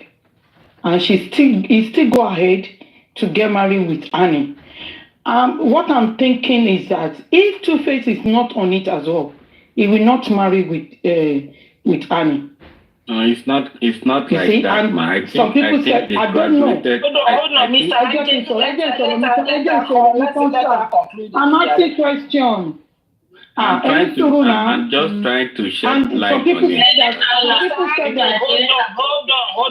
And he still go ahead to get married with Annie. What I'm thinking is that if Two-Face is not on it as well, he will not marry with Annie. No, it's not like that, Mike. Some people said, I don't know. Hold on, Mr. I'm asking question. I'm just trying to shed light on it. People said that. Hold on.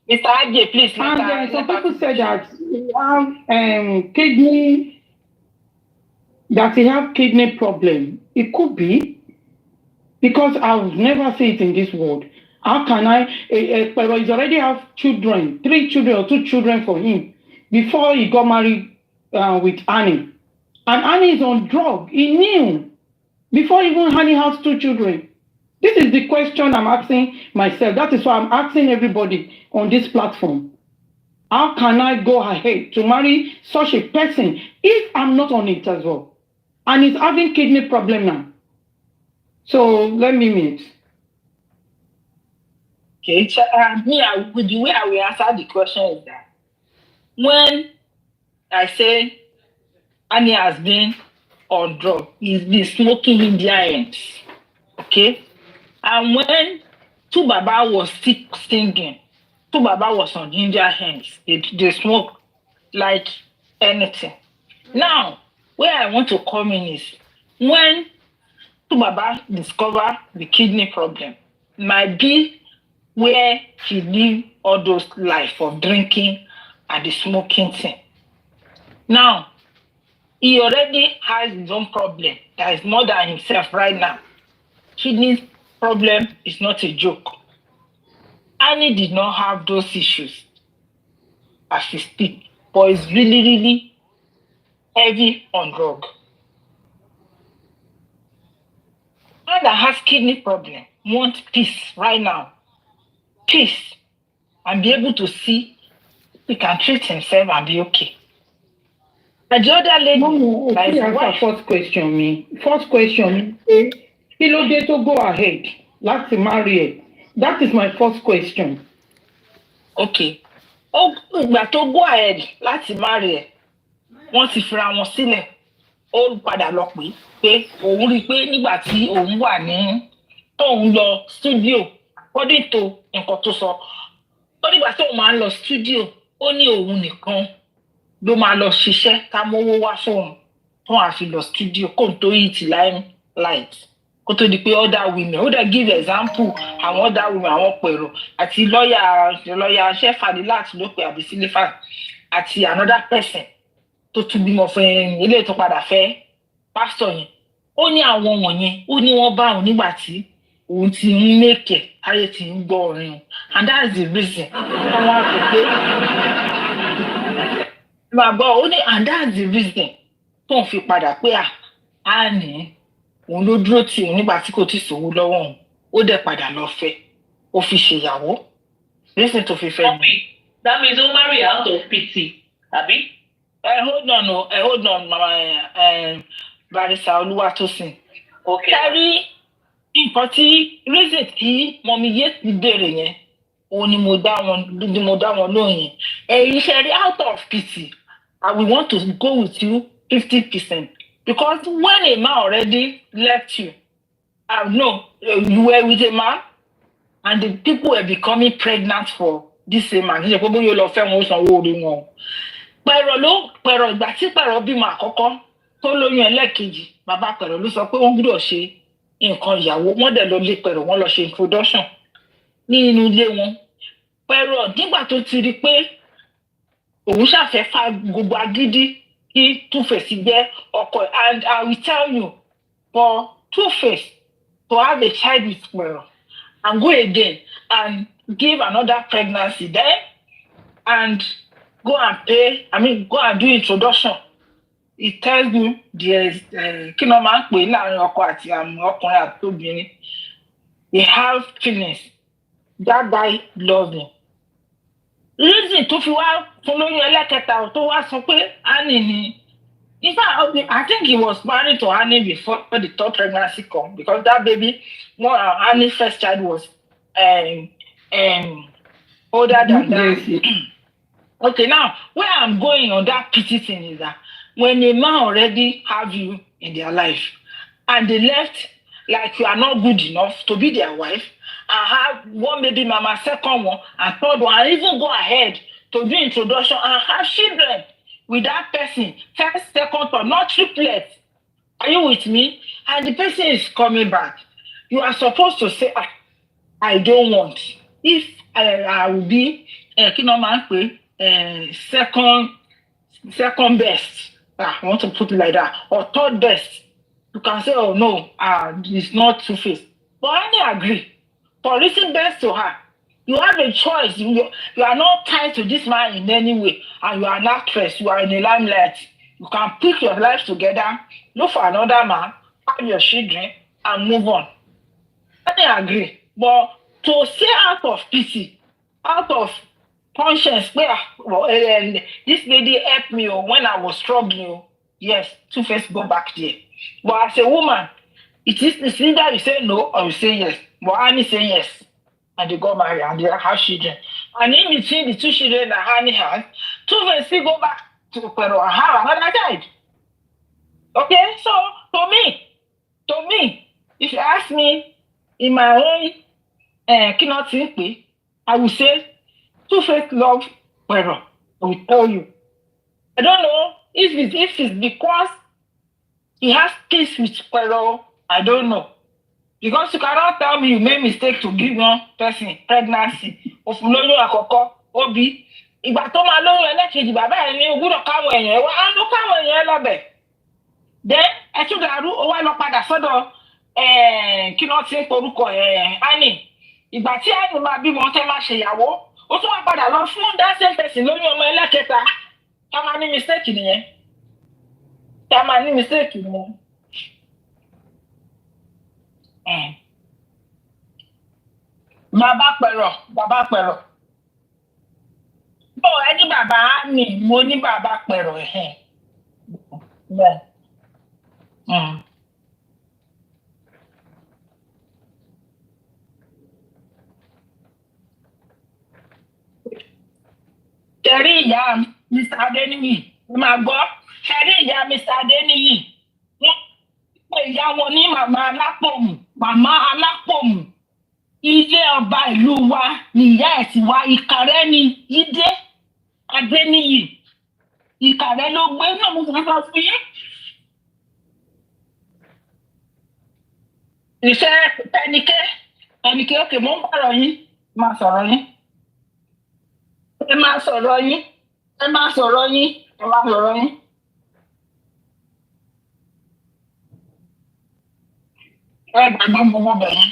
Mr. Ajay, please. And some people said that he have kidney problem. It could be because I've never seen it in this world. How can he's already have children, 3 children or 2 children for him before he got married with Annie. And Annie is on drug. He knew before even Annie has 2 children. This is the question I'm asking myself. That is why I'm asking everybody on this platform. How can I go ahead to marry such a person if I'm not on it as well? And he's having kidney problem now. So let me meet. Okay, the way I will answer the question is that when I say Annie has been on drug. He's been smoking India ends. Okay? And when Tubaba was singing, Tubaba was on India hands. They smoke like anything. Now, where I want to come in is when Tubaba discovered the kidney problem, might be where he lived all those life of drinking and the smoking thing. Now, he already has his own problem that is more than himself right now. Kidney problem is not a joke. Annie did not have those issues as she speak, but it's really, really heavy on drug. Man that has kidney problem wants peace right now. Peace. And be able to see he can treat himself and be okay. But the other lady, No, like answer wife, first question me. First question me. Kí ló dé tó go ahead láti marry ẹ? That is my first question. okay. Ó ìgbà tó go ahead láti marry ẹ, wọ́n ti fira wọn sílẹ̀. Ó padà lọ pé òun rí i pé nígbà tí òun wà ní tóun lọ studio, according to nǹkan tó sọ, ó nígbà tóun máa ń lọ studio, ó ní òun nìkan ló máa lọ ṣiṣẹ́ ká mówó wá fóun tóun àfi lọ studio kóun tó yí ti limelight kó tó di pé other women ó dẹ̀ give example àwọn other women àwọn pẹ̀rọ àti lọ́ọ̀yà Shefadilat ló pe àbí Sílífà àti another person tó tún bímọ fún eléyìí tó padà fẹ́ pásítọ̀ yẹn. Ó ní àwọn wọ̀nyẹn ó ní wọ́n bá òun nígbà tí òun ti ń mẹ́kẹ̀ ayé ti ń gbọ́ orin o, and that's the reason wọ́n wá pè pé máa gbọ́ ó ní and that's the reason tó ń fi padà pé à ní òun ló dúró tì òun nígbà tí kò tí sówó lọ́wọ́ òun ó dẹ̀ padà lọ fẹ́ ó fi ṣèyàwó reason tó fi fẹ́ mi. That means ó marry out of pity, àbí? Hold on, Mama Barrister Olúwatósìn. Okay. Kárí nǹkan tí reason tí mọ̀mí yé ti béèrè yẹn, òun ni mo dá wọn lóhùn yẹn. Ẹ̀yin ṣe rí out of pity, I will want to go with you 50%. Because when a man already left you, you were with a man, and the people were becoming pregnant for this same man. Ṣé pé bóyá ó lọ fẹ́ wọn ó sanwó orí wọn. Pẹ̀rọ ìgbà tí Pẹ̀rọ bímọ àkọ́kọ́ tó lóyún ẹlẹ́ẹ̀kejì, bàbá Pẹ̀rọ ló sọ pé wọ́n gbọ́dọ̀ ṣe nǹkan ìyàwó, wọ́n dẹ̀ lọ lé Pẹ̀rọ, wọ́n lọ ṣe introduction ní inú ilé wọn. Pẹ̀rọ nígbà tó ti rí pé òun ṣàfẹ́ fa gbogbo agídí kí Two-Face jẹ́ ọkọ ẹ̀, and I will tell you, for Two-Face to have a child with Pẹ̀rọ and go again and give another pregnancy there and go and do introduction. It tells you there's kí ló máa ń pè láàrin ọkọ àti ọkùnrin àti obìnrin. They have feelings. That guy loves him. Reason tó fi wá fún lóyún ẹlẹ́kẹta tó wá sọ pé Annie ni. In fact, I think he was married to Annie before the third pregnancy come, because that baby, Annie's first child was older than that. Okay, now where I'm going on that pity thing is that when a man already have you in their life and they left like you are not good enough to be their wife and have one baby mama, second one, and third one, and even go ahead to do introduction and have children with that person, first, second, third, not triplets. Are you with me? And the person is coming back. You are supposed to say, I don't want. If I will be second best, I want to put it like that, or third best, you can say, oh no, it's not Two-Face. But I agree. For reaching best to her, you have a choice. You are not tied to this man in any way, and you are an actress. You are in the limelight. You can pick your life together, look for another man, have your children, and move on. I agree. But to say out of pity, out of conscience, this lady helped me when I was struggling. Yes, Two-Face go back there. But as a woman, it's either you say no or you say yes. But Annie say yes. And they got married and they have children. And in between the two children that Annie has, Two-Face still go back to Pero and have another child. Okay, so to me, if you ask me in my own I will say Two-Face love Pero. I will tell you. I don't know if it's because he has kids with Pero. I don't know. Because you cannot tell me you made mistake to give one person pregnancy. Òfúlóyún àkọ́kọ́, Obi. Ìgbà tó máa lóyún ẹlẹ́kejì bàbá ẹ̀ ní ogúnrọ̀ káwọn èèyàn wá á ló káwọn èèyàn lọ́bẹ̀. Then ẹ tún dàrú ó wá lọ padà sọ́dọ̀ kí wọ́n ti ń porúkọ Annie. Ìgbà tí Annie máa bímọ tẹ́ máa ṣèyàwó, ó tún wá padà lọ fún that same person lóyún ọmọ ẹlẹ́kẹta. Ká máa ní mistake nìyẹn. Bàbá Pero. Bó ẹni bàbá mi, mo ní bàbá Pero Bẹ́ẹ̀. Ṣẹ̀rí ìyá Mr. Adeniyi, ẹ máa gbọ́. Ṣẹ̀rí ìyá Mr. Adeniyi, wọ́n pè ìyá wọn ní màmá alápòmù. Ilé ọba ìlú wa ni ìyá ẹ̀ ti wá. Ìkàrẹ́ ni Jídé Adeniyi. Ìkàrẹ́ ló gbé náà mo sọ fún yín. Iṣẹ́ Ẹnikẹ́ òkè mò ń bọ̀rọ̀ yín. Máa sọ̀rọ̀ yín. Ẹ máa sọ̀rọ̀ yín. Ẹ gbàgbọ́ gbogbo bẹ̀yẹn.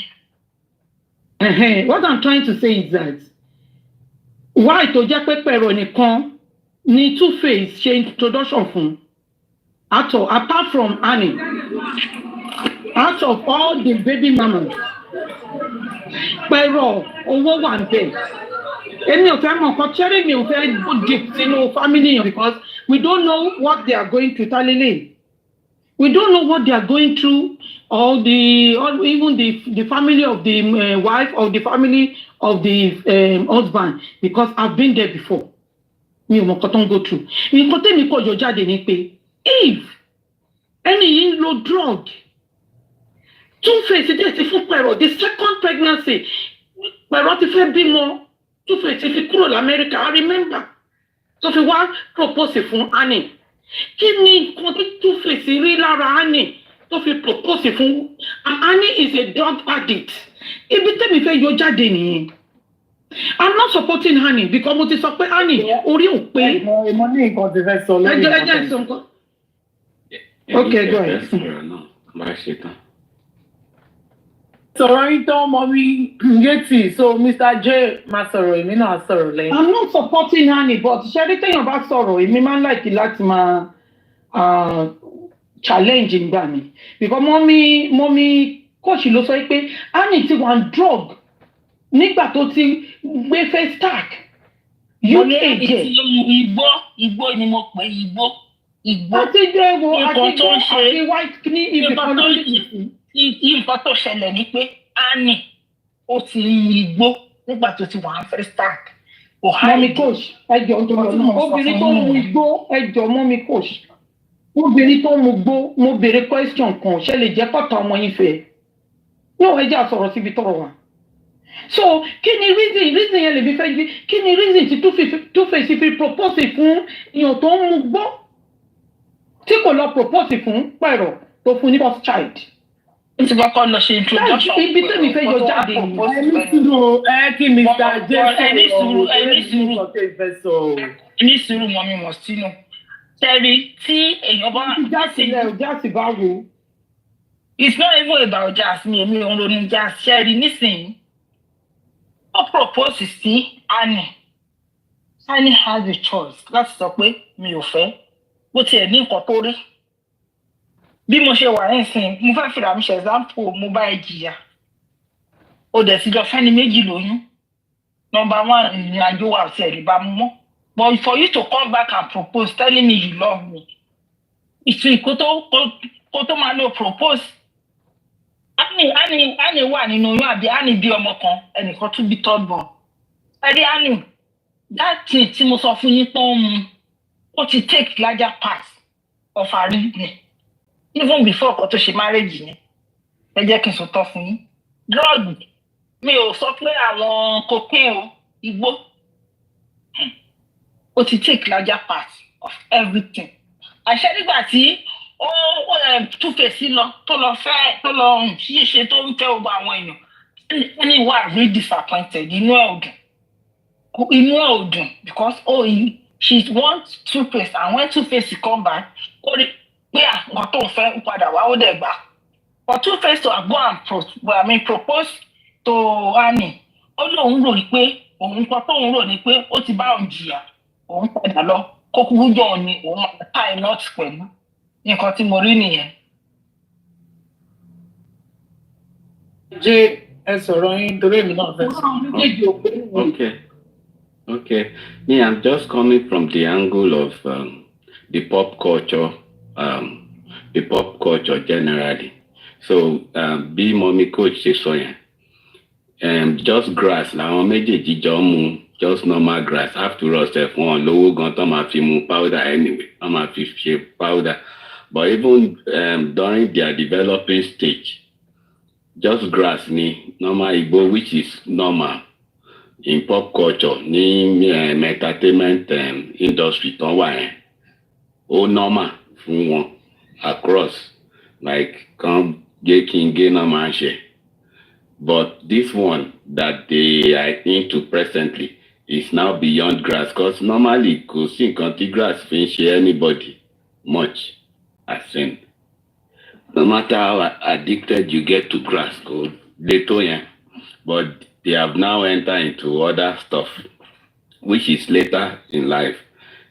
What I'm trying to say is that why tó jẹ́ pé Pero nìkan ni Two-Face ṣe introduction fún apart from Annie, out of all the baby mamas, Pero owó wà ń bẹ̀. Èmi ò fẹ́ mọ̀ nǹkan Cherry mi ò fẹ́ go deep sínú family yẹn because we don't know what they are going through talele. We don't know what they are going through or even the family of the wife or the family of the husband because I've been there before. Mi ò mọ̀ nǹkan tó ń go through. Nǹkan tẹ́mi kọ̀ yọ jáde ni pé if ẹni yìí ń lo drug Two-Face dẹ̀ ti fún Pero the second pregnancy Pero ti fẹ́ bímọ Two-Face ti fi kúrò l'Amẹ́ríkà I remember tó fi wá propose fún Annie. Kí ni nǹkan tí Two-Face rí lára Annie tó fi propose fún Annie is a drug addict. Ibi tẹ́mi fẹ́ yọ jáde nìyẹn. I'm not supporting Annie because mo ti sọ pé Annie orí ò pé. Mo ní nǹkan ti fẹ́ sọ lórí nǹkan. Ẹjẹ́ sọ nǹkan. Okay, go ahead. Máa ṣe tán. Sọ̀rọ̀ yín tán mọ́ mi Yétì so Mr. J máa sọ̀rọ̀ èmi náà sọ̀rọ̀ lẹ́yìn. I'm not supporting Annie but ṣẹ́rí téèyàn bá sọ̀rọ̀ èmi máa ń láìkí láti máa challenge nígbà mi because mọ́mí kóòṣì ló sọ pé Annie ti wà drug nígbà tó ti gbé face tag UK jẹ. Igbó ni mo pè igbó. Àti jẹ́ wo àti white ní ibi kan lórí ìsìn. Nǹkan tó ṣẹlẹ̀ ni pé Annie ó ti igbó nígbà tó ti wà á first tag. Mọ́mí coach ẹjọ́ tó lọ náà obìnrin tó mu igbó ẹjọ́ mọ́mí coach obìnrin tó mu gbó mo béèrè question kan ṣe lè jẹ́ kọ́ta ọmọ yín fẹ́ náà ẹjẹ́ àsọ̀rọ̀ síbi tọrọ wa. So kí ni reason yẹn lè fi fẹ́ gbé kí ni reason tí Two-Face fi propose fún èèyàn tó ń mu gbó tí kò lọ propose fún Pero tó fún ní first child. Ti kọ́kọ́ lọ ṣe introduction. Ibi tẹ́mi fẹ́ yọ jáde ni. Kí Mr. J ẹni sùúrù mọ́ mi mọ̀ sínú. Tẹ́rí tí èèyàn bá. Jásì bá wo. It's not even about jazz mi èmi òun ronú jazz ṣẹ́rí nísìnyí. Ó propose sí Annie. Annie has a choice láti sọ pé mi ò fẹ́ bó tiẹ̀ ní nǹkan tó rí. Bí mo ṣe wà nísìnyí mo fẹ́ fìlà mi ṣe example mo bá ẹ jìyà. O dẹ̀ ti lọ fẹ́ni méjì lóyún. Number one ìrìn àjò wa ọ̀sẹ̀ ẹ̀rí bá mú mọ́. But for you to come back and propose telling me you love me. Ìtún kó tó máa lo propose. Annie wà nínú oyún àbí Annie bí ọmọ kan ẹnìkan tún bí third born. Ẹ̀rí Annie that thing tí mo sọ fún yín tó ń mu ó But it takes larger part of her reasoning. Even before ọkọ tó ṣe marriage ni. Ẹ jẹ́ kí n sọ tán fún yín. Drug mi ò sọ pé àwọn cocaine o, igbó. But it take larger part of everything. Àṣẹ nígbà tí ó Two-Face lọ tó lọ ṣíṣe tó ń fẹ́ ọgbà àwọn èèyàn. Ẹni wà really disappointed. Inú ẹ̀ ò dùn because she wants Two-Face, and when Two-Face come back, ó rí pé àwọn tó ń fẹ́ padà wá ó dẹ̀ gbà. For Two-Face to go and propose to Annie, ó lóun rò pé òun kan tóun rò ní pé ó ti bá òun jìyà, òun padà lọ kó kúkú jọ òun ni òun máa tie knot pẹ̀lú. Nǹkan tí mo rí nìyẹn. Jẹ́ ẹ sọ̀rọ̀ yín torí èmi náà fẹ́ sọ. Okay. Me, I'm just coming from the angle of the pop culture generally. So, bí mommy coach ṣe sọ yẹn, just grass làwọn méjèèjì jọ mú, just normal grass. After all, sef wọn lówó gan tán máa fi mú powder anyway, wọ́n máa fi ṣe powder. But even during their developing stage, just grass ni normal Igbo, which is normal in pop culture, ní entertainment industry tán wà yẹn. Ó normal fún wọn across, like kan gé kí n gé náà máa ń ṣe. But this one that they are into presently is now beyond grass, because normally kò sí nǹkan tí grass fi ń ṣe anybody much, as in no matter how addicted you get to grass, kò lè tó yẹn. But they have now entered into other stuff, which is later in life.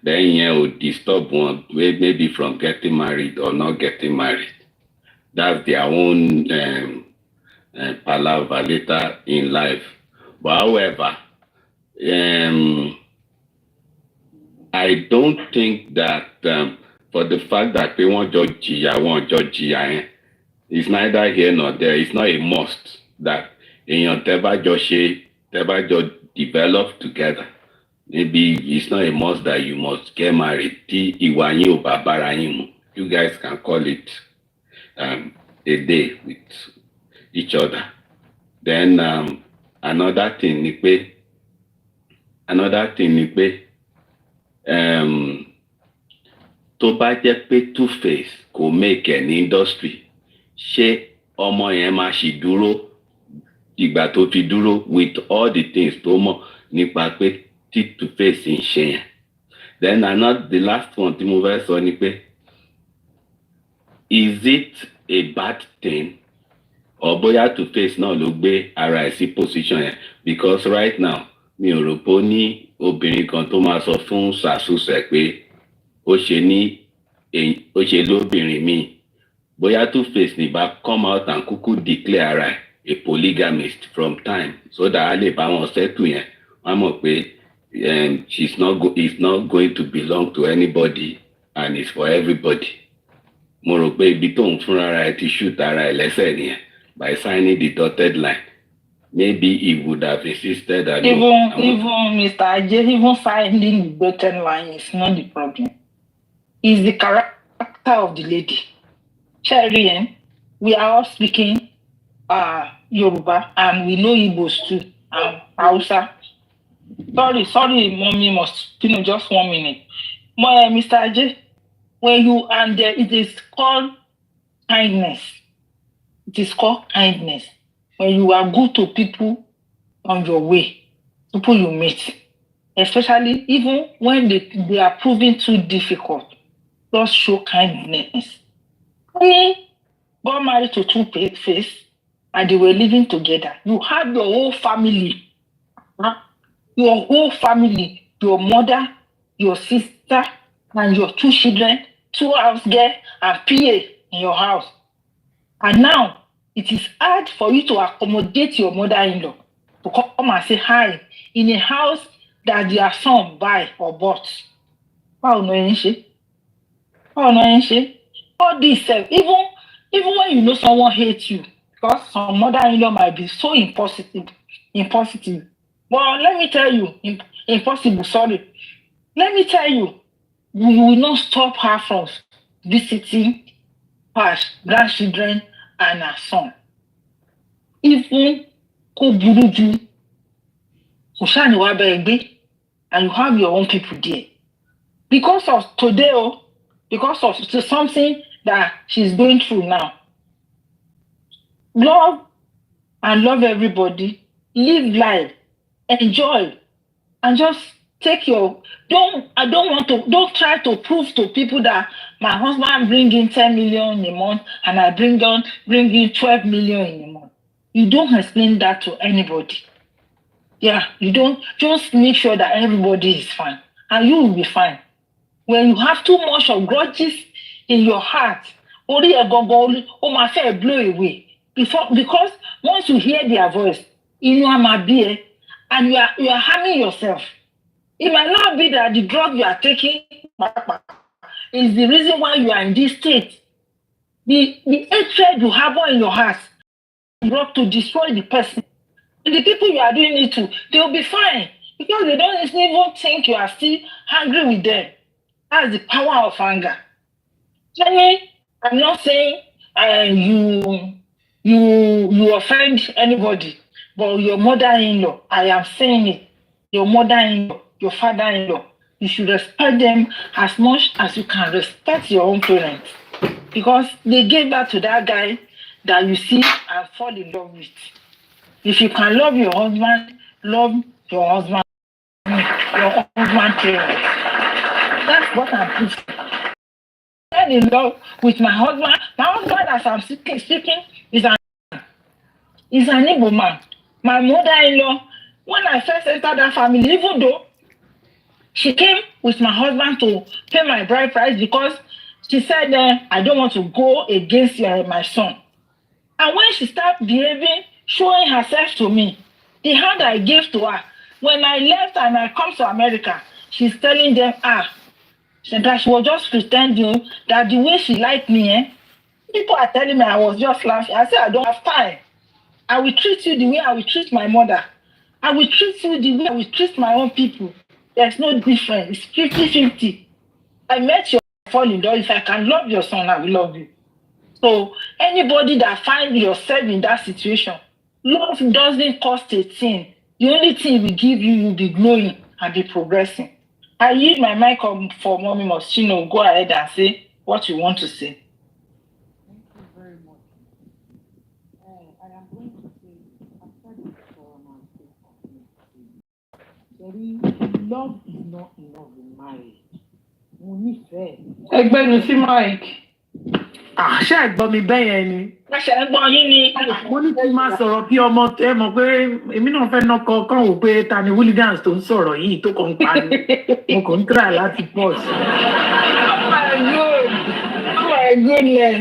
Then will disturb one, maybe from getting married or not getting married. That's their own palaver later in life. But however, I don't think that for the fact that they want judge, it's neither here nor there. It's not a must that èèyàn tẹ́ bá jọ develop together. Maybe it's not a must that you must get married. Tí ìwà yín ò bá bára yín mu, you guys can call it a day with each other. Then another thing ni pé tó bá jẹ́ pé Two-Face kò make an industry, ṣé ọmọ yẹn máa ṣì dúró ìgbà tó fi dúró with all the things tó mọ̀ nípa pé tí Two-Face ń ṣe yẹn. Then the last one tí mo fẹ́ sọ ni pé, is it a bad thing or bóyá Two-Face náà ló gbé ara ẹ̀ sí position yẹn? Because right now mi ò rò pé ó ní obìnrin kan tó máa sọ fún sàṣùṣẹ̀ pé ó ṣe lóbìnrin míì. Bóyá Two-Face ní bá come out and kúkú declare ara ẹ̀ a polygamist from time, so that a lè bá wọn settle yẹn. Wọ́n mọ̀ pé it's not going to belong to anybody and it's for everybody. Mo rò pé ibi tó ń fúnra ara ẹ̀ ti shoot ara ẹ̀ lẹ́sẹ̀ nìyẹn by signing the dotted line. Maybe he would have insisted that even Mr. Ajay, even signing the dotted line is not the problem. It's the character of the lady. Sherry, we are all speaking Yoruba, and we know Igbos too, and Hausa. Sorry, mommy must, just 1 minute. Mr. Ajay, when you it is called kindness. It is called kindness. When you are good to people on your way, people you meet, especially even when they are proving too difficult, just show kindness. Got married to Two-Face, and they were living together. You had your whole family. Your whole family, your mother, your sister, and your 2 children, 2 house girls, and PA in your house. And now, it is hard for you to accommodate your mother-in-law to come and say hi in a house that their son buy or bought. All this, even when you know someone hates you, because some mother-in-law might be so impositive. But let me tell you, impossible, sorry. Let me tell you, we will not stop her from visiting her grandchildren and her son. Even kò burú jù, kò ṣáà ní wá bẹ́ẹ̀ gbé, and you have your own people there. Because of today, because of something that she's going through now. Love and love everybody, live life, enjoy, and just take your don't try to prove to people that my husband bring in 10 million in a month and I bring in 12 million in a month. You don't explain that to anybody. Yeah, you don't. Just make sure that everybody is fine and you will be fine. When you have too much of grudges in your heart, only a gongo my fair blow away. Because once you hear their voice, you know I'm be and you are harming yourself. It might not be that the drug you are taking is the reason why you are in this state. The hatred you have in your heart brought to destroy the person. And the people you are doing it to, they will be fine because they don't even think you are still angry with them. That's the power of anger. Jenny, I'm not saying you offend anybody, but your mother-in-law, I am saying it, your mother-in-law, your father-in-law, you should respect them as much as you can respect your own parents. Because they gave that to that guy that you see and fall in love with. If you can love your husband parents. That's what I'm preaching. I'm in love with my husband. My husband, as I'm speaking, is an Igbo man. My mother-in-law, when I first entered that family, even though she came with my husband to pay my bride price because she said, I don't want to go against my son. And when she started behaving, showing herself to me, the hand I gave to her, when I left and I come to America, she's telling them, that she was just pretending that the way she liked me, people are telling me I was just laughing. I said, I don't have time. I will treat you the way I will treat my mother. I will treat you the way I will treat my own people. There's no difference. It's 50-50. I met your fall in love. If I can love your son, I will love you. So anybody that finds yourself in that situation, love doesn't cost a thing. The only thing we give you, you'll be growing and be progressing. I use my mic for Mommy Moschino. Go ahead and say what you want to say. Thank you very much. I am going to say, after this forum, love is not enough in marriage. Mo nífẹ̀ẹ́. Ẹgbẹ́nu sí Mike. Ṣé ẹ̀gbọ́n mi bẹ́ẹ̀ yẹn ni? Ṣé ẹ̀gbọ́n yín ni? Mo ní kí n máa sọ̀rọ̀ bí ọmọ ẹ mọ̀ pé èmi náà fẹ́ nọkọ kàn wò pé ta ni Williams tó ń sọ̀rọ̀ yìí tó kàn ń parí. Mo kàn ń try láti pọ̀ sí. Oh my goodness.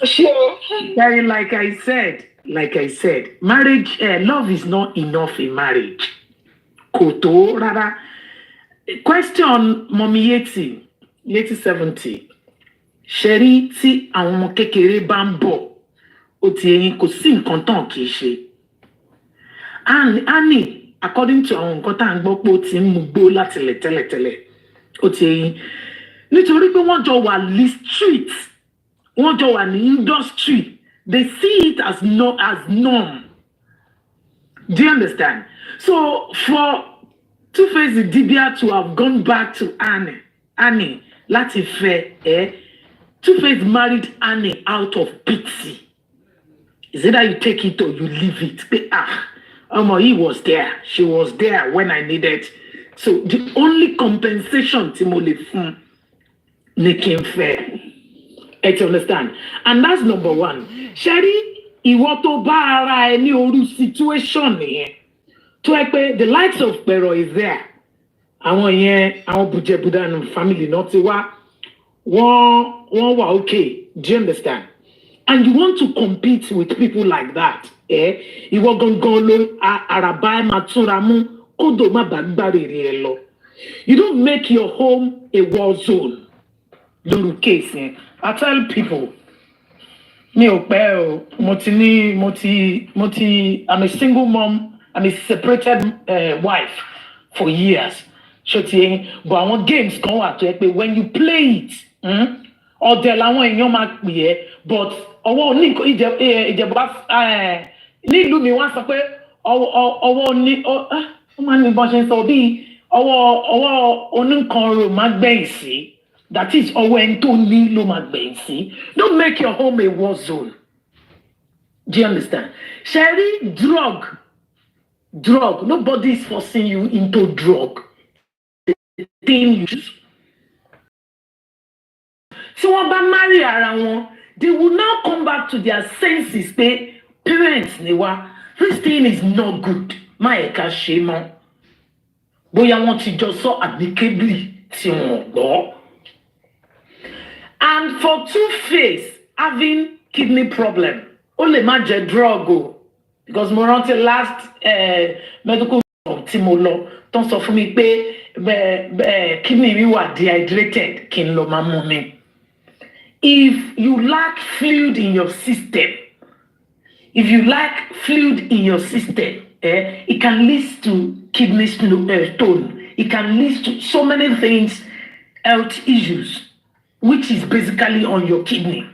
Sure. Very like I said, marriage, love is not enough in marriage. Kò tó rárá. Question Mommy Yeti 70. Ṣẹ̀rí tí àwọn ọmọ kékeré bá ń bọ̀, ó ti ẹ̀yin kò sí nǹkan tán kì í ṣe. Annie, according to àwọn nǹkan tá à ń gbọ́ pé ó ti ń mugbó láti lẹ̀ tẹ́lẹ̀tẹ́lẹ̀, ó ti ẹ̀yin. Nítorí pé wọ́n jọ wà ní street, wọ́n jọ wà ní industry, they see it as norm. Do you understand? So for Two-Face the Dibia to have gone back to Annie, láti fẹ́, Two-Face married Annie out of pity. Is it that you take it or you leave it? He was there. She was there when I needed. So the only compensation Timole fun making fair. You understand? And that's number one. Sherry, ìwọ tó bá ara ẹ ní oru situation nìyẹn. To the likes of Pero is there. Àwọn yẹn, àwọn Bujebudan family not ti wá. One were okay. Do you understand? And you want to compete with people like that, You were going to arabai maturamu kodo ma bagbari rielo. You don't make your home a war zone. Lulu case, I tell people, I'm a single mom. I'm a separated wife for years. ṣòtìyẹn but àwọn games kan wà tó yẹ pé when you play it ọ̀dẹ̀ làwọn èèyàn máa pè é but ọwọ́ oníkan ìjẹ̀bú nílùú mi wọ́n sọ pé ọwọ́ oní ó máa ń ní bọ́n ṣe ń sọ bíi ọwọ́ oníkan rò máa gbẹ̀yìn sí that is ọwọ́ ẹni tó ní ló máa gbẹ̀yìn sí don't make your home a war zone do you understand ṣẹ́rí drug nobody is forcing you into drug the thing you choose. Tí wọ́n bá marry ara wọn they will now come back to their senses pé parents ni wá this thing is not good má yẹ ká ṣe mọ́ bóyá wọ́n ti jọ sọ amicably tí wọ́n gbọ́. And for Two-Face having kidney problem ó lè má jẹ́ drug o because mo rántí last medical tí mo lọ tó ń sọ fún mi pé kidney mi wà dehydrated kí n lọ máa mú mi. If you lack fluid in your system, it can lead to kidney stone. It can lead to so many things, health issues, which is basically on your kidney.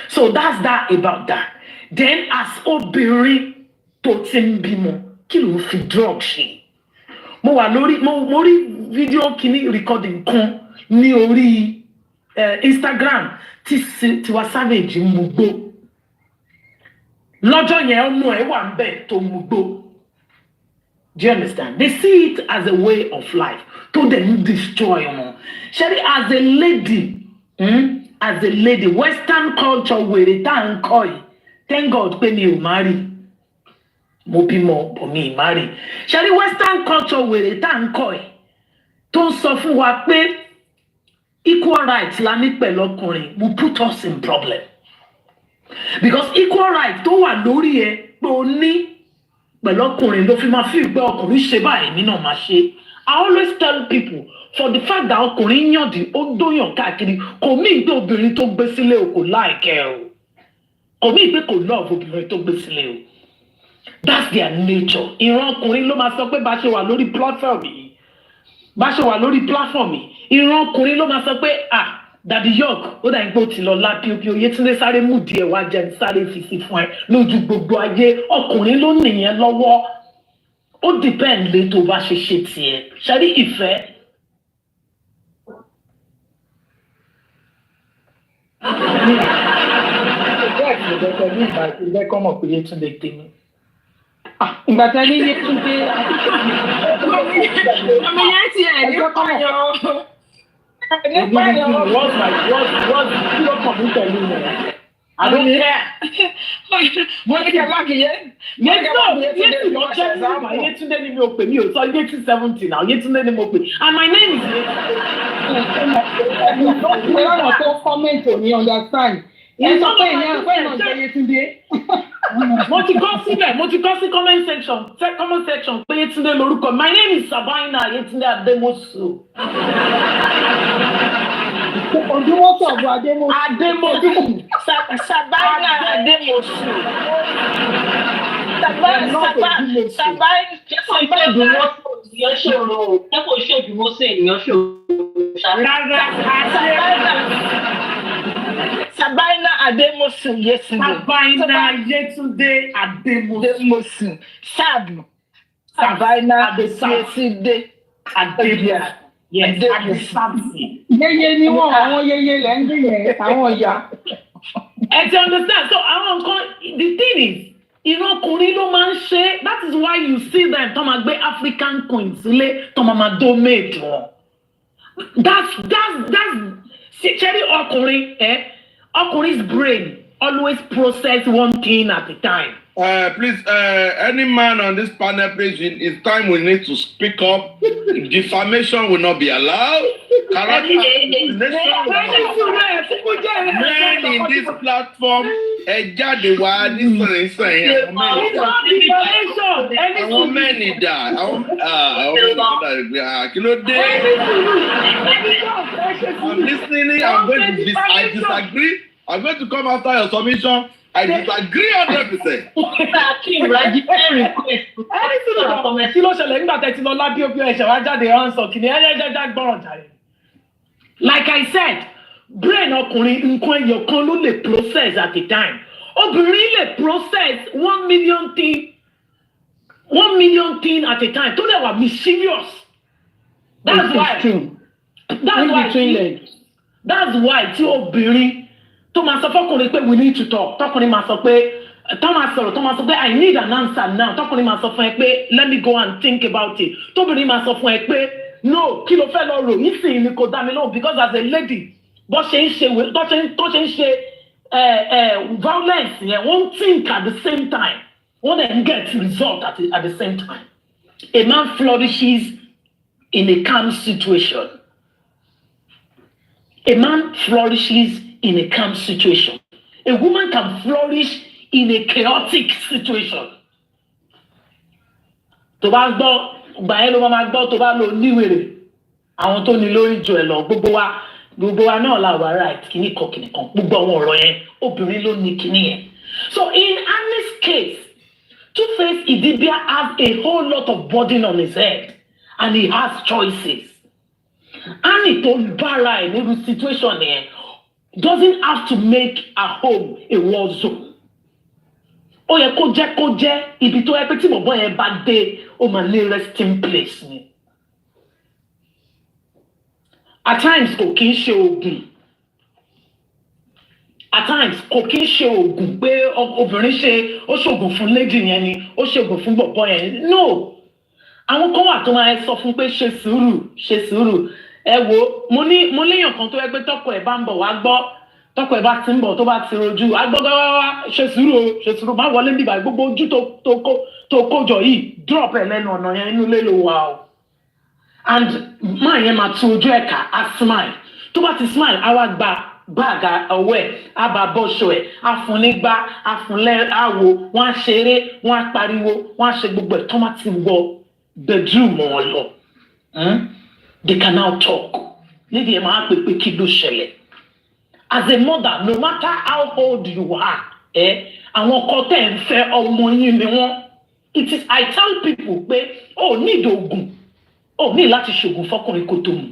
So that's that about that. Then as obìnrin tó ti ń bímọ, kí ló fi drug ṣe? Mo rí video kini recording kan ní orí Instagram Tiwa Savage ń mugbó. Lọ́jọ́ yẹn ọmọ ẹ̀ wà ń bẹ̀ tó mugbó. Do you understand? They see it as a way of life. To then destroy wọn. Ṣẹ́rí as a lady, Western culture wèrè tá à ń kọ́ yìí. Thank God pé mi ò marry. Mo bímọ bọ̀ mi ì marry. Ṣẹ́rí Western culture wèrè tá à ń kọ́ yìí. Tó ń sọ fún wa pé equal rights la ní pẹ̀lú ọkùnrin will put us in problem. Because equal rights tó wà lórí ẹ pé o ní pẹ̀lú ọkùnrin ló fi máa fi ìgbẹ́ ọkùnrin ṣe báyìí nínú máa ṣe. I always tell people for the fact that ọkùnrin yàndí ó dóyàn káàkiri kò mí ìgbé obìnrin tó gbé sílé o kò láìkẹ́ o. Kò mí ìgbé kò love obìnrin tó gbé sílé o. That's their nature. Ìran ọkùnrin ló máa sọ pé bá ṣe wà lórí platform yìí. Ìran ọkùnrin ló máa sọ pé Daddy York ó dà ń gbó ti lọ lápíopío Yétúndé sáré mú díẹ̀ wá jẹun sáré fìsí fún ẹ lójú gbogbo ayé ọkùnrin ló nìyẹn lọ́wọ́ ó depend lé tó bá ṣe ṣe tiẹ̀ ṣárí ìfẹ́. Ìgbà kan mọ̀ pé Yétúndé tèmi. Ìgbà tí a ní Yétúndé ọmọ yẹn ti ẹ̀ ní pààyàn. What's I don't care. Yetunde ni mi ò pè mí o, so Yetunde 70 now. Yetunde ni mo pè. And my name is Yetunde. Don't comment on me, understand? It's okay, Yetunde. Mo ti kọ sí comment section pé Yetunde lórúkọ. My name is Sabina Yetunde Ademosu. Odúmọ̀tò Ademosu. Sabina Ademosu. Sabina Ademosu Yetunde. Sabina Yetunde Ademosu. Sabina Yetunde Ademosu. Yes, Ademosu. Yeye ni wọ́n àwọn yeye lẹ́ ń gbé yẹn àwọn ìyá. And you understand? So the thing is, ìrọ̀kùnrin ló máa ń ṣe. That is why you see them tó máa gbé African queens sílé tó máa donate wọn. That's ṣẹ́rí ọkùnrin's brain always process one thing at a time. Please, any man on this panel, please, it's time we need to speak up. Defamation will not be allowed. Men in this platform, jáde wá nísìnyí àwọn mẹ́ni dà kí ló dé? I'm listening. I disagree. I'm going to come after your submission. I disagree 100%. Kí ló ṣẹlẹ̀ nígbà tẹ́ ti lọ lábí òbí ẹ̀ṣẹ̀ wá jáde ránṣọ kìíní ẹ̀yẹ́jẹ́jẹ́ gbọ́ràn jàre. Like I said, brain ọkùnrin nǹkan ẹyọ kan ló lè process at a time. Obìnrin lè process 1 million thing at a time tó lè wà mischievous. That's why tí obìnrin tó máa sọ fọkùnrin pé we need to talk tọkùnrin máa sọ pé tó máa sọ pé I need an answer now tọkùnrin máa sọ fún ẹ pé let me go and think about it tóbìnrin máa sọ fún ẹ pé no kí ló fẹ́ lọ rò yín sì ni kò dá mi lóhùn because as a lady bó ṣe ń ṣe violence yẹn wọ́n think at the same time wọ́n then get result at the same time. A man flourishes in a calm situation. A man flourishes in a calm situation. A woman can flourish in a chaotic situation. Tó bá gbọ́ gbà yẹn ló máa gbọ́ tó bá lọ níwèrè àwọn tó ní lórí jù ẹ lọ gbogbo wa náà la wà right kìíní kan gbogbo àwọn ọ̀rọ̀ yẹn obìnrin ló ní kìíní yẹn. So in Annie's case, Two-Face Idibia has a whole lot of burden on his head and he has choices. Annie tó bára ẹ̀ nínú situation yẹn doesn't have to make her home a war zone. Ó yẹ kó jẹ́ ibi tó yẹ pé tí bọ̀bọ̀ yẹn bá dé ó máa ní resting place ni. At times kò kí ń ṣe oògùn. At times kò kí ń ṣe oògùn pé obìnrin ó ṣoògùn fún lady yẹn ni ó ṣoògùn fún bọ̀bọ̀ yẹn. No. Àwọn kan wà tó máa sọ fún pé ṣe sùúrù. Ẹ wo mo léèyàn kan tó yẹ pé tọkọ ẹ̀ bá ń bọ̀ wá gbọ́ tọkọ ẹ̀ bá ti ń bọ̀ tó bá ti rojú agbọ́gbọ́ ṣe sùúrù má wọlé níbà gbogbo ojú tó kójọ yìí drop ẹ̀ lẹ́nu ọ̀nà yẹn inú lé ló wà o. And máa yẹn máa tún ojú ẹ̀ka á smile tó bá ti smile á wá gba báàgà ọwọ́ ẹ̀ á bá bọ́ṣọ ẹ̀ á fún nígbà á fún àwo wọ́n á ṣeré wọ́n á pariwo wọ́n á ṣe gbogbo ẹ̀ tó má ti wọ bedroom wọn lọ. They can now talk. Lady ẹ̀ máa pè pé kí ló ṣẹlẹ̀. As a mother, no matter how old you are, àwọn ọkọ tẹ́ ń fẹ́ ọmọ yín ni wọ́n. It is I tell people pé need oògùn need láti ṣoògùn fọkùnrin kó tó mu.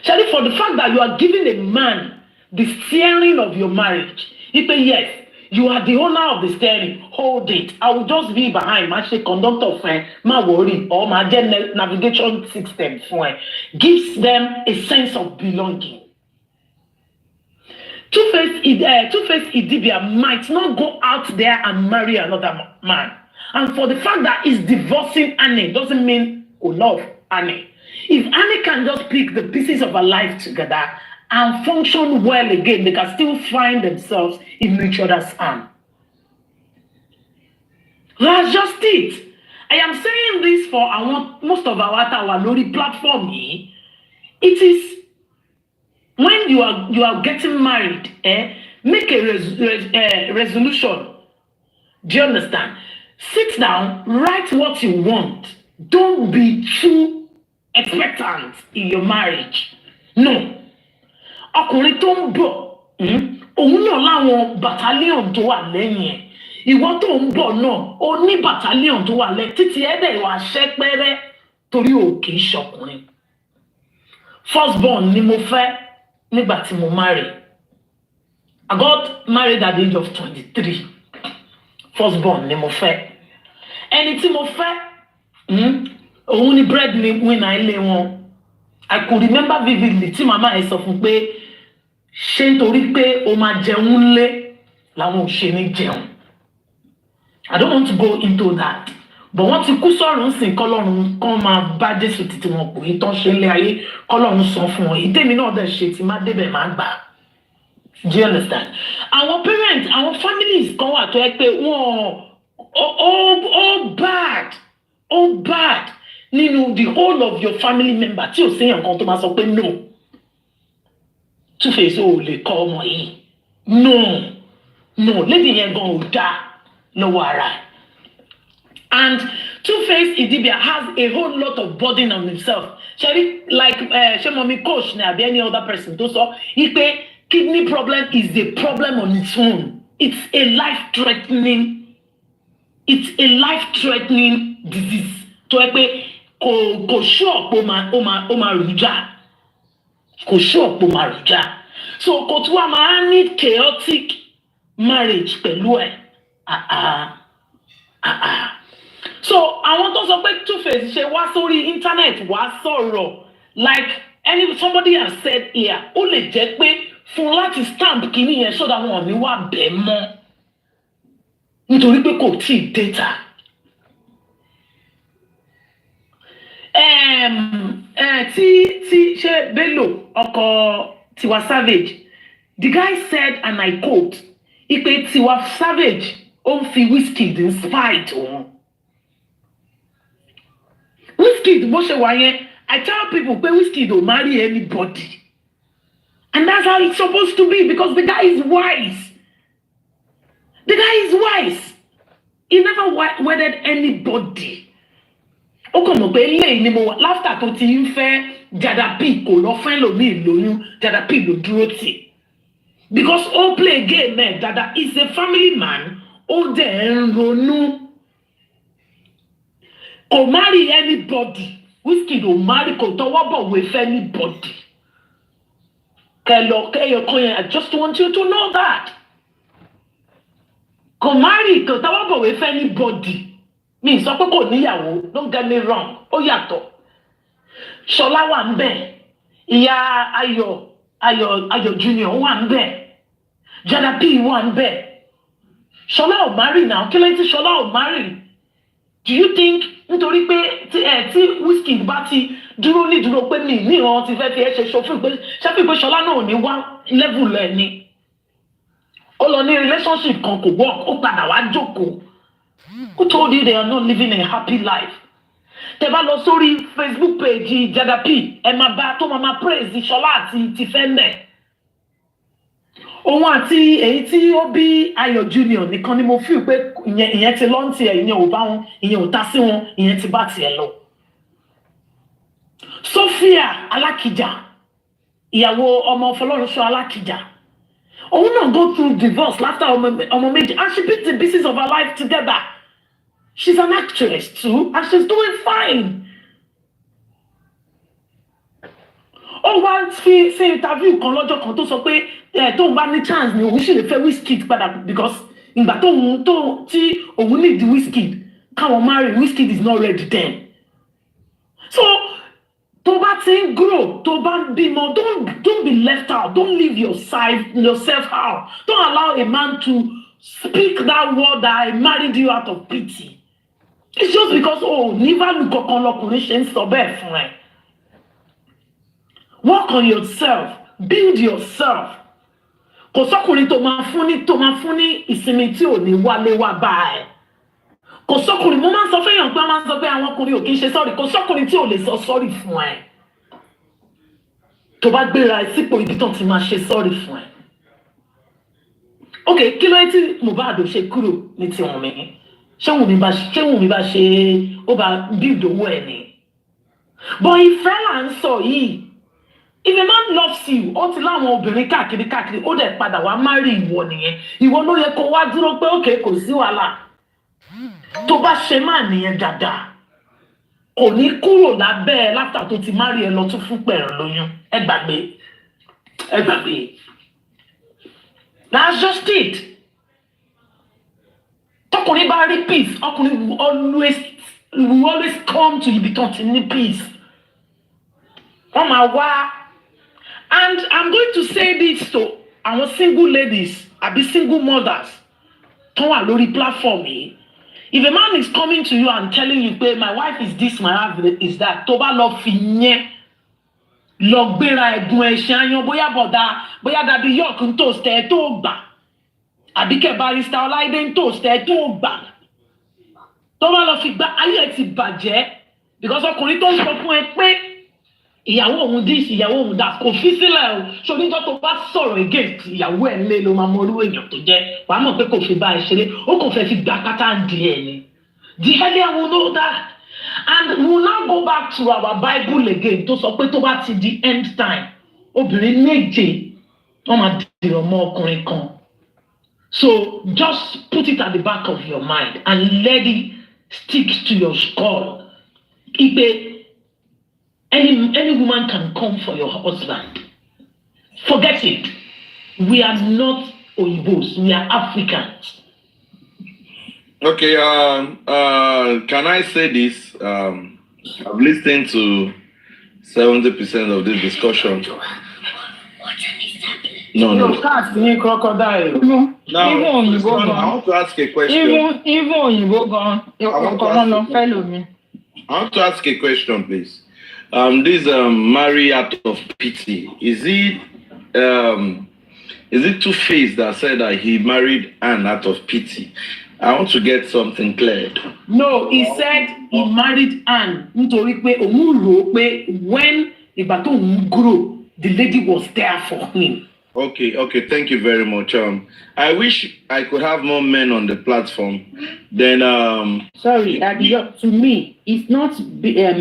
Shall for the fact that you are giving a man the steering of your marriage, ipe yes, you are the owner of the steering, hold it. I will just be behind, ma ṣe conductor fún ẹ, má worry, or ma jẹ́ navigation system fún ẹ. Gives them a sense of belonging. Two-Face Idibia might not go out there and marry another man. And for the fact that he's divorcing Annie doesn't mean he love Annie. If Annie can just pick the pieces of her life together and function well again, they can still find themselves in each other's arms. That's just it. I am saying this for most of our Lori platform here. It is when you are getting married, make a resolution. Do you understand? Sit down, write what you want. Don't be too expectant in your marriage. No. Ọkùnrin tó ń bọ̀, òun náà láwọn battalion tó wà lẹ́yìn ẹ̀. Ìwọ tó ń bọ̀ náà, ó ní battalion tó wà lẹ́yìn. Títí ẹ̀dẹ̀ ìwà ṣẹ́pẹ́rẹ́ torí ò kì í ṣọkùnrin. Firstborn ni mo fẹ́ nígbà tí mo marry. I got married at the age of 23. Firstborn ni mo fẹ́. Ẹni tí mo fẹ́, òun ni breadwinner ilé wọn. I could remember vividly tí màmá ẹ sọ fún pé ṣé nítorí pé o máa jẹun lé làwọn ò ṣe ní jẹun. I don't want to go into that. But wọ́n ti kú sọ̀rọ̀ ń sìn kọ́lọ́run kan máa bá Jésù títí wọn kò yí tán ṣe lé ayé kọ́lọ́run san fún wọn. Ìtẹ́mi náà dẹ̀ ṣe tí má débẹ̀ má gbà. Do you understand? Our parents, our families kan wà tó yẹ pé wọ́n all bad nínú the whole of your family member tí ò séyàn kan tó máa sọ pé no. Two-Face ò lè kọ́ ọmọ yìí. No, lady yẹn gan ò dá lọ́wọ́ ara. And Two-Face Idibia has a whole lot of burden on himself. Sherry, like Shemomi Coach, or any other person, to so he pay kidney problem is a problem on its own. it's a life-threatening disease. To ẹ pé kò sure pé ó máa rújà. Kò sure pé ó máa rújà. So kò tún wá máa ní chaotic marriage pẹ̀lú ẹ̀. So àwọn tó sọ pé Two-Face ṣe wá sórí internet wá sọ̀rọ̀ like somebody has said here ó lè jẹ́ pé fún láti stamp kìíní yẹn so that wọn ò ní wá bẹ̀ mọ́ nítorí pé kò tí ì data. Tí ṣe Bello ọkọ Tiwa Savage, the guy said, and I quote, ipe Tiwa Savage ó ń fi Wizkid in spite òun. Wizkid bó ṣe wà yẹn, I tell people pé Wizkid don't marry anybody. And that's how it's supposed to be because the guy is wise. The guy is wise. He never wedded anybody. Ó kàn mọ̀ pé eléyìí ni mo wà láfítà tó ti ń fẹ́ Jada P kò lọ fẹ́ lòmíì lóyún Jada P ló dúró tì. Because ó play game man, Dada is a family man, ó dẹ̀ ń ronú. Kò marry anybody. Wizkid ò marry kò tọwọ́ bọ̀wé fẹ́ anybody. I just want you to know that. Kò marry kò tọwọ́ bọ̀wé fẹ́ anybody. Mi sọ pé kò níyàwó, don't get me wrong, ó yàtọ̀. Ṣọlá wà ńbẹ̀, ìyá Ayọ̀ Junior wà ńbẹ̀, Jada P wà ńbẹ̀. Ṣọlá ò marry now, kí ló tí Ṣọlá ò marry? Do you think nítorí pé tí Wizkid bá ti dúró pé mi níran ti fẹ́ fi ẹ́ ṣe ṣòfin pé ṣáfì pé Ṣọlá náà ò ní wá level ẹ̀ ni. Ó lọ ní relationship kan kò work, ó padà wá jókòó. Who told you they are not living a happy life? Tẹ́ bá lọ sórí Facebook page Jada P, ẹ máa bá tó máa praise Ṣọlá àti Tifẹ́mẹ̀. Òun àti èyí tí ó bí Ayọ̀ Junior nìkan ni mo feel pé ìyẹn ti lọ́ǹtì ẹ̀, ìyẹn ò bá wọn, ìyẹn ò ta sí wọn, ìyẹn ti bá tiẹ̀ lọ. Sophia Alákìjà, ìyàwó ọmọ Fọlọ́runṣọ́ Alákìjà. Òun náà go through divorce after ọmọ méjì and she beat the pieces of her life together. She's an actress too and she's doing fine. Ó wá fi ṣe interview kan lọ́jọ́ kan tó sọ pé tóun bá ní chance ni òun sì lè fẹ́ Wizkid padà because ìgbà tí òun need Wizkid káwọn marry Wizkid is not ready then. So tó bá ti ń grow, tó bá ń bímọ, don't be left out, don't leave yourself out. Don't allow a man to speak that word that I married you out of pity. It's just because nígbà lùkọ̀kan lọkùnrin ṣe ń sọ bẹ́ẹ̀ fún ẹ. Work on yourself, build yourself. Kò sọ́kùnrin tó máa fún ní ìsinmi tí ò ní wálé wá bá ẹ. Kò sọ́kùnrin, mo máa ń sọ fẹ́yàn pé máa ń sọ pé àwọn ọkùnrin ò kí ń ṣe sọ́ọ̀rì, kò sọ́kùnrin tí ò lè sọ sọ́ọ̀rì fún ẹ. Tó bá gbéra ẹ sípò ibi tán ti máa ṣe sọ́ọ̀rì fún ẹ. Ok, kí ló yẹ tí Mohbad ṣe kúrò ní ti Wùnmí? Ṣé Wùnmí bá ṣe ó bá build owó ẹ ni? But ìfẹ́ là ń sọ yìí. If a man loves you, ó ti láwọn obìnrin káàkiri, ó dẹ̀ padà wá marry ìwọ nìyẹn. Ìwọ ló yẹ kó wá dúró pé okay, kò sí wàhálà. Tó bá ṣe máa nìyẹn dáadáa, kò ní kúrò lábẹ́ ẹ látà tó ti marry ẹ lọ tún fún pẹ̀rẹ̀ lóyún. Ẹ gbàgbé. That's just it. Tọkùnrin bá rí peace, ọkùnrin will always come to ibi tán ti ní peace. Wọ́n máa wá. And I'm going to say this to our single ladies, àbí single mothers, tó wà lórí platform yìí. If a man is coming to you and telling you pé my wife is this, my wife is that, tó bá lọ fi yẹn lọ gbéra ẹ̀gún ẹ̀ṣẹ̀ ayan bóyá dàbí York ń toast ẹ̀ tó gbà, àbí kẹ́ Barrister Ọláìdé ń toast ẹ̀ tó gbà. Tó bá lọ fi gbá ayé ẹ̀ ti bàjẹ́ because ọkùnrin tó ń sọ fún ẹ pé ìyàwó òun this, ìyàwó òun that, kò fi sílẹ̀ o. Ṣoníjọ́ tó bá sọ̀rọ̀ against ìyàwó ẹ̀ lé ló máa mọ orú èèyàn tó jẹ́. Wàá mọ̀ pé kò fi bá ẹ ṣeré, ó kò fẹ́ fi gbà kátà ń di ẹ̀ ni. The earlier we know that. And we will now go back to our Bible again tó sọ pé tó bá ti di end time, obìnrin méje wọ́n máa dìrọ̀ mọ́ ọkùnrin kan. So just put it at the back of your mind and let it stick to your skull. If any woman can come for your husband, forget it. We are not Oyibos, we are Africans. Okay, can I say this? I've listened to 70% of this discussion. No. Cats need crocodile. Now, Even Oyinbo I want to ask a question. Even Oyinbo gone. I want to ask a question, please. This marry out of pity. Is it Two-Face that said that he married Anne out of pity? I want to get something cleared. No, he said he married Anne nítorí pé òun rò pé when ìgbà tó òun grow, the lady was there for him. Okay, thank you very much. I wish I could have more men on the platform. Then Sorry, to me, it's not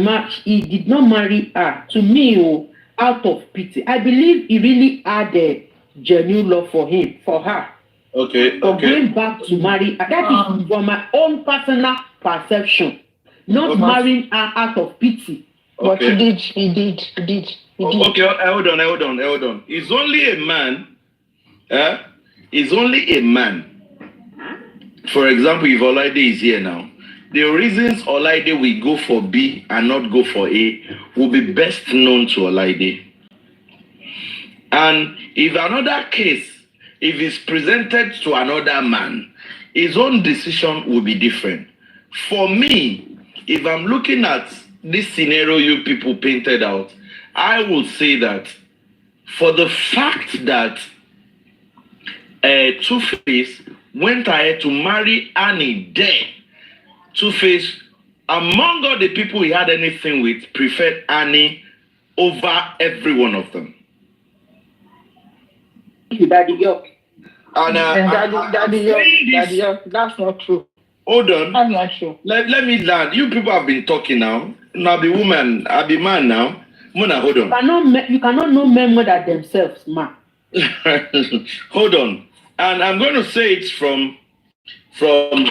much. He did not marry her. To me, out of pity. I believe he really had a genuine love for her. Okay. Going back to marry her, that is from my own personal perception. Not marrying her out of pity. But he did. Okay, hold on. He's only a man. He's only a man. For example, if Olaide is here now, the reasons Olaide will go for B and not go for A will be best known to Olaide. And if another case, if it's presented to another man, his own decision will be different. For me, if I'm looking at this scenario you people painted out, I will say that for the fact that Two-Face went ahead to marry Annie there, Two-Face, among all the people he had anything with, preferred Annie over every one of them. Daddy girl. And Daddy, that's not true. Hold on. That's not true. Let me land. You people have been talking now. Now be woman, I be man now. Mona, hold on. You cannot know men more than themselves, ma. Hold on. And I'm going to say it from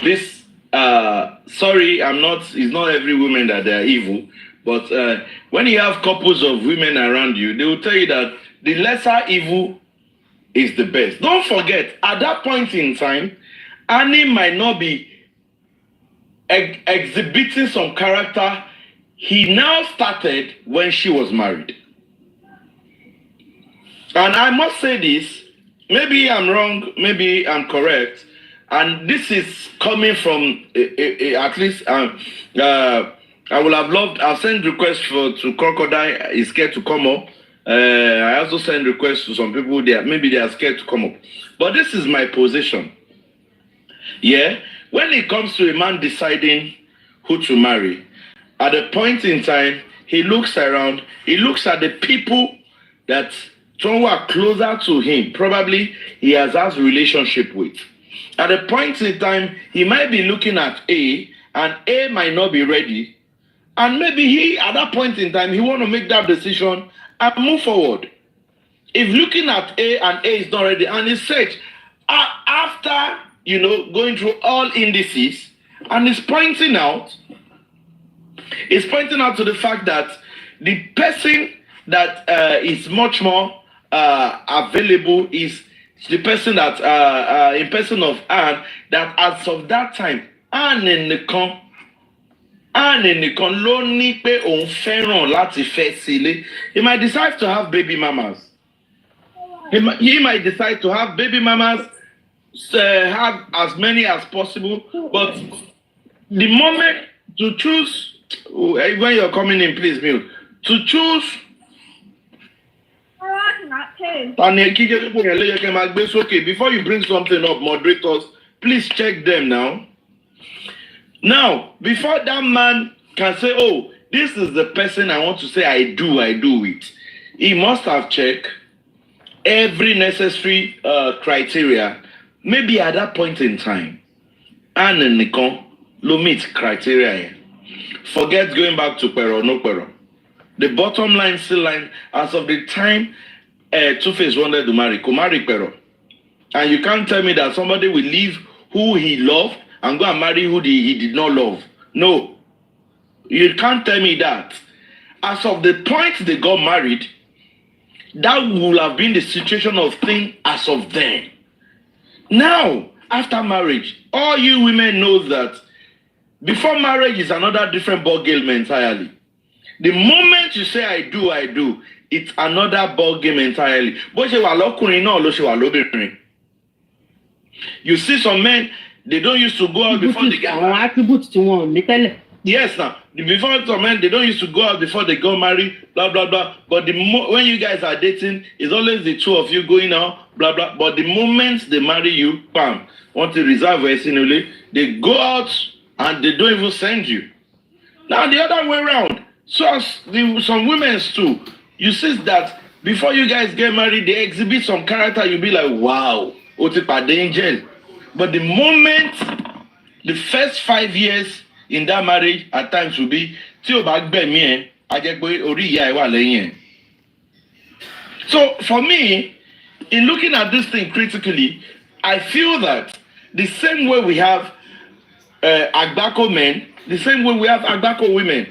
this. Sorry, it's not every woman that they are evil. But when you have couples of women around you, they will tell you that the lesser evil is the best. Don't forget, at that point in time, Annie might not be exhibiting some character he now started when she was married. And I must say this, maybe I'm wrong, maybe I'm correct, and this is coming from at least I would have loved. I've sent requests to Crocodile. Is scared to come up. I also send requests to some people. Maybe they are scared to come up. But this is my position. Yeah, when it comes to a man deciding who to marry, at a point in time, he looks around. He looks at the people that are closer to him. Probably he has a relationship with. At a point in time, he might be looking at A, and A might not be ready. And maybe at that point in time, he want to make that decision and move forward. If looking at A and A is not ready, and he said, after, going through all indices, and he's pointing out to the fact that the person that is much more available is the person that, in person of Anne, that as of that time, Anne nìkan ló ní pé òun fẹ́ràn láti fẹ́ sílé. He might decide to have baby mamas. He might decide to have baby mamas, have as many as possible. But the moment to choose, when you're coming in, please mute. To choose. Before you bring something up, moderators, please check them now. Now, before that man can say, oh, this is the person I want to say I do it, he must have checked every necessary criteria. Maybe at that point in time, Anne and Nikon will meet criteria. Forget going back to Pero, no Pero. The bottom line, still line, as of the time Two-Face wanted to marry Pero. and you can't tell me that somebody will leave who he loved and go and marry who he did not love. No. You can't tell me that. As of the point they got married, that would have been the situation of thing as of then. Now, after marriage, all you women know that before marriage is another different ball game entirely. The moment you say I do, it's another ball game entirely. You see some men, they don't used to go out before they get married. Yes, now before some men they don't used to go out before they go married, blah blah blah. But when you guys are dating, it's always the two of you going out, blah blah. But the moment they marry you, bam, want to reserve they go out and they don't even send you. Now the other way around. So some women too, you see that before you guys get married, they exhibit some character. You be like, wow, angel. But the moment, the first 5 years in that marriage at times will be so for me, in looking at this thing critically, I feel that the same way we have Agbako men, the same way we have Agbako women,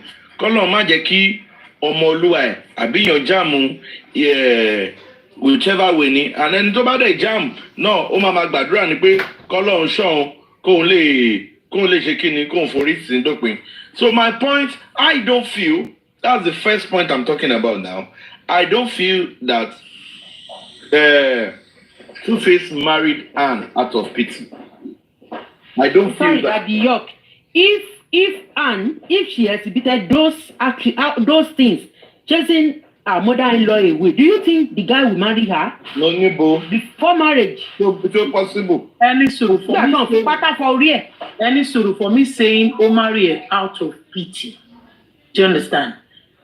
whichever way, and then to bá dé jam no ó máa gbàdúrà ni pé k'Ọlọ́run ṣọ́ kó lè ṣe kíni kó forí sí dópin. So my point, I don't feel, that's the first point I'm talking about now. I don't feel that Two-Face married Anne out of pity. I don't feel that. York, if Anne, if she exhibited those things, chasing her mother-in-law away, do you think the guy will marry her? No, Nibo. Before marriage? It's possible. Any sort for me saying, oh, marry her out of pity. Do you understand?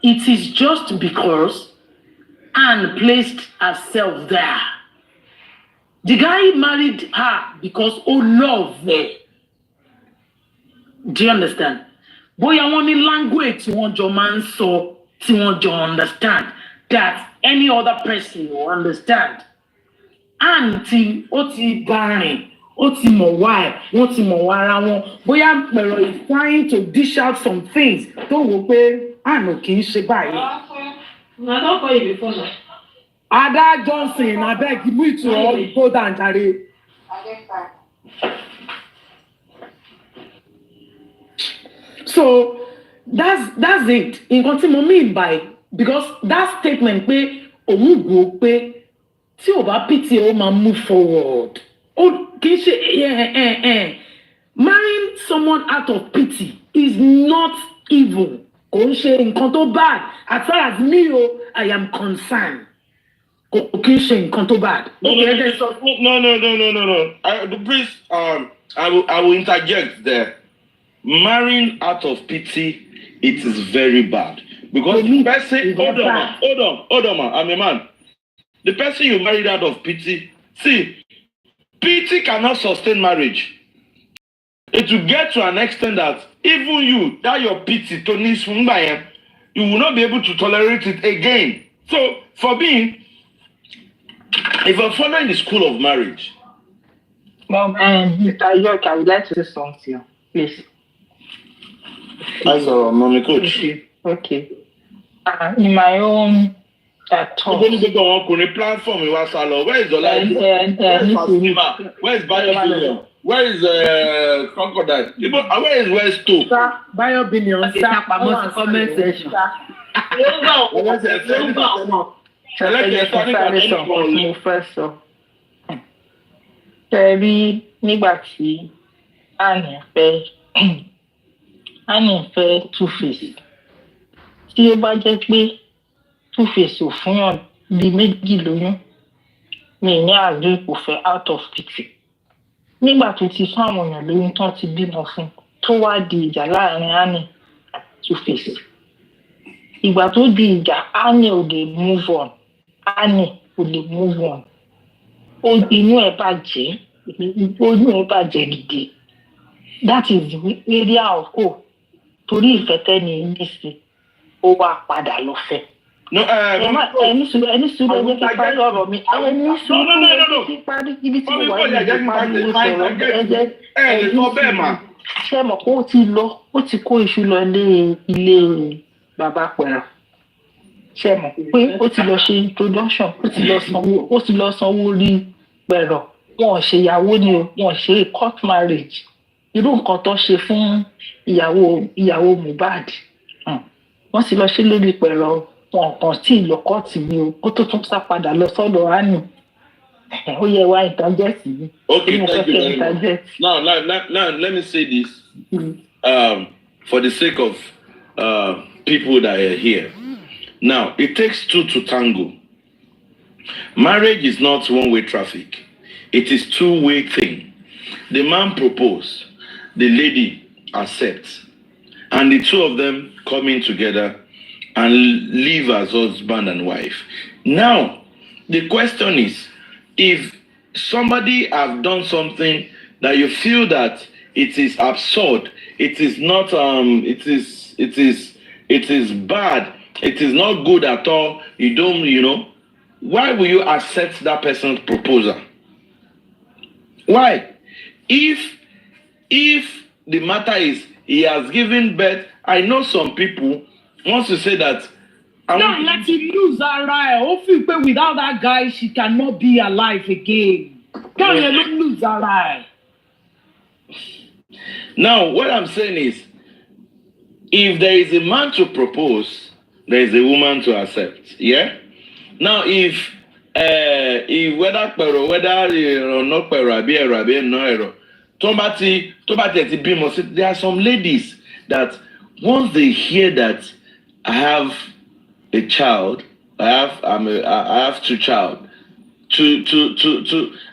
It is just because Anne placed herself there. The guy married her because love her. Do you understand? Boy, I want the language you want your man so you want to understand that any other person will understand. Auntie, oti barren, oti mowai, oti mowara. Boy, I'm trying to dish out some things. Don't go I know can you say bye. I don't call you before now. Ada Johnson, I beg you to all go down, Jerry. So that's it. In continue mean by because that statement pé òun go pé tí ó bá pity ó máa move forward. Ó kì í ṣe marrying someone out of pity is not evil. Kò ń ṣe nǹkan tó bad. As far as me I am concerned. Kò kì í ṣe nǹkan tó bad. No. Please, I will interject there. Marrying out of pity, it is very bad. Because the person, hold on, man. I'm a man. The person you married out of pity, see, pity cannot sustain marriage. It will get to an extent that even you, that your pity, you will not be able to tolerate it again. So, for me, if I'm following the school of marriage. Well, Mr. York, I would like to say something, please. As a mommy coach. Okay. In my own thought. Where is the life? Where is Bio? Where is Crocodile? Where is West Two? Bio Billion. Comment section. Tẹ̀rí nígbà tí Annie fẹ́ Two-Face. Tí ó bá jẹ́ pé Two-Face ò fún yàn bí méjì lóyún, mi ní àgbé kò fẹ́ out of pity. Nígbà tó ti fún àwọn èèyàn lóyún tán ti bímọ fún, tó wá di ìjà láàrin Annie àti Two-Face. Ìgbà tó di ìjà, Annie ò lè move on. Inú ẹ̀ bàjẹ́ gidi. That is the area of torí ìfẹ́ tẹ́ni ní sí, ó wá padà lọ fẹ́. No, ẹni sùúrù ẹjẹ kí parí ọ̀rọ̀ mi ẹni sùúrù ẹjẹ kí parí ibi tí mo wà ní ìpariwo sọ̀rọ̀ ẹjẹ ṣe mọ̀ pé ó ti kó iṣu lọ ilé bàbá pẹ̀rọ ṣe mọ̀ pé ó ti lọ ṣe introduction ó ti lọ sanwó rí pẹ̀rọ wọn ò ṣèyàwó ni o wọn ò ṣe court marriage irú nǹkan tó ṣe fún ìyàwó Mohbad wọ́n sì lọ ṣe lórí pẹ̀rọ wọn kàn tí ìlọ kọ́ọ̀tì ni o kó tó tún sá padà lọ sọ́dọ̀ àánú ó yẹ wá ìtàjẹ́sì ni. Okay, thank you very much. Now, let me say this for the sake of people that are here. Now, it takes two to tango. Marriage is not one-way traffic. It is two-way thing. The man proposed, the lady accepts, and the two of them coming together and live as husband and wife. Now, the question is, if somebody have done something that you feel that it is absurd, it is not, it is bad, it is not good at all, why will you accept that person's proposal? Why? If the matter is he has given birth, I know some people wants to say that. No, let him lose her right. Hopefully, without that guy, she cannot be alive again. Can't let him lose her right. Now, what I'm saying is, if there is a man to propose, there is a woman to accept. Yeah. Now, if whether pero whether not pero abi no ero, tobati bimo. There are some ladies that once they hear that I have a child, I have two child,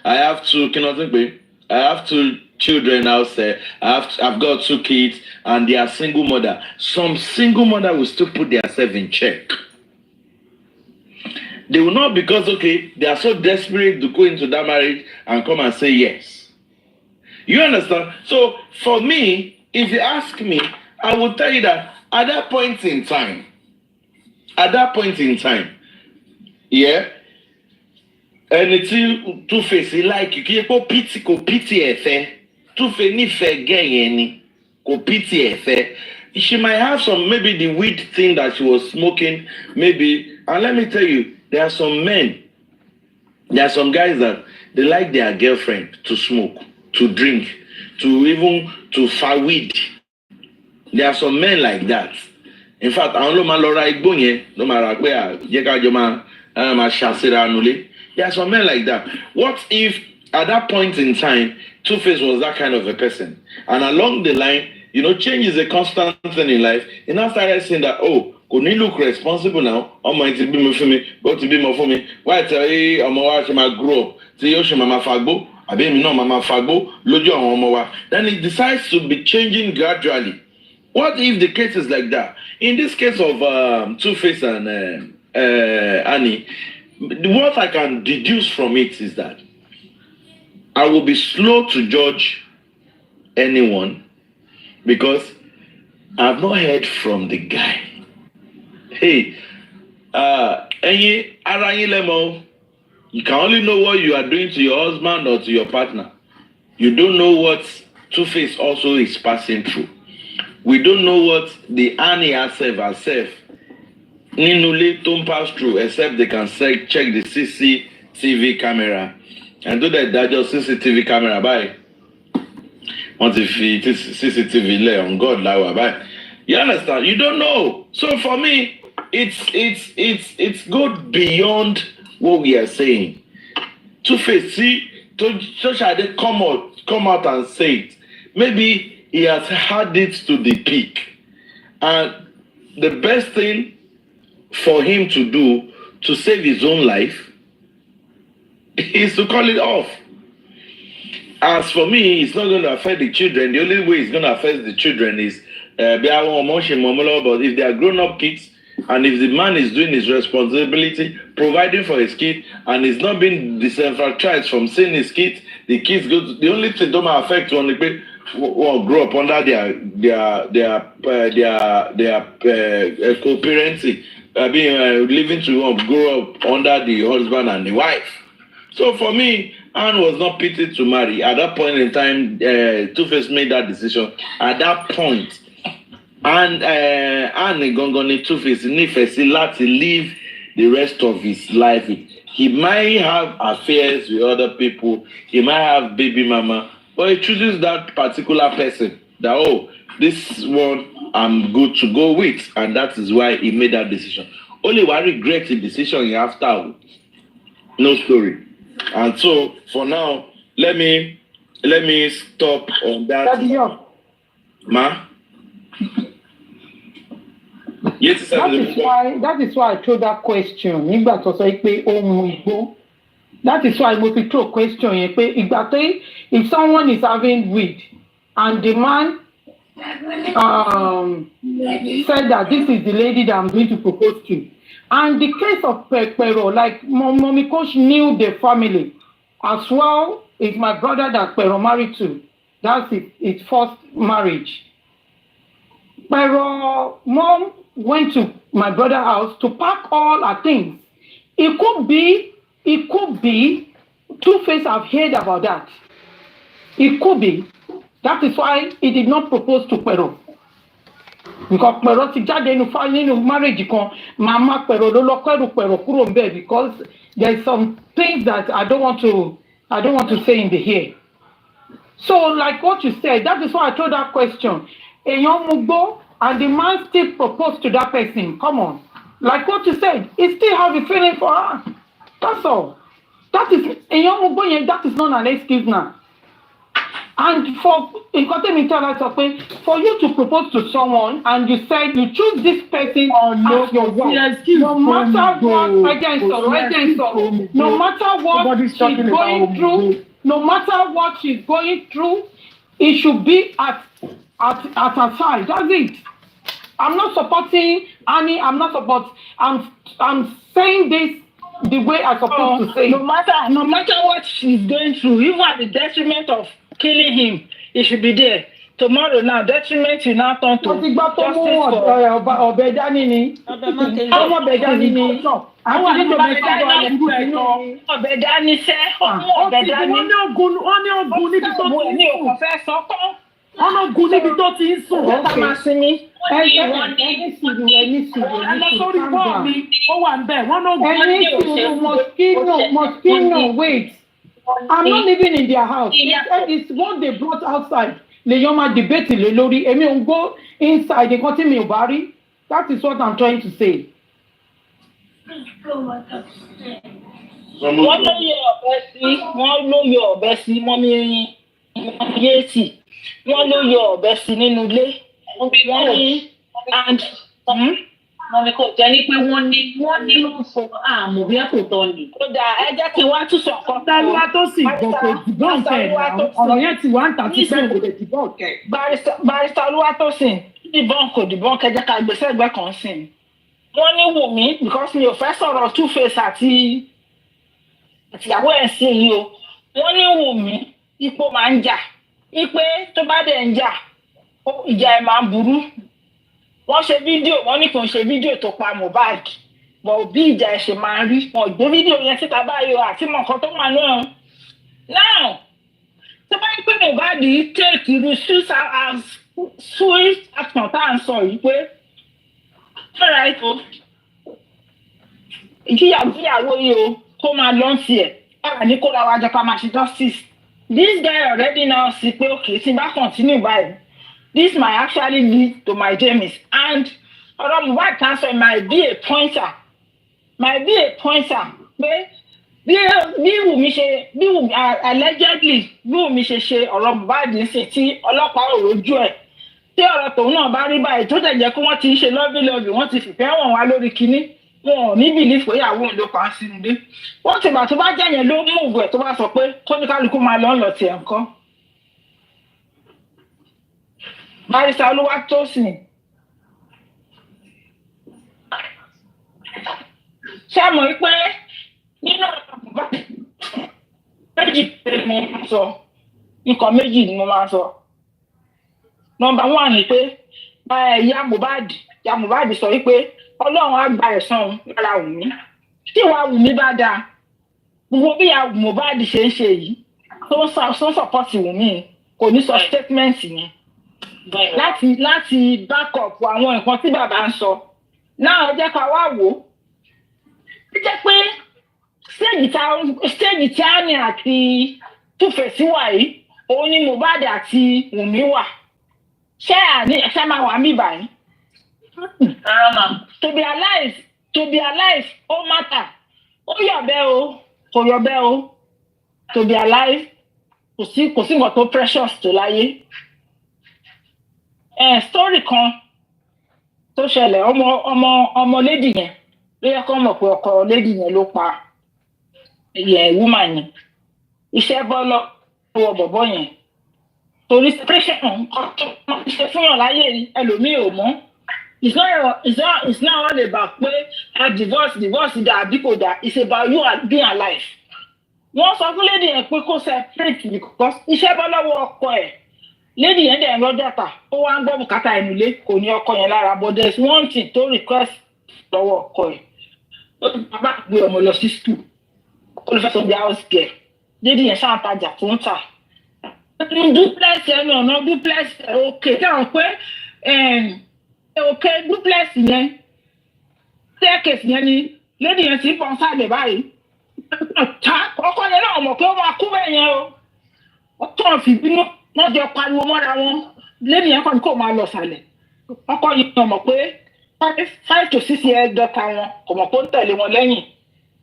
I have two children outside. I've got two kids, and they are single mother. Some single mother will still put themselves in check. They will not, because they are so desperate to go into that marriage and come and say yes. You understand? So for me, if you ask me, I will tell you that at that point in time, yeah, and it's Two-Face like you ko pity efe. Two-Face ni fe gen ko pity efe. She might have some, maybe the weed thing that she was smoking, maybe. And let me tell you, there are some men, there are some guys that they like their girlfriend to smoke, to drink, to far weed. There are some men like that. In fact, there are some men like that. What if at that point in time, Two-Face was that kind of a person? And along the line, change is a constant thing in life. He now started saying that, could he look responsible now? Might be more for me, but to be more for me. Why tell you, I'm grow up. Say, Mama Fagbo, I be no Mama Fagbo, Lojo Omowa. Then he decides to be changing gradually. What if the case is like that? In this case of Two-Face and Annie, what I can deduce from it is that I will be slow to judge anyone because I've not heard from the guy. Hey, you can only know what you are doing to your husband or to your partner. You don't know what Two-Face also is passing through. We don't know what the Annie herself Ninule don't pass through, except they can check the CCTV camera. And do that just CCTV camera by. Once if it is CCTV lay on God by. You understand? You don't know. So for me, it's good beyond what we are saying. Two-Face, so shall they come out and say it. Maybe he has had it to the peak. And the best thing for him to do to save his own life is to call it off. As for me, it's not going to affect the children. The only way it's going to affect the children is but if they are grown-up kids, and if the man is doing his responsibility, providing for his kid, and he's not being disenfranchised from seeing his kids, the kids go to, the only thing that might affect only will grow up under their co-parenting living to grow up under the husband and the wife. So for me, Anne was not pitted to marry. At that point in time, Two-Face made that decision. At that point, and Anne Gongoni Two-Face nífẹ̀ẹ́ to live the rest of his life. He might have affairs with other people. He might have baby mama, but he chooses that particular person. That this one I'm good to go with, and that is why he made that decision. Only one regret the decision after. No story. And so for now, let me stop on that. Ma? Yes, that is why I throw that question. Nígbà tó sọ pé ohun igbó. That is why mo fi throw question yẹn pé ìgbà tó if someone is having weed and the man said that this is the lady that I'm going to propose to. And the case of Pero, like Mommy Coach knew the family as well. It's my brother that Pero married to. That's his first marriage. Pero mom went to my brother's house to pack all her things. It could be Two-Face have heard about that. It could be. That is why he did not propose to Pero. Because Pero ti jáde nínú marriage kan, mama Pero ló lọ kẹ́rù Pero kúrò ńbẹ̀ because there is some things that I don't want to say in the here. So like what you said, that is why I told that question. Èèyàn mugbó and the man still proposed to that person. Come on. Like what you said, he still have a feeling for her. That's all. That is èèyàn mugbó yẹn, that is not an excuse now. And for you to propose to someone and you said you choose this person as your wife, no matter what, no matter what she's going through, it should be at her side. That's it. I'm not supporting Annie. I'm saying this the way I'm supposed to say. No matter what she's going through, even at the detriment of killing him, he should be there. Tomorrow now, detriment will now turn to justice for... Ọbẹ̀dání ni. Ọmọbẹ̀dání ni. Ọbẹ̀dání sẹ́. Ọbẹ̀dání. Wọ́n ní ogun níbi tó ti ń sùn. Wọ́n ní ogun níbi tó ti ń sùn. Ẹ ká máa sinmi. Ẹni sórí bọ́ọ̀ mi, ó wà ń bẹ̀. Wọ́n ní ogun mosquito, wait. I'm not living in their house. It's what they brought outside. Lèyàn máa debate lé lórí. Èmi ò ń go inside nǹkan tí mi ò bá rí. That is what I'm trying to say. Wọ́n ló yọ ọ̀bẹ sí mọ́mí Yéètì. Wọ́n ló yọ ọ̀bẹ sí nínú ilé. Wọ́n ní and. Mọ̀mí kò jẹ́ ní pé wọ́n ní ló ń sọ àmọ́ bí àtòtọ́ ni. Ó dà ẹ jẹ́ kí wọ́n tún sọ nǹkan. Tálúwá tó sì gbọ̀kọ̀ dìbọn kẹ̀ ọ̀rọ̀ yẹn ti wá ń tà sí pé kò lè dìbọn kẹ̀. Barrister Olúwatósìn dìbọn kẹ̀ jẹ́ ká gbèsè ẹgbẹ́ kan sìn. Wọ́n ní Wùmí because mi ò fẹ́ sọ̀rọ̀ Two-Face àti ìyàwó ẹ̀ sí yìí o. Wọ́n ní Wùmí ipò máa ń jà. Ipe tó bá dẹ̀ ń jà ìjà ẹ̀ máa ń burú. Wọ́n ṣe fídíò, wọ́n ní kò ń ṣe fídíò tó pa Mohbad. Bọ̀ bí ìjà ẹ̀ ṣe máa ń rí, wọ́n gbé fídíò yẹn síta báyìí o àti mọ̀ nǹkan tó wà náà. Now, tó bá ń pè Mohbad yìí take irú sweet action tá à ń sọ yìí pé alright o. Ìyàwó yìí o kó máa lọ́n tiẹ̀. Báwa ní kó ra wájọ ká máa ṣe justice. This guy already now sí pé okay tí n bá continue báyìí. This might actually lead to my demise. And Mohbad cancer might be a pointer. Pé bí Wùmí allegedly bí Wùmí ṣe ọ̀rọ̀ Mohbad ń ṣe tí ọlọ́pàá ò rójú ẹ̀. Tí ọ̀rọ̀ tòun náà bá rí báyìí tó tẹ̀ jẹ́ kí wọ́n ti ń ṣe lọ́bìlọ́bì wọ́n ti fìfẹ́ wọn wá lórí kinní. Wọn ò ní bìlíf pé ìyàwó òun ló pa á sínú ilé. Wọ́n ti gbà tó bá jẹ́ yẹn ló mú ògùn ẹ̀ tó bá sọ pé kóníkálukú máa lọ tiẹ̀ nǹkan. Barrister Olúwatósìn. Ṣé mọ̀ pé nínú méjì ni mo máa sọ? Nǹkan méjì ni mo máa sọ. Number one ni pé ìyá Mohbad sọ wípé Ọlọ́run á gba ẹ̀san lára Wùmí. Tí ìwà Wùmí bá dáa, gbogbo bí ìyá Mohbad ṣe ń ṣe yìí, tó ń support Wùmí kò ní sọ statement yẹn. Láti back up àwọn nǹkan tí bàbá ń sọ. Náà ẹ jẹ́ ká wá wò ó. Ó jẹ́ pé stage tí Annie àti Two-Face wà yìí, òun ni Mohbad àti Wùmí wà. Ṣé máa wà mí báyìí? To be alive, ó matter. Ó yọ̀bẹ o, kò yọ̀bẹ o. To be alive, kò sí nǹkan tó precious tó láyé. Story kan tó ṣẹlẹ̀ ọmọ lady yẹn ló yẹ kó mọ̀ pé ọkọ lady yẹn ló pa woman yẹn. Iṣẹ́ bọ́ lọ́wọ́ bọ̀bọ́ yẹn. Torí separation nǹkan tó máa ń ṣe fún yàn láyé ẹlòmíì ò mọ̀. It's not all about pé divorce dà àbí kò dà. It's about you being alive. Wọ́n sọ fún lady yẹn pé kó separate because iṣẹ́ bọ́ lọ́wọ́ ọkọ ẹ̀. Lady yẹn dẹ̀ ń rọ́ dọ́tà. Ó wá ń gbọ́ bùkátà ẹnu ilé kò ní ọkọ yẹn lára. But there is one thing to request lọ́wọ́ ọkọ ẹ̀. Ó ti bàbá gbé ọmọ lọ sí school. Ó lọ fẹ́ sọ bí house girl. Lady yẹn ṣáà tajà tó ń tà. Duplex ẹnu ọ̀nà duplex òkè dáhùn pé òkè duplex yẹn staircase yẹn ni lady yẹn ti pọn sáàlẹ̀ báyìí. Ọkọ yẹn náà mọ̀ pé ó máa kú bẹ́ẹ̀ yẹn o. Ọkọ fi bínú wọ́n jọ pariwo mọ́ra wọn. Lady yẹn kàn ní kó máa lọ sàlẹ̀. Ọkọ yẹn mọ̀ pé 5 to 6 years dọ́ta wọn kò mọ̀ pé ó ń tẹ̀lé wọn lẹ́yìn.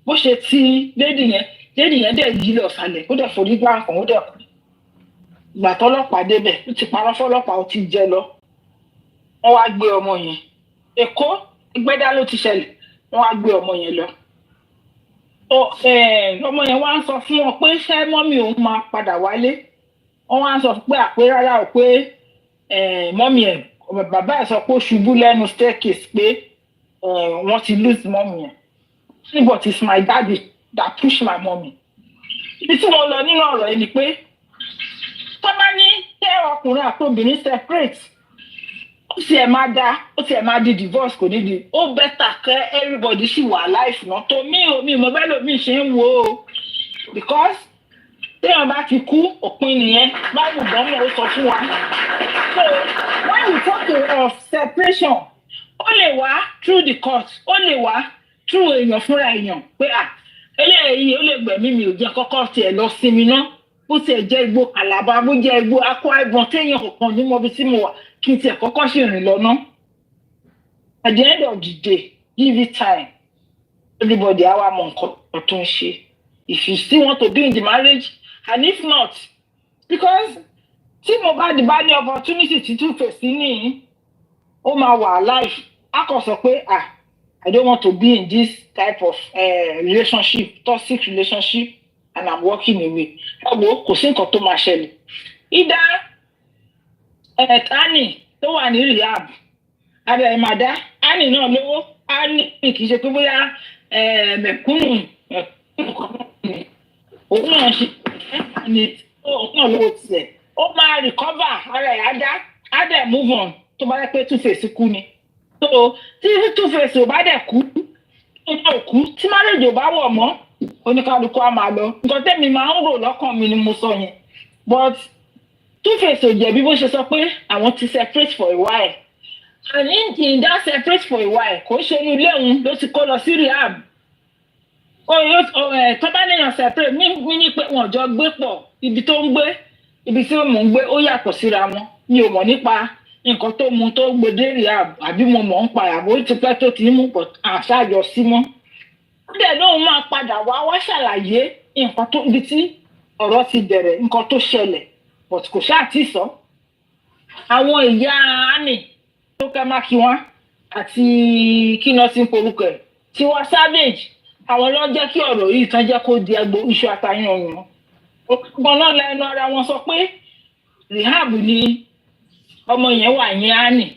Bó ṣe ti lady yẹn dẹ̀ yí lọ sàlẹ̀ ó dẹ̀ forí gbá kan ó dẹ̀ kú. Ìgbà tọ́lọ́pàá débẹ̀ ó ti parọ́ fọ́lọ́pàá ó ti jẹ lọ. Wọ́n wá gbé ọmọ yẹn. Èkó Ẹgbẹ́dá ló ti ṣẹlẹ̀. Wọ́n wá gbé ọmọ yẹn lọ. Ọmọ yẹn wá ń sọ fún wọn pé ṣé mọ́mì òun máa padà wálé. Wọ́n wá ń sọ pé àpé rárá o pé mọ́mì ẹ̀ bàbá ẹ̀ sọ pé ó ṣubú lẹ́nu staircase pé wọ́n ti lose mọ́mì ẹ̀. But it's my daddy that push my mommy. Ibi tí wọ́n lọ nínú ọ̀rọ̀ yìí ni pé tọ́ba ní tẹ́ ọkùnrin àti obìnrin separate ó sì ẹ̀ máa di divorce kò ní di ó better kẹ́ everybody sì wà life náà tó mi mo bẹ́ẹ̀ lómi ṣe ń wo o because téèyàn bá ti kú òpin nìyẹn báwo gbọ́mọ̀ ó sọ fún wa. So when we talk of separation ó lè wá through the court ó lè wá through èèyàn fúnra èèyàn pé eléyìí ó lè gbẹ̀mí mi ò jẹ́ kọ́kọ́ tiẹ̀ lọ sinmi náà bó tiẹ̀ jẹ́ igbó Calabar bó jẹ́ igbó Akwa Ibom téèyàn kọ̀ọ̀kan ní mọ́bí tí mo wà kí n tiẹ̀ kọ́kọ́ sì rìn lọ ná. At the end of the day give it time everybody á wá mọ nǹkan tó ń ṣe if you still want to be in the marriage and if not because tí Mohbad bá ní opportunity tí Two-Face ní ó máa wà alive á kàn sọ pé I don't want to be in this type of relationship, toxic relationship, and I'm walking away. Kò sí nǹkan tó máa ṣẹlẹ̀. Ìdá Annie tó wà ní rehab, abẹ́ màdá, Annie náà lówó, Annie kì í ṣe pé bóyá mẹ̀kúnnù òun náà ṣe òun náà lówó tiẹ̀. Ó máa recover ara ẹ̀ á dẹ̀ move on tó bá yẹ pé Two-Face kú ni. So tí Two-Face ò bá dẹ̀ kú tí marriage ò bá wọ̀ mọ́ oníkálukú á máa lọ nǹkan tẹ́mi máa ń rò lọ́kàn mi ni mo sọ yẹn but Two-Face ò jẹ̀bi bó ṣe sọ pé àwọn ti separate for a while and in that separate for a while kò ṣe inú ilé òun ló ti kó lọ sí rehab tó bá léèyàn separate mi ní pé wọn jọ gbé pọ̀ ibi tó ń gbé ibi tí mò ń gbé ó yàtọ̀ síra wọn mi ò mọ̀ nípa nǹkan tó mu tó gbèdé rehab àbí mo mọ̀ ń pa àbò ti pẹ́ tó ti mú pọ̀ àṣàjọ sí mọ́. Ó dẹ̀ lóun máa padà wá ṣàlàyé nǹkan tó ibi tí ọ̀rọ̀ ti bẹ̀rẹ̀ nǹkan tó ṣẹlẹ̀ but kò ṣáà tí sọ. Àwọn ìyá Annie tó ká má kí wọn àti kí náà ti ń porúkọ ẹ̀ Tiwa Savage àwọn ló jẹ́ kí ọ̀rọ̀ yìí tán jẹ́ kó di agbo iṣu àtàyàn ọ̀yàn. Ọgbọ́n náà lẹ́nu ara wọn sọ pé rehab ni ọmọ yẹn wà ní Annie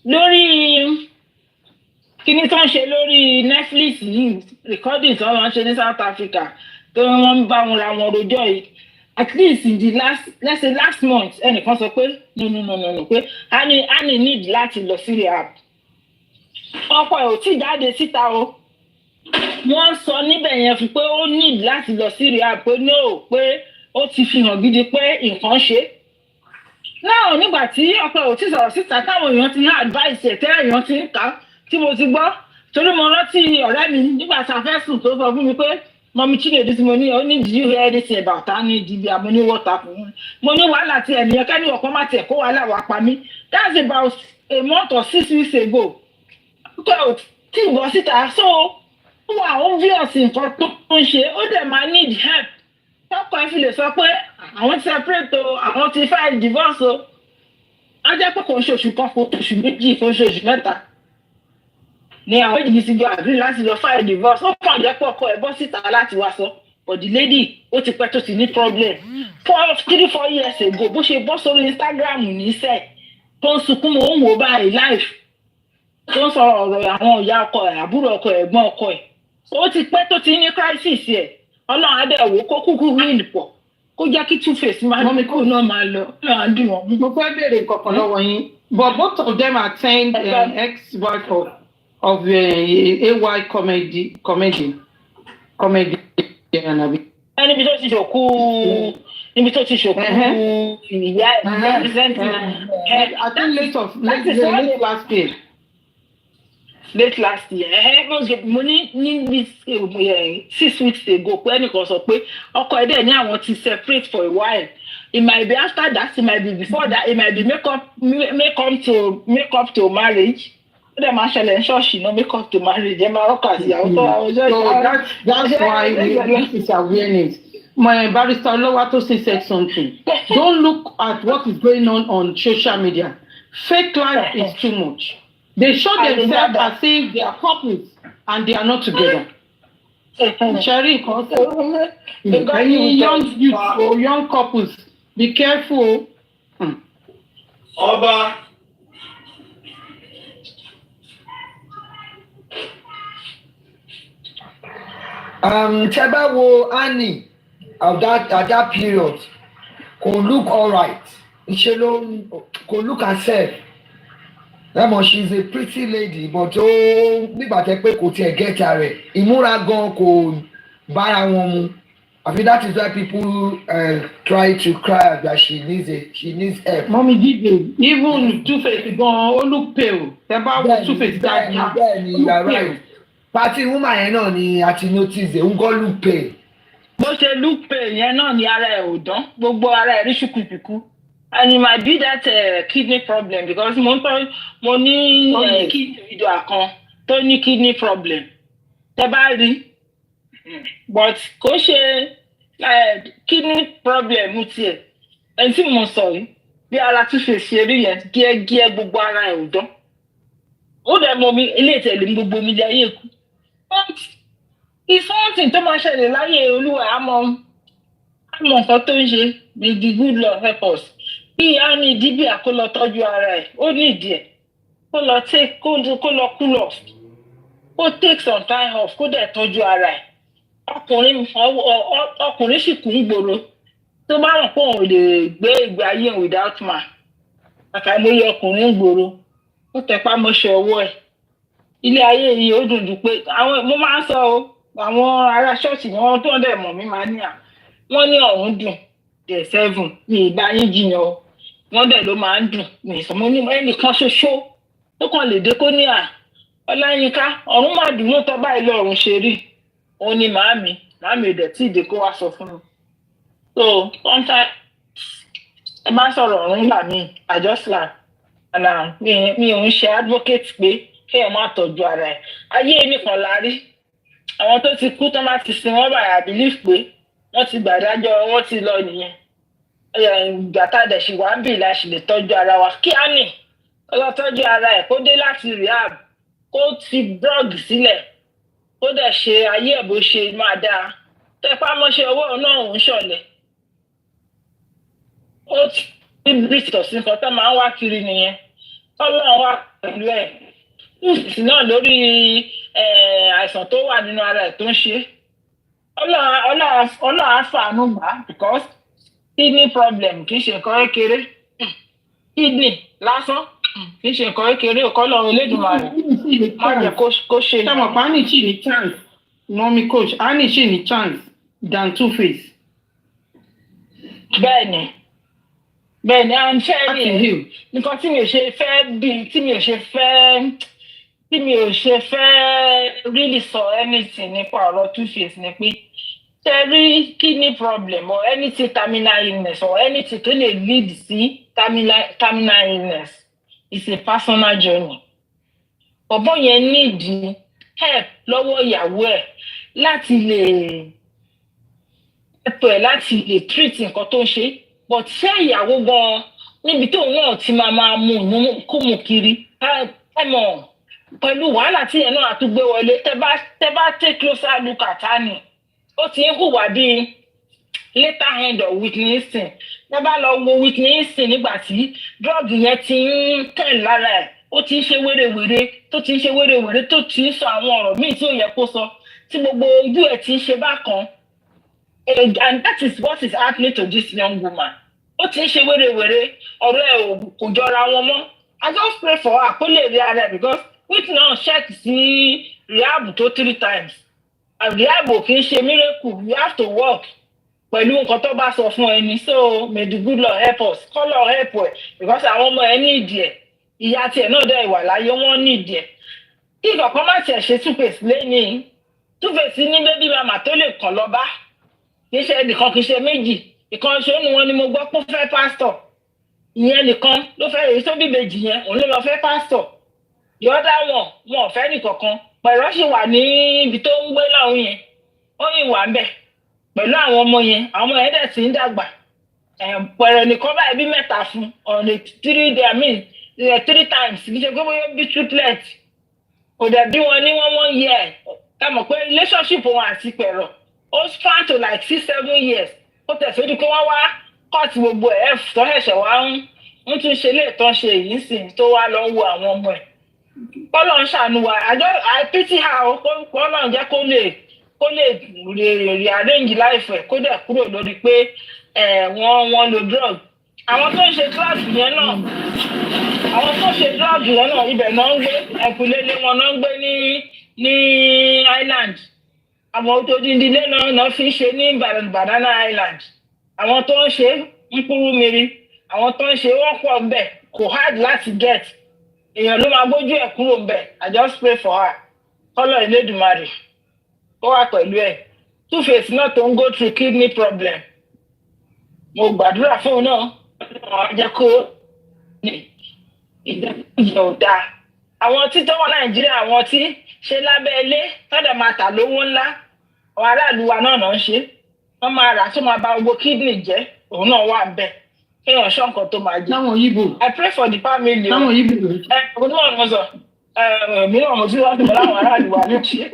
lórí kíní tó ń ṣe lórí Netflix yìí recording tó ń ṣe ní South Africa tó wọ́n ń bá wọn ra wọn rojọ́ yìí at least in the last month ẹnìkan sọ pé no pé Annie need láti lọ sí rehab ọkọ ẹ̀ ò tí jáde síta o wọ́n sọ níbẹ̀ yẹn fún pé ó need láti lọ sí rehab pé no pé ó ti fi hàn gidi pé nǹkan ṣe náà nígbà tí ọkọ ẹ̀ ò tí sọ̀rọ̀ síta táwọn èèyàn ti ní advice ẹ̀ tẹ́ èèyàn ti ń kà á tí mo ti gbọ́ torí mo rántí ọ̀rẹ́ mi nígbà tí a fẹ́ sùn tó sọ fún mi pé mọ̀mí Chinedu tí mo ní ó ní did you hear anything about her ní ìdíbi àmọ́ ní water fún mi mo ní wàhálà tí ẹnìyẹn kẹ́ni ọ̀kan má tiẹ̀ kó wàhálà wà pa mí that's about a month or 6 weeks ago ọkọ ẹ̀ ò tí ì bọ́ síta so ó wà obvious nǹkan tó ń ṣe ó dẹ̀ máa need help ọkọ ẹ̀ fi lè sọ pé àwọn ti separate o àwọn ti file divorce o á jẹ́ pé kò ń ṣe oṣù kan kò oṣù méjì kò ń ṣe oṣù mẹ́ta ni àwọn èjì ti jọ àbí láti lọ file divorce ó kàn jẹ́ pé ọkọ ẹ̀ bọ́ síta láti wá sọ but the lady ó ti pẹ́ tó ti ní problem 3-4 years ago bó ṣe bọ́ sórí Instagram níṣẹ́ tó ń sunkún mọ́ ń wò báyìí live tó ń sọ ọ̀rọ̀ àwọn ìyá ọkọ ẹ̀ àbúrò ọkọ ẹ̀ ẹ̀gbọ́n ọkọ ẹ̀ ó ti pẹ́ tó ti ní crisis ẹ̀ ọlọ́run á dẹ̀ wò kó kúkú heal pọ̀ kó jẹ́ kí Two-Face máa mọ́mí kó náà máa lọ náà dùn wọ́n. mo fẹ́ béèrè nǹkan kan lọ́wọ́ yín but both of them attend ex-wife of AY comedy àbí. níbi tó ti ṣòkú ìyá ẹ̀ I think late last year. mo ní 6 weeks ago pé ẹnìkan sọ pé ọkọ ẹ̀ dẹ̀ ní àwọn ti separate for a while it might be after that it might be before that it might be make up to marriage ó dẹ̀ máa ṣẹlẹ̀ ní ṣọ́ọ̀ṣì náà make up to marriage ẹ máa rọ́kọ̀ àti ìyàwó tó àwọn ṣọ́ọ̀ṣì. So that's why we need this awareness. My barrister Olowatosin said something. Don't look at what is going on social media. Fake life is too much. They show themselves as if they are couples and they are not together. Sharing concept. Young youth or young couples, be careful. Oba. Tẹ́ bá wo Annie at that period kò look alright. Ṣé ló kò look herself. Remo, she's a pretty lady, but nígbà tẹ́ pé kò tiẹ̀ get her rẹ̀. Ìmúra gan kò bára wọn mu. I think that is why people try to cry that she needs help. Mommy Gide, even Two-Face gan ó look pale. Tẹ́ bá wo Two-Face dáadáa. Bẹ́ẹ̀ni, you are right. Party woman yẹn náà ni a ti notice ẹ̀ ń gọ́ look pale. Bó ṣe look pale yẹn náà ni ara ẹ̀ ò dán gbogbo ara ẹ̀ rí ṣùkùkùkù and it might be that kidney problem because mo ní kidney video kan tó ní kidney problem tẹ́ bá rí but kò ṣe kidney problem tiẹ̀ ẹni tí mo sọ yìí bí ara Two-Face ṣe rí yẹn gíẹ́gíẹ́ gbogbo ara ẹ̀ ò dán ó dẹ̀ mọ mi ilé ìtẹ̀lé gbogbo mi láyé kú but it's something tó máa ṣẹlẹ̀ láyé olúwa àmọ́ nǹkan tó ń ṣe may the good Lord help us bí a ní ìdíbí àkólọ tọ́jú ara ẹ̀ ó ní ìdí ẹ̀ kó lọ cool off kó take some time off kó dẹ̀ tọ́jú ara ẹ̀ ọkùnrin sì kú ń gbòòrò tó bá rò pé òun lè gbé ìgbé ayé without man àkàìmọye ọkùnrin ń gbòòrò ó tẹpá mọ́ṣẹ́ ọwọ́ ẹ̀ ilé ayé yìí ó dùn jù pé àwọn mo máa ń sọ o àwọn ará ṣọ́ọ̀ṣì ni wọ́n tó ń dẹ̀ mọ̀ mí máa ní à wọ́n ní ọ̀run dùn dẹ̀ 7 ní ìbá yín jiyàn o wọ́n dẹ̀ ló máa ń dùn ní ìsọmọ ní ẹnìkan ṣoṣo tó kàn lè dé kó ní à Ọláyínká ọ̀run máa dùn lóòótọ́ báyìí lọ́run ṣe rí òun ni màámi ìdẹ̀ tí ìdè kó wá sọ fún mi so sometimes ẹ bá sọ̀rọ̀ ọ̀run gbà mí I just laugh and mi ò ń ṣe advocate pé kéèyàn má tọ́jú ara ẹ̀ ayé nìkan la rí àwọn tó ti kú tán bá ti sin wọ́n báyà believe pé wọ́n ti gbàdájọ́ wọ́n ti lọ nìyẹn ìgbà tá a dẹ̀ ṣì wá ń bì la ṣì lè tọ́jú ara wa kí á nì ó lọ tọ́jú ara ẹ̀ kó dé láti rehab kó ti drug sílẹ̀ kó dẹ̀ ṣe ayé ẹ̀ bó ṣe máa dáa tẹpá mọ́ṣẹ́ owó náà ń ṣọ̀lẹ̀ ó ti bristol sí nǹkan tó máa ń wá kiri nìyẹn ọlọ́run wà pẹ̀lú ẹ̀ sì náà lórí àìsàn tó wà nínú ara ẹ̀ tó ń ṣe ọlọ́run á fàánú gbà á because kidney problem kì í ṣe nǹkan kékeré kidney lásán kì í ṣe nǹkan kékeré ọkọ lọ́run Elédùmarè má jẹ́ kó ṣe. Ṣé Annie ṣì ní chance? Mommy coach, Annie ṣì ní chance than Two-Face. Bẹ́ẹ̀ni à ń fẹ́ rí ẹ̀ nǹkan tí mi ò ṣe fẹ́ really sọ anything nípa ọ̀rọ̀ Two-Face ni pé ṣe rí kidney problem or anything terminal illness or anything tó lè lead sí terminal illness is a personal journey. Ọ̀bọ̀n yẹn need help lọ́wọ́ ìyàwó ẹ̀ láti lè treat nǹkan tó ń ṣe but ṣé ìyàwó gan níbi tó náà ti máa mú kiri ẹ mọ̀ pẹ̀lú wàhálà tí yẹn náà àtúgbé wọlé tẹ bá take closer look at Annie ó ti ń hùwà bíi later end of Whitney Houston tẹ bá lọ wo Whitney Houston nígbà tí drug yẹn ti ń tẹ̀ lára ẹ̀ ó ti ń ṣe wérewère tó ti ń sọ àwọn ọ̀rọ̀ míì tí ò yẹ kó sọ tí gbogbo ojú ẹ̀ ti ń ṣe bákan and that is what is happening to this young woman. Ó ti ń ṣe wérewère ọ̀rọ̀ ẹ̀ kò jọra wọn mọ́. I just pray for her kó lè rí ara ẹ̀ because Whitney náà check sí rehab tó 3 times. Rehab ò kì í ṣe miracle, you have to work pẹ̀lú nǹkan tó bá sọ fún ẹni. So may the good Lord help us, kọ́ Lord help ẹ̀ because àwọn ọmọ ẹ̀ ní ìdí ẹ̀. Ìyá tiẹ̀ náà dẹ̀ ìwà láyé wọ́n ní ìdí ẹ̀. Kí ìkọ̀kan má tiẹ̀ ṣe Two-Face lẹ́yìn. Two-Face ní bébí màmá tó lè kàn lọ bá. Kì í ṣe ẹnìkan kì í ṣe méjì. Ìkan ṣe òun wọn ni mo gbọ́ pé ó fẹ́ pásítọ̀. Ìyẹn nìkan ló fẹ́ èyí tó bíbejì yẹn òun ló lọ fẹ́ pásítọ̀. Yọ̀ọ́dá wọn ò fẹ́ nìkankan. Pẹ̀lú ṣì wà ní ibi tó ń gbé láwọn yẹn. Ó yìn wà ń bẹ̀. Pẹ̀lú àwọn ọmọ yẹn, àwọn ọmọ yẹn dẹ̀ sì ń dàgbà. Pẹ̀rẹ̀ nìkan báyìí bí mẹ́ta fún ọ̀nà 3 times. Kì í ṣe pé bóyá bí triplet. Kò dẹ̀ bí wọn ní 1 year. Ká mọ̀ pé relationship wọn àti Pẹ̀rọ̀ ó span to like 6-7 years. Ó tẹ̀síwájú pé wọ́n wá kọ́ọ̀tù gbogbo ẹ̀ tó ṣẹ̀ṣẹ̀ wá ń tún ṣe lè tán ṣe èyí sìn tó wá lọ wo àwọn ọmọ ẹ̀. Kọ́lọ̀ ń ṣàánú wa I pity her o kọ́lọ̀ ń jẹ́ kó lè rearrange life ẹ̀ kó dẹ̀ kúrò lórí pé wọ́n lo drug. Àwọn tó ń ṣe drug yẹn náà ibẹ̀ náà ń gbé ẹ̀kúlélé wọn náà ń gbé ní Island. Àwọn tó díndínlé náà fi ń ṣe ní Banana Island. Àwọn tó ń ṣe ń kúrú miri. Àwọn tó ń ṣe wọ́n pọ̀ ń bẹ̀ kò hard láti get. Èèyàn ló máa gbójú ẹ̀ kúrò ń bẹ̀. I just pray for her. Kọ́lọ̀ Elédùmarè ó wà pẹ̀lú ẹ̀. Two-Face náà tó ń go through kidney problem. Mo gbàdúrà fún un náà. Wọ́n jẹ́ kó ìjẹ́ ò dáa. Àwọn títọ́ wọn Nàìjíríà àwọn tí ṣe lábẹ́ ilé tọ́dẹ̀ máa tà lówó ńlá àwọn aráàlú wa náà ń ṣe wọ́n máa rà tó máa ba gbogbo kidney jẹ́ òun náà wà ń bẹ̀ kéèyàn ṣọ́ nǹkan tó máa jẹ. Láwọn Yíbò. I pray for the family. Láwọn Yíbò. Òun náà mo sọ mi náà mo ti wá sí láwọn aráàlú wa ló ṣe.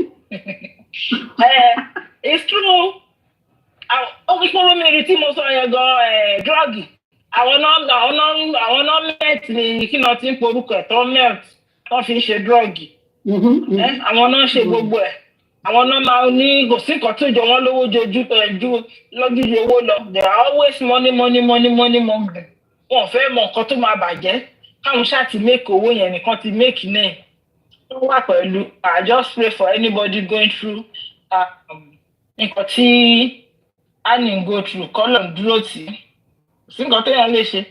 It's true. Ó mi rí tí mo sọ yẹn gan drug àwọn náà melt ni kí náà ti ń porúkọ ẹ̀ tó melt tó fi ń ṣe drug. Àwọn náà ṣe gbogbo ẹ̀ àwọn náà máa ní kò sí nǹkan tó jọ wọ́n lówó ju owó lọ. They are always money. Wọ́n fẹ́ mọ nǹkan tó máa bàjẹ́ káwọn ṣáà ti make owó yẹn nìkan ti make náà. Ó wà pẹ̀lú I just pray for anybody going through nǹkan tí Annie ń go through kọ́lọ̀ ń dúró tì í. Kò sí nǹkan téèyàn lè ṣe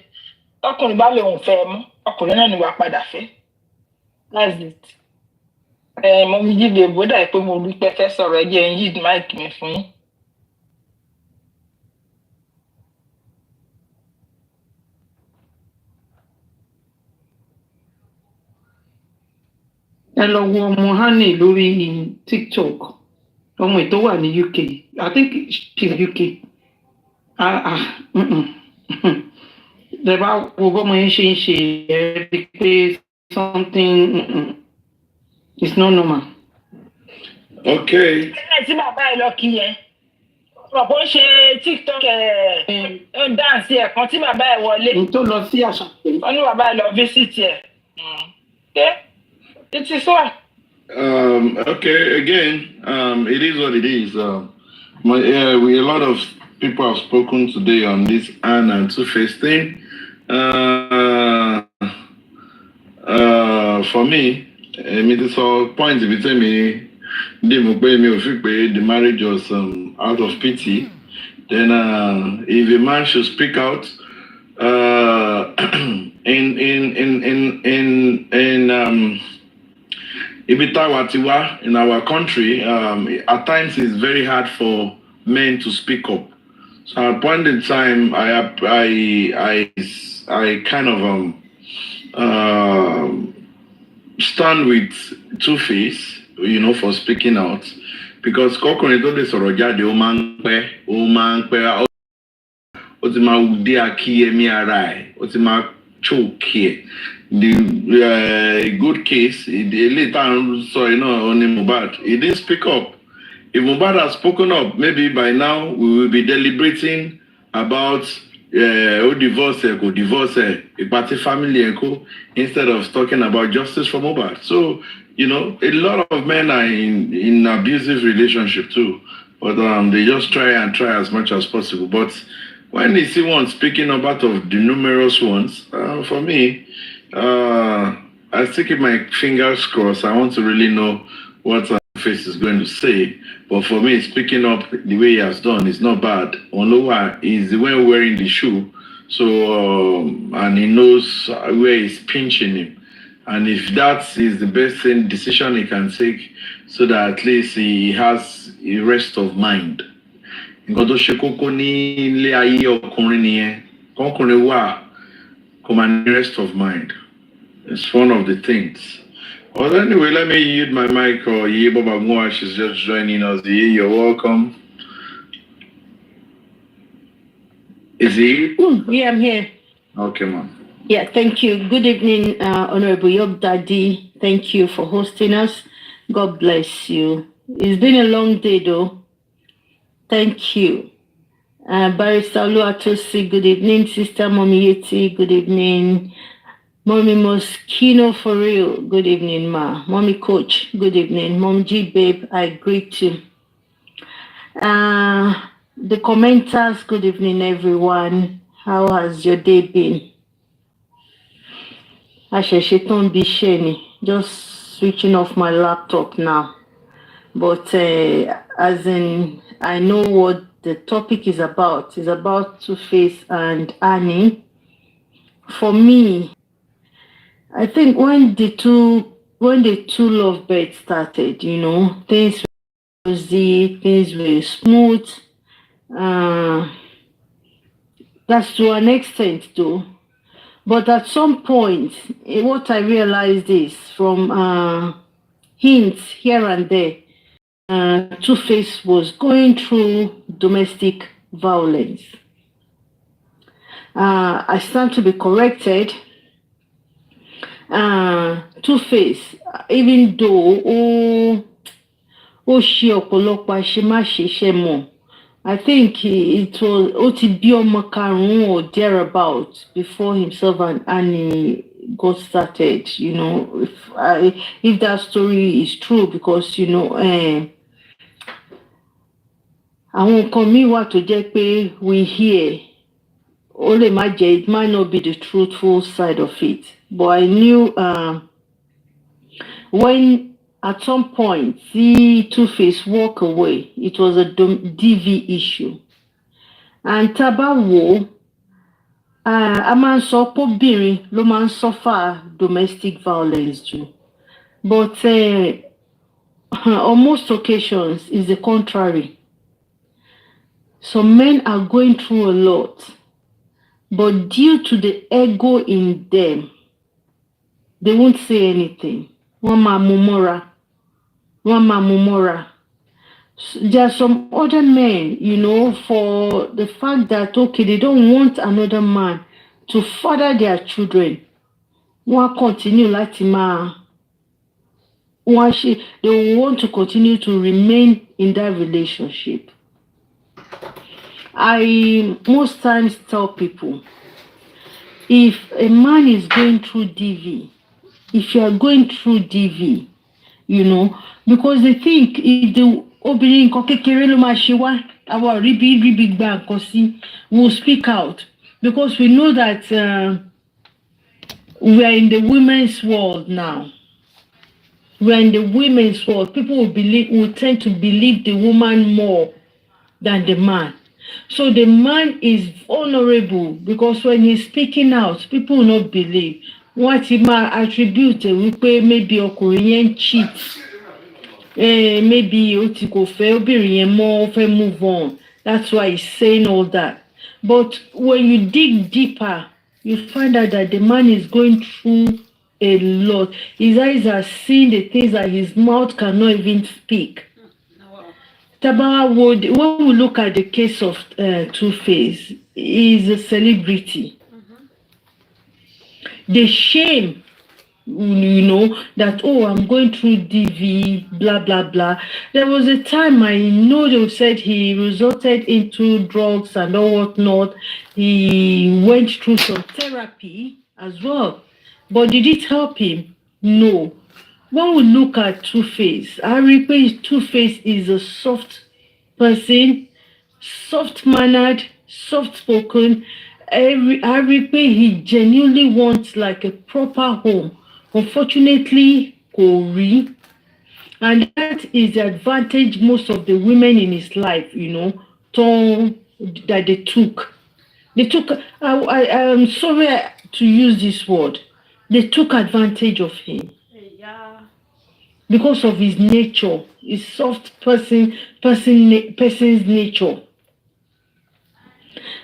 ọkùnrin bá lòun fẹ́ mú ọkùnrin náà ni wàá padà fẹ́. That's it. Mo mi jí bèbó dà pé mo rí pẹ́fẹ́ sọ̀rọ̀ ẹjẹ́ ń yí mic mi fún yín. Ẹ lọ wo ọmọ Annie lórí TikTok ọmọ ètò wà ní UK I think she's UK. Ẹ bá wo bọ́mọ yẹn ṣe ń ṣe ẹ rí pé something it's not normal. Okay. Ẹ tí bàbá ẹ lọ kí yẹn ọ̀pọ̀ ń ṣe TikTok ń dáǹsì ẹ̀ kan tí bàbá ẹ wọlé. N tó lọ sí àṣà. Wọ́n ní bàbá ẹ lọ visit ẹ̀. It is so. Okay, again, it is what it is. A lot of people have spoken today on this Anne and Two-Face thing. for me, it is a point between me, the marriage was out of pity. Then, if a man should speak out, Ibitawatiwa in our country, at times it's very hard for men to speak up. So at a point in time, I kind of stand with Two-Face, for speaking out, because Kokone told us already the Oman Otima Udiaki Emiarai, Otima Choke. The good case, the later on Mohbad, he didn't speak up. If Mohbad has spoken up, maybe by now we will be deliberating about who divorce a party family instead of talking about justice for Mohbad. So, a lot of men are in abusive relationship too, but they just try as much as possible. But when you see one speaking about of the numerous ones, for me, I still keep my fingers crossed. I want to really know what Face is going to say. But for me, speaking up the way he has done is not bad. Only is the one wearing the shoe. So, and he knows where he's pinching him. And if that is the best decision he can take, so that at least he has a rest of mind. Rest of mind. It's one of the things. Well, anyway, let me yield my mic. Or Ye Baba Moa, she's just joining us. Ye, you're welcome. Is he? Yeah, I'm here. Okay, ma'am. Yeah, thank you. Good evening, Honorable Yob Daddy. Thank you for hosting us. God bless you. It's been a long day, though. Thank you. Barrister Oluwatosi, good evening. Sister Mommy Yeti, good evening. Mommy Moschino for real, good evening, ma. Mommy Coach, good evening. Mom G Babe, I greet you. The commenters, good evening, everyone. How has your day been? Just switching off my laptop now. But as in, I know what the topic is about. It's about Two-Face and Annie. For me, I think when the two lovebirds started, things were easy, things were smooth. That's to an extent, though. But at some point, what I realized is from hints here and there, Two-Face was going through domestic violence. I stand to be corrected. Two-Face, even though I think it was Otibiomo Karun or thereabouts before himself and Annie got started. If that story is true, because àwọn nǹkan míì wà tó jẹ́ pé we hear. It might not be the truthful side of it. But I knew when at some point the Two-Face walk away, it was a DV issue. And Tabawo, a man sọ pé obìnrin ló máa ń suffer domestic violence too. But on most occasions, it's the contrary. Some men are going through a lot. But due to the ego in them, they won't say anything. Wama mumora. There are some other men, for the fact that, okay, they don't want another man to father their children. They will want to continue to remain in that relationship. I most times tell people, if a man is going through DV, if you are going through DV, because they think if the obìnrin nǹkan kékeré ló máa ṣe wá, our ribi gba nǹkan sí, we'll speak out, because we know that We are in the women's world now. We are in the women's world. People will tend to believe the woman more than the man. So the man is vulnerable because when he's speaking out, people will not believe. What he might attribute wípé maybe ọkùnrin yẹn cheat. Maybe ó ti kò fẹ́ obìnrin yẹn mọ́, ó fẹ́ move on. That's why he's saying all that. But when you dig deeper, you find out that the man is going through a lot. His eyes are seeing the things that his mouth cannot even speak. Tabawa would, when we look at the case of Two-Face, he is a celebrity. The shame, that, I'm going through DV, blah, blah, blah. There was a time I know they said he resorted into drugs and all whatnot. He went through some therapy as well. But did it help him? No. When we look at Two-Face, I repeat, Two-Face is a soft person, soft-mannered, soft-spoken. I repeat, he genuinely wants like a proper home. Unfortunately, kò rí. And that is the advantage most of the women in his life, that they took. I am sorry to use this word. They took advantage of him. Because of his nature, his soft person's nature.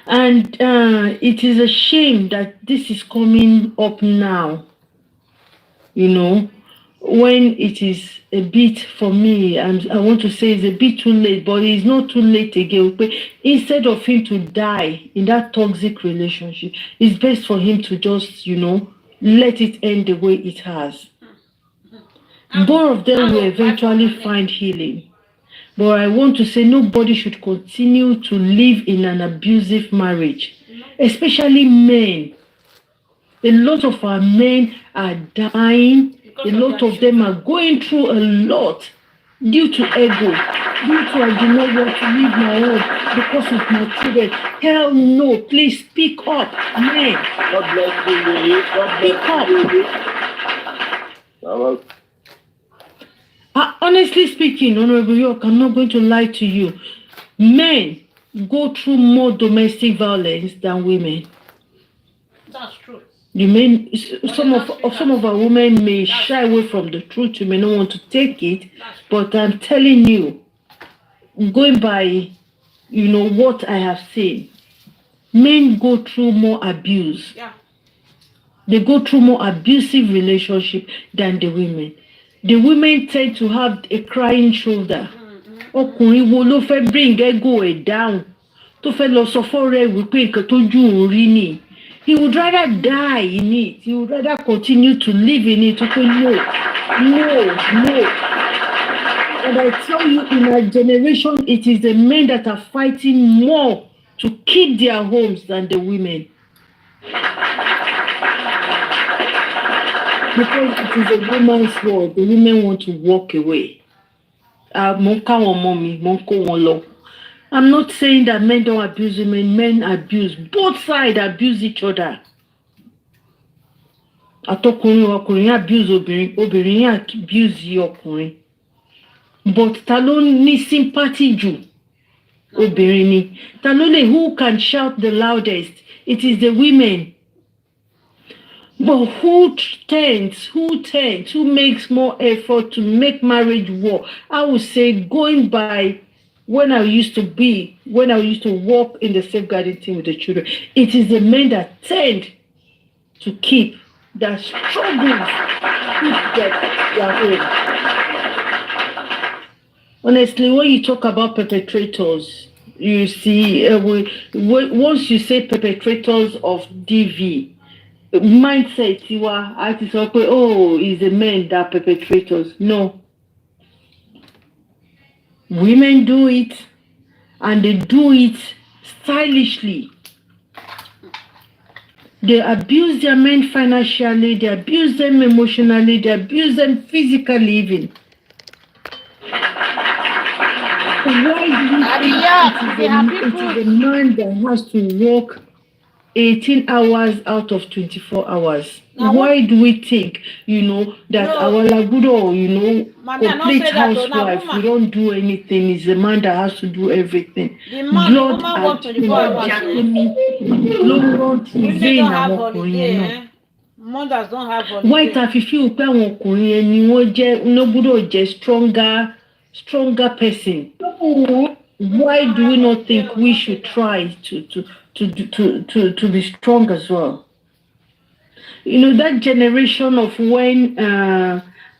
And it is a shame that this is coming up now. When it is a bit, for me, I want to say it's a bit too late, but it's not too late again. Instead of him to die in that toxic relationship, it's best for him to just, let it end the way it has. Both of them will eventually find healing. But I want to say nobody should continue to live in an abusive marriage, especially men. A lot of our men are dying. A lot of them are going through a lot due to ego, due to I do not want to leave my home because of my children. Hell no, please speak up, men. God bless you. Speak up. Honestly speaking, Honorable York, I'm not going to lie to you. Men go through more domestic violence than women. That's true. Some of our women may shy away from the truth. You may not want to take it, but I'm telling you, going by, what I have seen, men go through more abuse. Yeah. They go through more abusive relationship than the women. The women tend to have a crying shoulder. Ọkùnrin wo ló fẹ́ bring ego down? Tó fẹ́ lọ sọ fọ́rẹ́ wípé nǹkan tójú òun rí ni. He would rather die in it. He would rather continue to live in it. Okay, no. And I tell you, in our generation, it is the men that are fighting more to keep their homes than the women. Because it is a woman's world. The women want to walk away. I'm not saying that men don't abuse women. Men abuse. Both sides abuse each other. Ọkùnrin abuse obìnrin abuse ọkùnrin. But ta ló ní sympathy jù? Obìnrin ni. Ta ló lè, who can shout the loudest? It is the women. But who makes more effort to make marriage work? I would say, going by when I used to work in the safeguarding team with the children, it is the men that tend to keep that struggles with their own. Honestly, when you talk about perpetrators, you see, once you say perpetrators of DV, mindset tiwa àti sọ pé it's the men that perpetrators. No. Women do it, and they do it stylishly. They abuse their men financially, they abuse them emotionally, they abuse them physically even. Why do you think it is a man that has to work 18 hours out of 24 hours. Now, Why do we think, that No. our lagudo, Mommy, I not complete say that, though. Now, housewife, we woman, don't do anything. It's the man that has to do everything. the woman work 24 hours. ló ń rán ti If they vein don't have àwọn ọkùnrin holiday, yẹn náà. mothers don't have Why holiday. ta fi feel pé àwọn ọkùnrin yẹn ni wọ́n jẹ́ ló gbọ́dọ̀ jẹ́ stronger person? Why do we not think we should try to be strong as well? That generation of when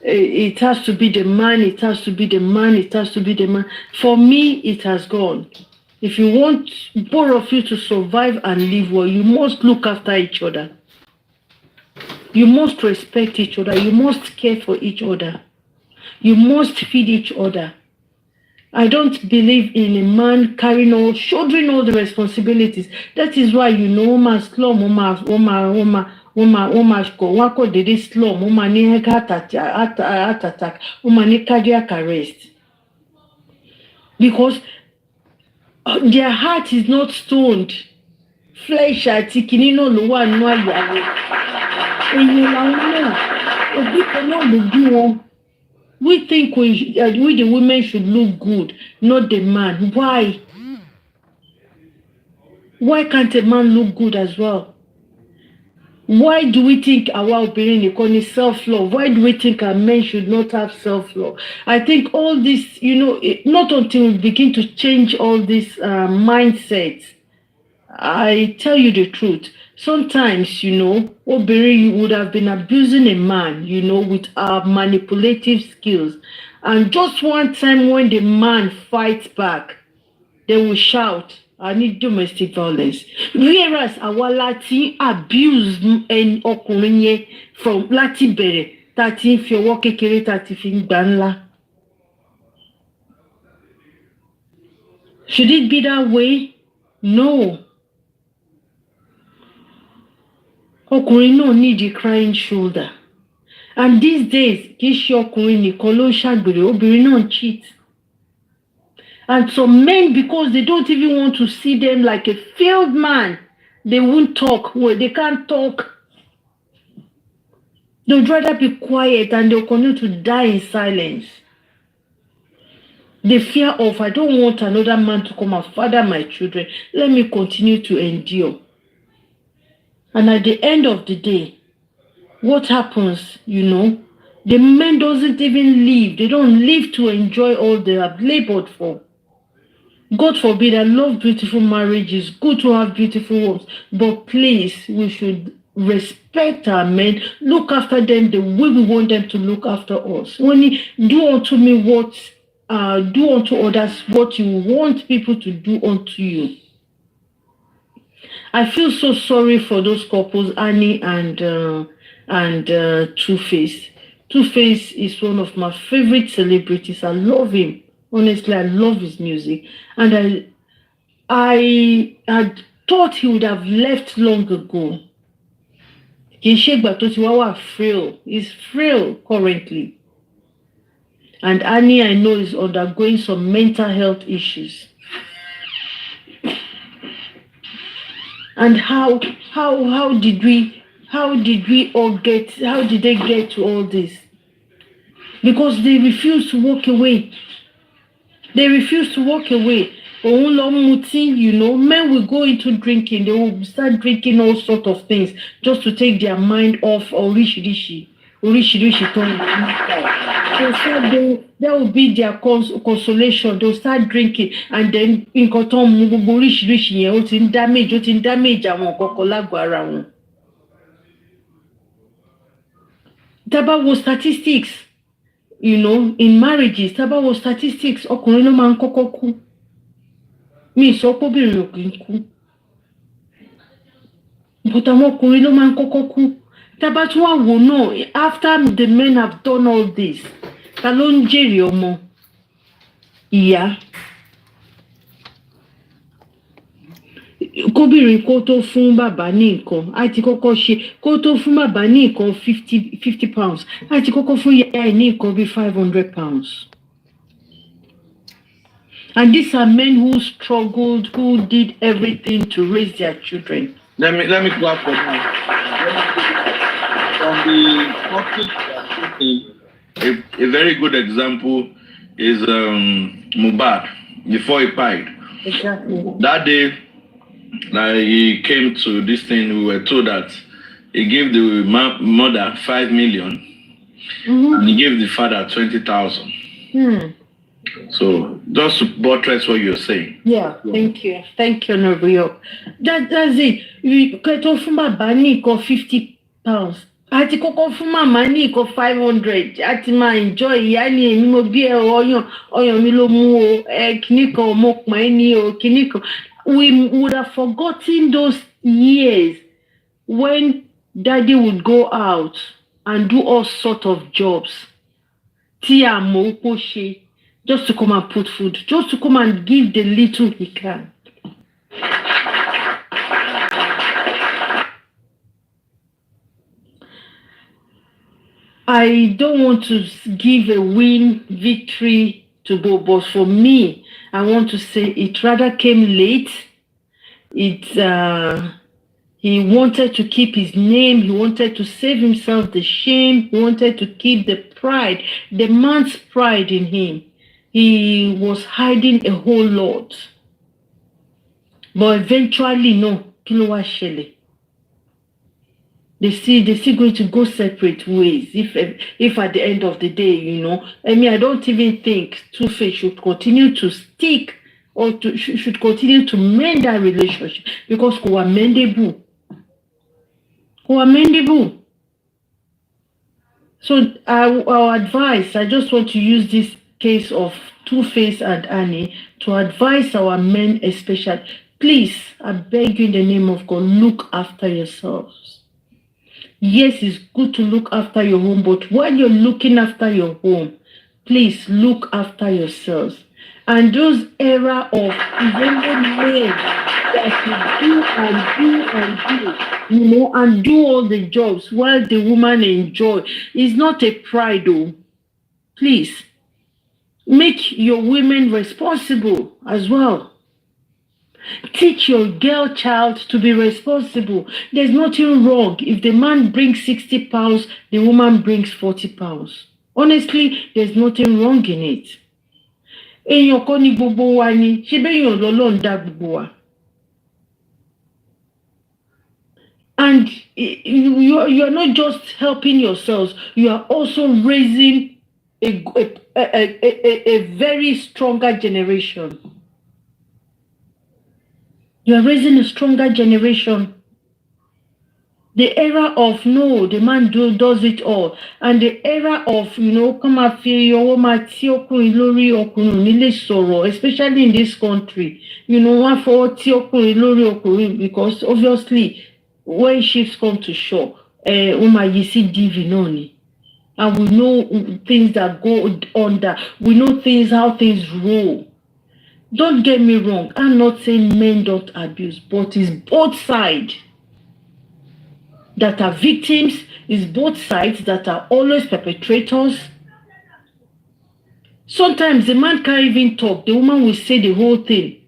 it has to be the man, it has to be the man, it has to be the man. For me, it has gone. If you want both of you to survive and live well, you must look after each other. You must respect each other. You must care for each other. You must feed each other. I don't believe in a man shouldering all the responsibilities. That is why woman slum, woman wako dede slum, woman ni heart attack, woman ni cardiac arrest. Because their heart is not stoned. Flesh àti kìíní náà ló wà nínú àyà rẹ̀. Èyí làwọn náà, òbí kan náà ló bí wọn. We think we the women should look good, not the man. Why? Why can't a man look good as well? Why do we think our obìnrin nìkan ni self-love? Why do we think our men should not have self-love? I think all this, not until we begin to change all these mindsets. I tell you the truth. Sometimes, obìnrin would have been abusing a man, with our manipulative skills. And just one time when the man fights back, they will shout, I need domestic violence. Whereas our láti abuse ọkùnrin yẹn from láti bẹ̀rẹ̀ tàti fi ọwọ́ kékeré tàti fi gbà ńlá. Should it be that way? No. Ọkùnrin náà need a crying shoulder. And these days, kì í ṣe ọkùnrin nìkan ló ń ṣàgbèrè, obìnrin náà cheat. And some men, because they don't even want to see them like a failed man, they won't talk. Well, they can't talk. They'd rather be quiet and they'll continue to die in silence. The fear of, I don't want another man to come and father my children. Let me continue to endure. And at the end of the day, what happens, the men doesn't even live. They don't live to enjoy all they have labored for. God forbid, I love beautiful marriages. Good to have beautiful homes. But please, we should respect our men, look after them the way we want them to look after us. When you do unto me do unto others what you want people to do unto you. I feel so sorry for those couples, Annie and Two-Face. Two-Face is one of my favorite celebrities. I love him. Honestly, I love his music. And I had thought he would have left long ago. He's frail. He's frail currently. And Annie, I know, is undergoing some mental health issues. And how did they get to all this? Because they refuse to walk away. They refuse to walk away. Men will go into drinking. They will start drinking all sorts of things just to take their mind off Orishi. That will be their consolation. They'll start drinking and then in damage Taba was statistics. In marriages, Taba was statistics. Ọkùnrin ló máa ń kọ́kọ́ kú. Mi sọ pé obìnrin ò kì í kú. But àwọn ọkùnrin ló máa ń kọ́kọ́ kú. Taba tún wá wò náà, after the men have done all this, ta ló ń jèrè ọmọ? Ìyá. Kóbìnrin kó tó fún bàbá ní nǹkan, á ti kọ́kọ́ ṣe kó tó fún bàbá ní nǹkan £50, á ti kọ́kọ́ fún ìyá ẹ̀ ní nǹkan bí £500. And these are men who struggled, who did everything to raise their children. Let me clap for that. From the topic we are taking, a very good example is Mohbad before he died. Exactly. That day he came to this thing, we were told that he gave the mother 5 million and he gave the father 20,000. So just to buttress what you're saying. Yeah, thank you. Thank you, Norio. That's it. You get off from my banny for £50. I take off from my money for 500. I my enjoy yani ni mo be oyan mi lo mu o kiniko mo money o kiniko. We would have forgotten those years when daddy would go out and do all sort of jobs. Tia mo ko she. Just to come and put food, just to come and give the little he can. I don't want to give a victory to both, but for me, I want to say it rather came late. He wanted to keep his name. He wanted to save himself the shame. He wanted to keep the pride, the man's pride in him. He was hiding a whole lot. But eventually, no, kilo wa ṣẹlẹ̀. They still going to go separate ways. If at the end of the day, I mean, I don't even think Two-Face should continue to stick or should continue to mend that relationship because kò wà mendable. So our advice, I just want to use this case of Two-Face and Annie to advise our men especially. Please, I beg you in the name of God, look after yourselves. Yes, it's good to look after your home, but while you're looking after your home, please look after yourselves. And those era of even men that you do, and do all the jobs while the woman enjoy, is not a pride though. Please, make your women responsible as well. Teach your girl child to be responsible. There's nothing wrong if the man brings £60, the woman brings £40. Honestly, there's nothing wrong in it. Èèyàn kọ́ ni gbogbo wa ni, ṣé bẹ́yàn lọ́lọ́run dá gbogbo wa. And you are not just helping yourselves, you are also raising a very stronger generation. You are raising a stronger generation. The era of no, the man does it all. And the era of, come and feel your woman, especially in this country. One for because obviously when ships come to shore, you see DV noni. And we know things that go under. We know how things roll. Don't get me wrong, I'm not saying men don't abuse, but it's both sides that are victims, it's both sides that are always perpetrators. Sometimes the man can't even talk, the woman will say the whole thing.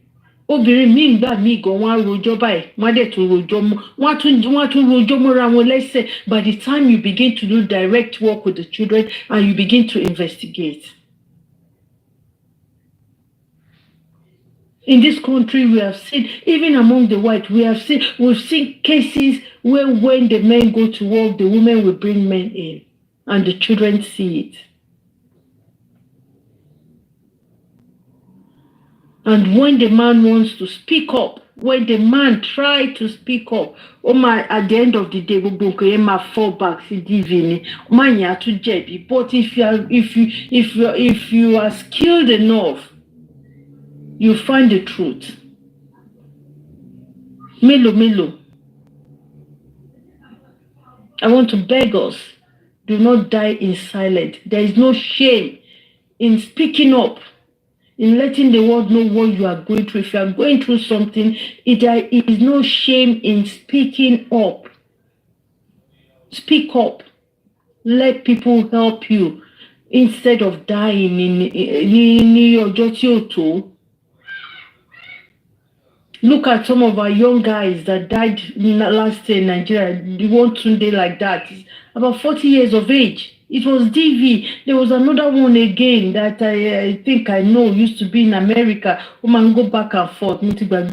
Obìnrin mi gbà mí gan wọ́n rojọ́ báyìí, wọ́n dẹ̀ tún rojọ́ wọ́n tún rojọ́ mọ́ra wọn lẹ́sẹ̀. By the time you begin to do direct work with the children and you begin to investigate. In this country, we have seen, even among the white, we've seen cases where when the men go to work, the women will bring men in and the children see it. And when the man wants to speak up, when the man tries to speak up, at the end of the day, we fall back to divini. But if you are skilled enough, you find the truth. Melo. I want to beg us, do not die in silence. There is no shame in speaking up, in letting the world know what you are going through. If you are going through something, there is no shame in speaking up. Speak up. Let people help you instead of dying in your. Look at some of our young guys that died last year in Nigeria. The one Tunde like that, about 40 years of age. It was DV. There was another one again that I think I know used to be in America. Woman go back and forth. It was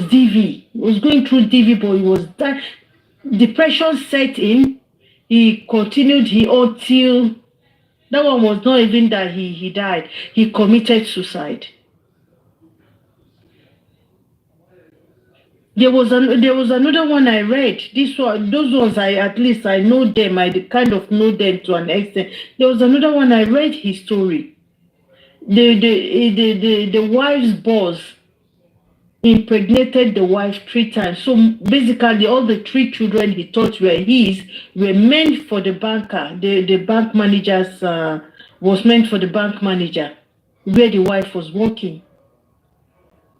DV. He was going through DV, but he was that depression set in. He continued until that one was not even that he died. He committed suicide. There was another one I read. Those ones at least I know them. I kind of know them to an extent. There was another one I read his story. The wife's boss impregnated the wife 3 times. So basically, all the 3 children he thought were his were meant for the banker. The bank managers was meant for the bank manager, where the wife was working.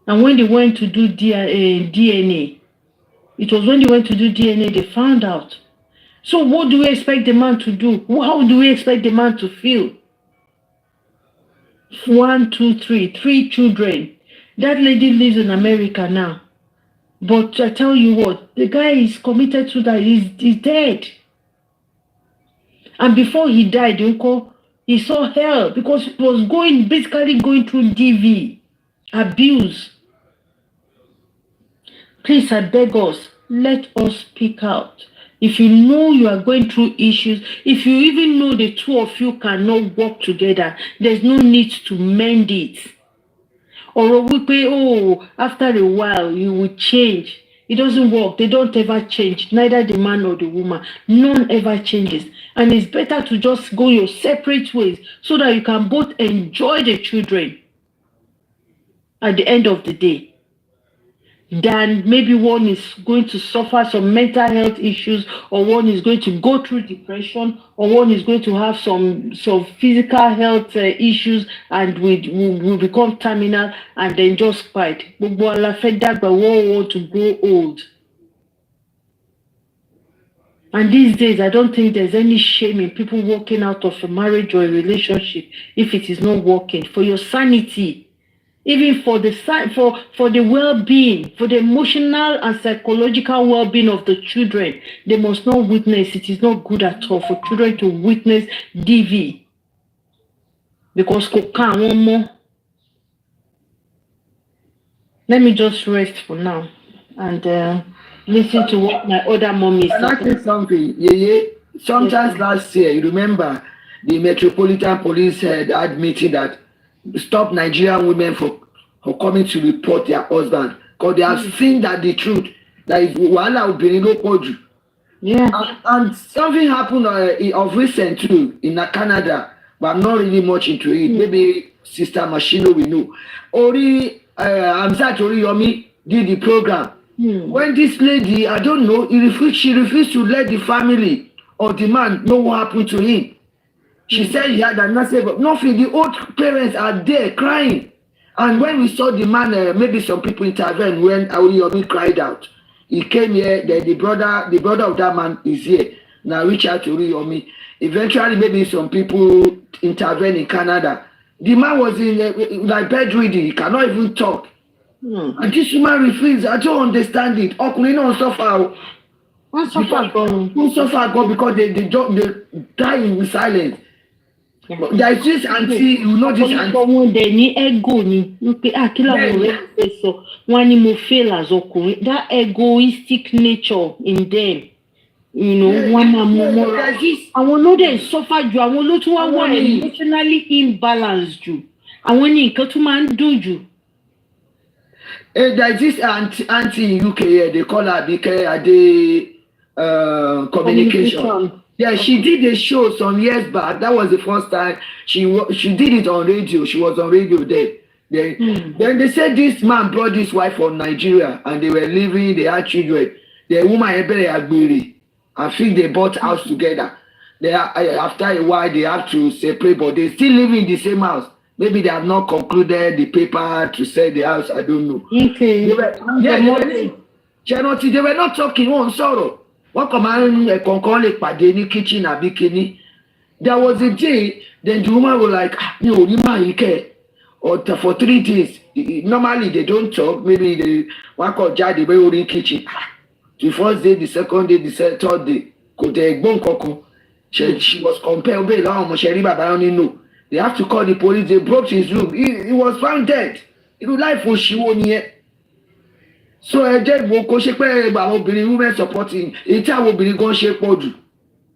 And when they went to do DNA, it was when they went to do DNA they found out. So what do we expect the man to do? How do we expect the man to feel? 1, 2, 3 children. That lady lives in America now. But I tell you what, the guy is committed to that. He's dead. And before he died, Uncle, he saw hell because he was basically going through DV, abuse. Please, I beg us, let us speak out. If you know you are going through issues, if you even know the two of you cannot work together, there's no need to mend it. Or after a while, you will change. It doesn't work. They don't ever change, neither the man or the woman. None ever changes. And it's better to just go your separate ways so that you can both enjoy the children at the end of the day. Then maybe one is going to suffer some mental health issues, or one is going to go through depression, or one is going to have some physical health issues and will become terminal and then just fight. But we want to grow old. And these days, I don't think there's any shame in people walking out of a marriage or a relationship if it is not working. For your sanity, even for the well-being, for the emotional and psychological well-being of the children, they must not witness. It is not good at all for children to witness DV. Because one more. Let me just rest for now and listen to what my other mom is saying. Can I say something? Yeah. Sometimes last year, you remember the Metropolitan Police had meeting that stop Nigerian women for coming to report their husband because they have seen that the truth that is and something happened of recent too in Canada, but I'm not really much into it. Maybe Sister Machino will know. Amzat Oriyomi did the program. When this lady, I don't know, she refused to let the family or the man know what happened to him. She said he had an accident, but nothing. The old parents are there crying. And when we saw the man, maybe some people intervened when Oriyomi cried out. He came here, the brother of that man is here. Now reach out to Oriyomi. Eventually, maybe some people intervened in Canada. The man was in like bedridden. He cannot even talk. And this woman refused. I don't understand it. Don't suffer. Who suffer God because they die in silence. There is this auntie, you know this auntie. That egoistic nature in them. You know, one more. I will know they suffer you. I will not want emotionally imbalanced you. I want to man do you. There is this auntie in UK, they call her BK communication. Yeah, she did a show some years back. That was the first time she did it on radio. She was on radio then. Then they said this man brought this wife from Nigeria and they were living, they had children. The woman Agbiri. I think they bought house together. After a while they have to separate, but they still live in the same house. Maybe they have not concluded the paper to sell the house. I don't know. Okay. They were not talking on sorrow. What command a padeni kitchen a bikini? There was a day, then the woman was like, no, you man, you care. Or for 3 days, normally they don't talk. Maybe they one call Jadi way in kitchen. The first day, the second day, the third day. She was compelled. They have to call the police. They broke his room. He was found dead. Life was she won here. So I just woke up. Women supporting. It's how we go shape podu.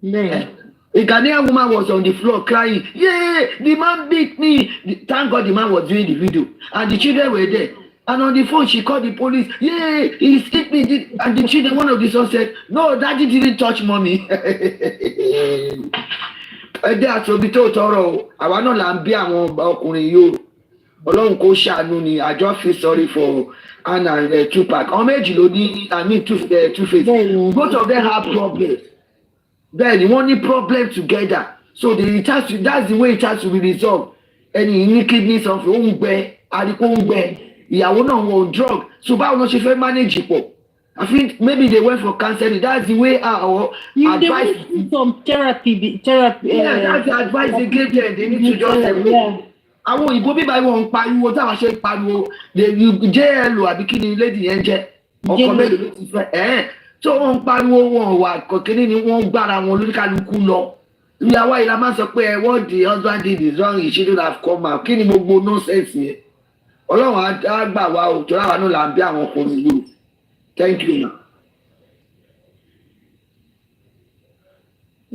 A Ghanaian woman was on the floor crying. Yeah, the man beat me. Thank God the man was doing the video, and the children were there. And on the phone, she called the police. Yeah, he hit me. And the children, one of the sons said, "No, daddy didn't touch mommy." Ẹdẹ àtòbító tọrọ àwa náà là ń bí àwọn ọkùnrin yìí o Ọlọ́run kò ṣàánú ni I just feel sorry for Anna and Tupac ọmọ méjì ló ní Two-Face both of them have problems bẹ́ẹ̀ ni wọ́n ní problem together so that's the way it has to be resolved ẹni ní kidney something ó ń gbẹ àdìpọ̀ ń gbẹ ìyàwó náà wọ́n drug so báwo ló ṣe fẹ́ manage pọ̀. I think maybe they went for counseling. That's the way our advice. They went some therapy. Yeah, that's the advice they gave them. They need to just. Àwọn òyìnbó bíbá wọn ń pariwo táwọn ṣe ń pariwo JL àbí kí ni lady yẹn jẹ́ ọkọ mélòó ló ti fẹ́ tó wọ́n ń pariwo wọn wà kọ̀kínní ni wọ́n ń gbára wọn lóríkàlùkù lọ. Ìyàwó yìí la máa sọ pé what the husband did is wrong he shouldn't have come out kí ni gbogbo nonsense yẹn. Ọlọ́run á gbà wá o tó láwa náà là ń bí àwọn ọkùnrin yìí. Thank you.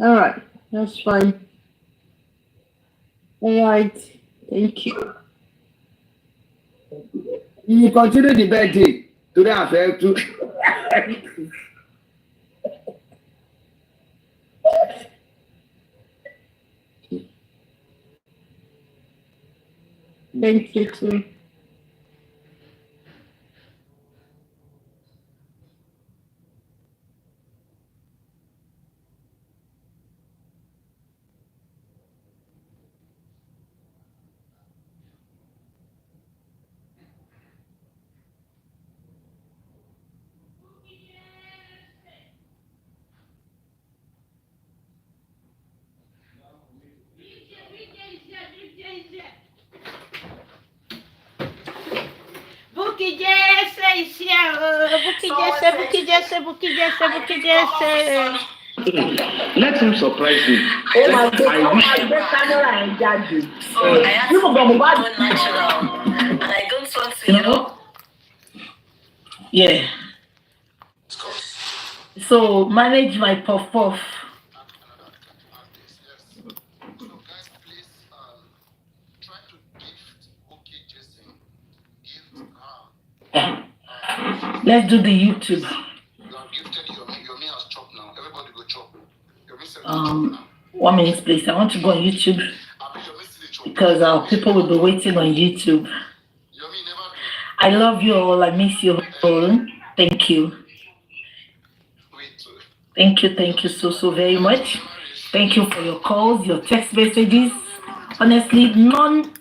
All right, that's fine. All right, thank you. You continue the birthday. Today I feel to. Thank you too. Let him surprise you. Oh my God! I get camera and judge. So I have to go natural, and I don't want to, you know. Yeah. So manage my puff. Let's do the YouTube. 1 minute, please. I want to go on YouTube because people will be waiting on YouTube. I love you all. I miss you all. Thank you. Thank you so very much. Thank you for your calls, your text messages. Honestly, none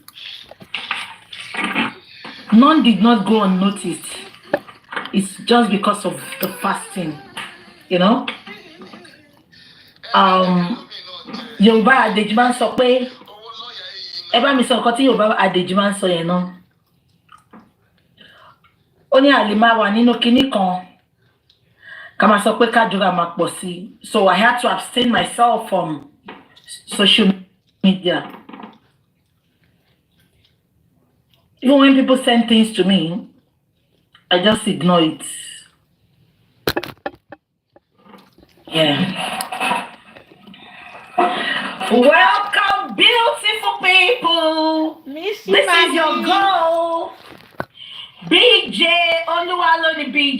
did not go unnoticed. It's just because of the fasting, you know. Yorùbá Adéjìmá sọ pé ẹ bá mi sọ nǹkan tí Yorùbá Adéjìmá sọ yẹn náà. Ó ní àlè máa wà nínú kinní kan ká máa sọ pé kádùrá máa pọ̀ sí. So I had to abstain myself from social media. Even when people send things to me, I just ignore it. Yeah. Welcome, beautiful people. This is your girl, BJ Oluwaloni BJ.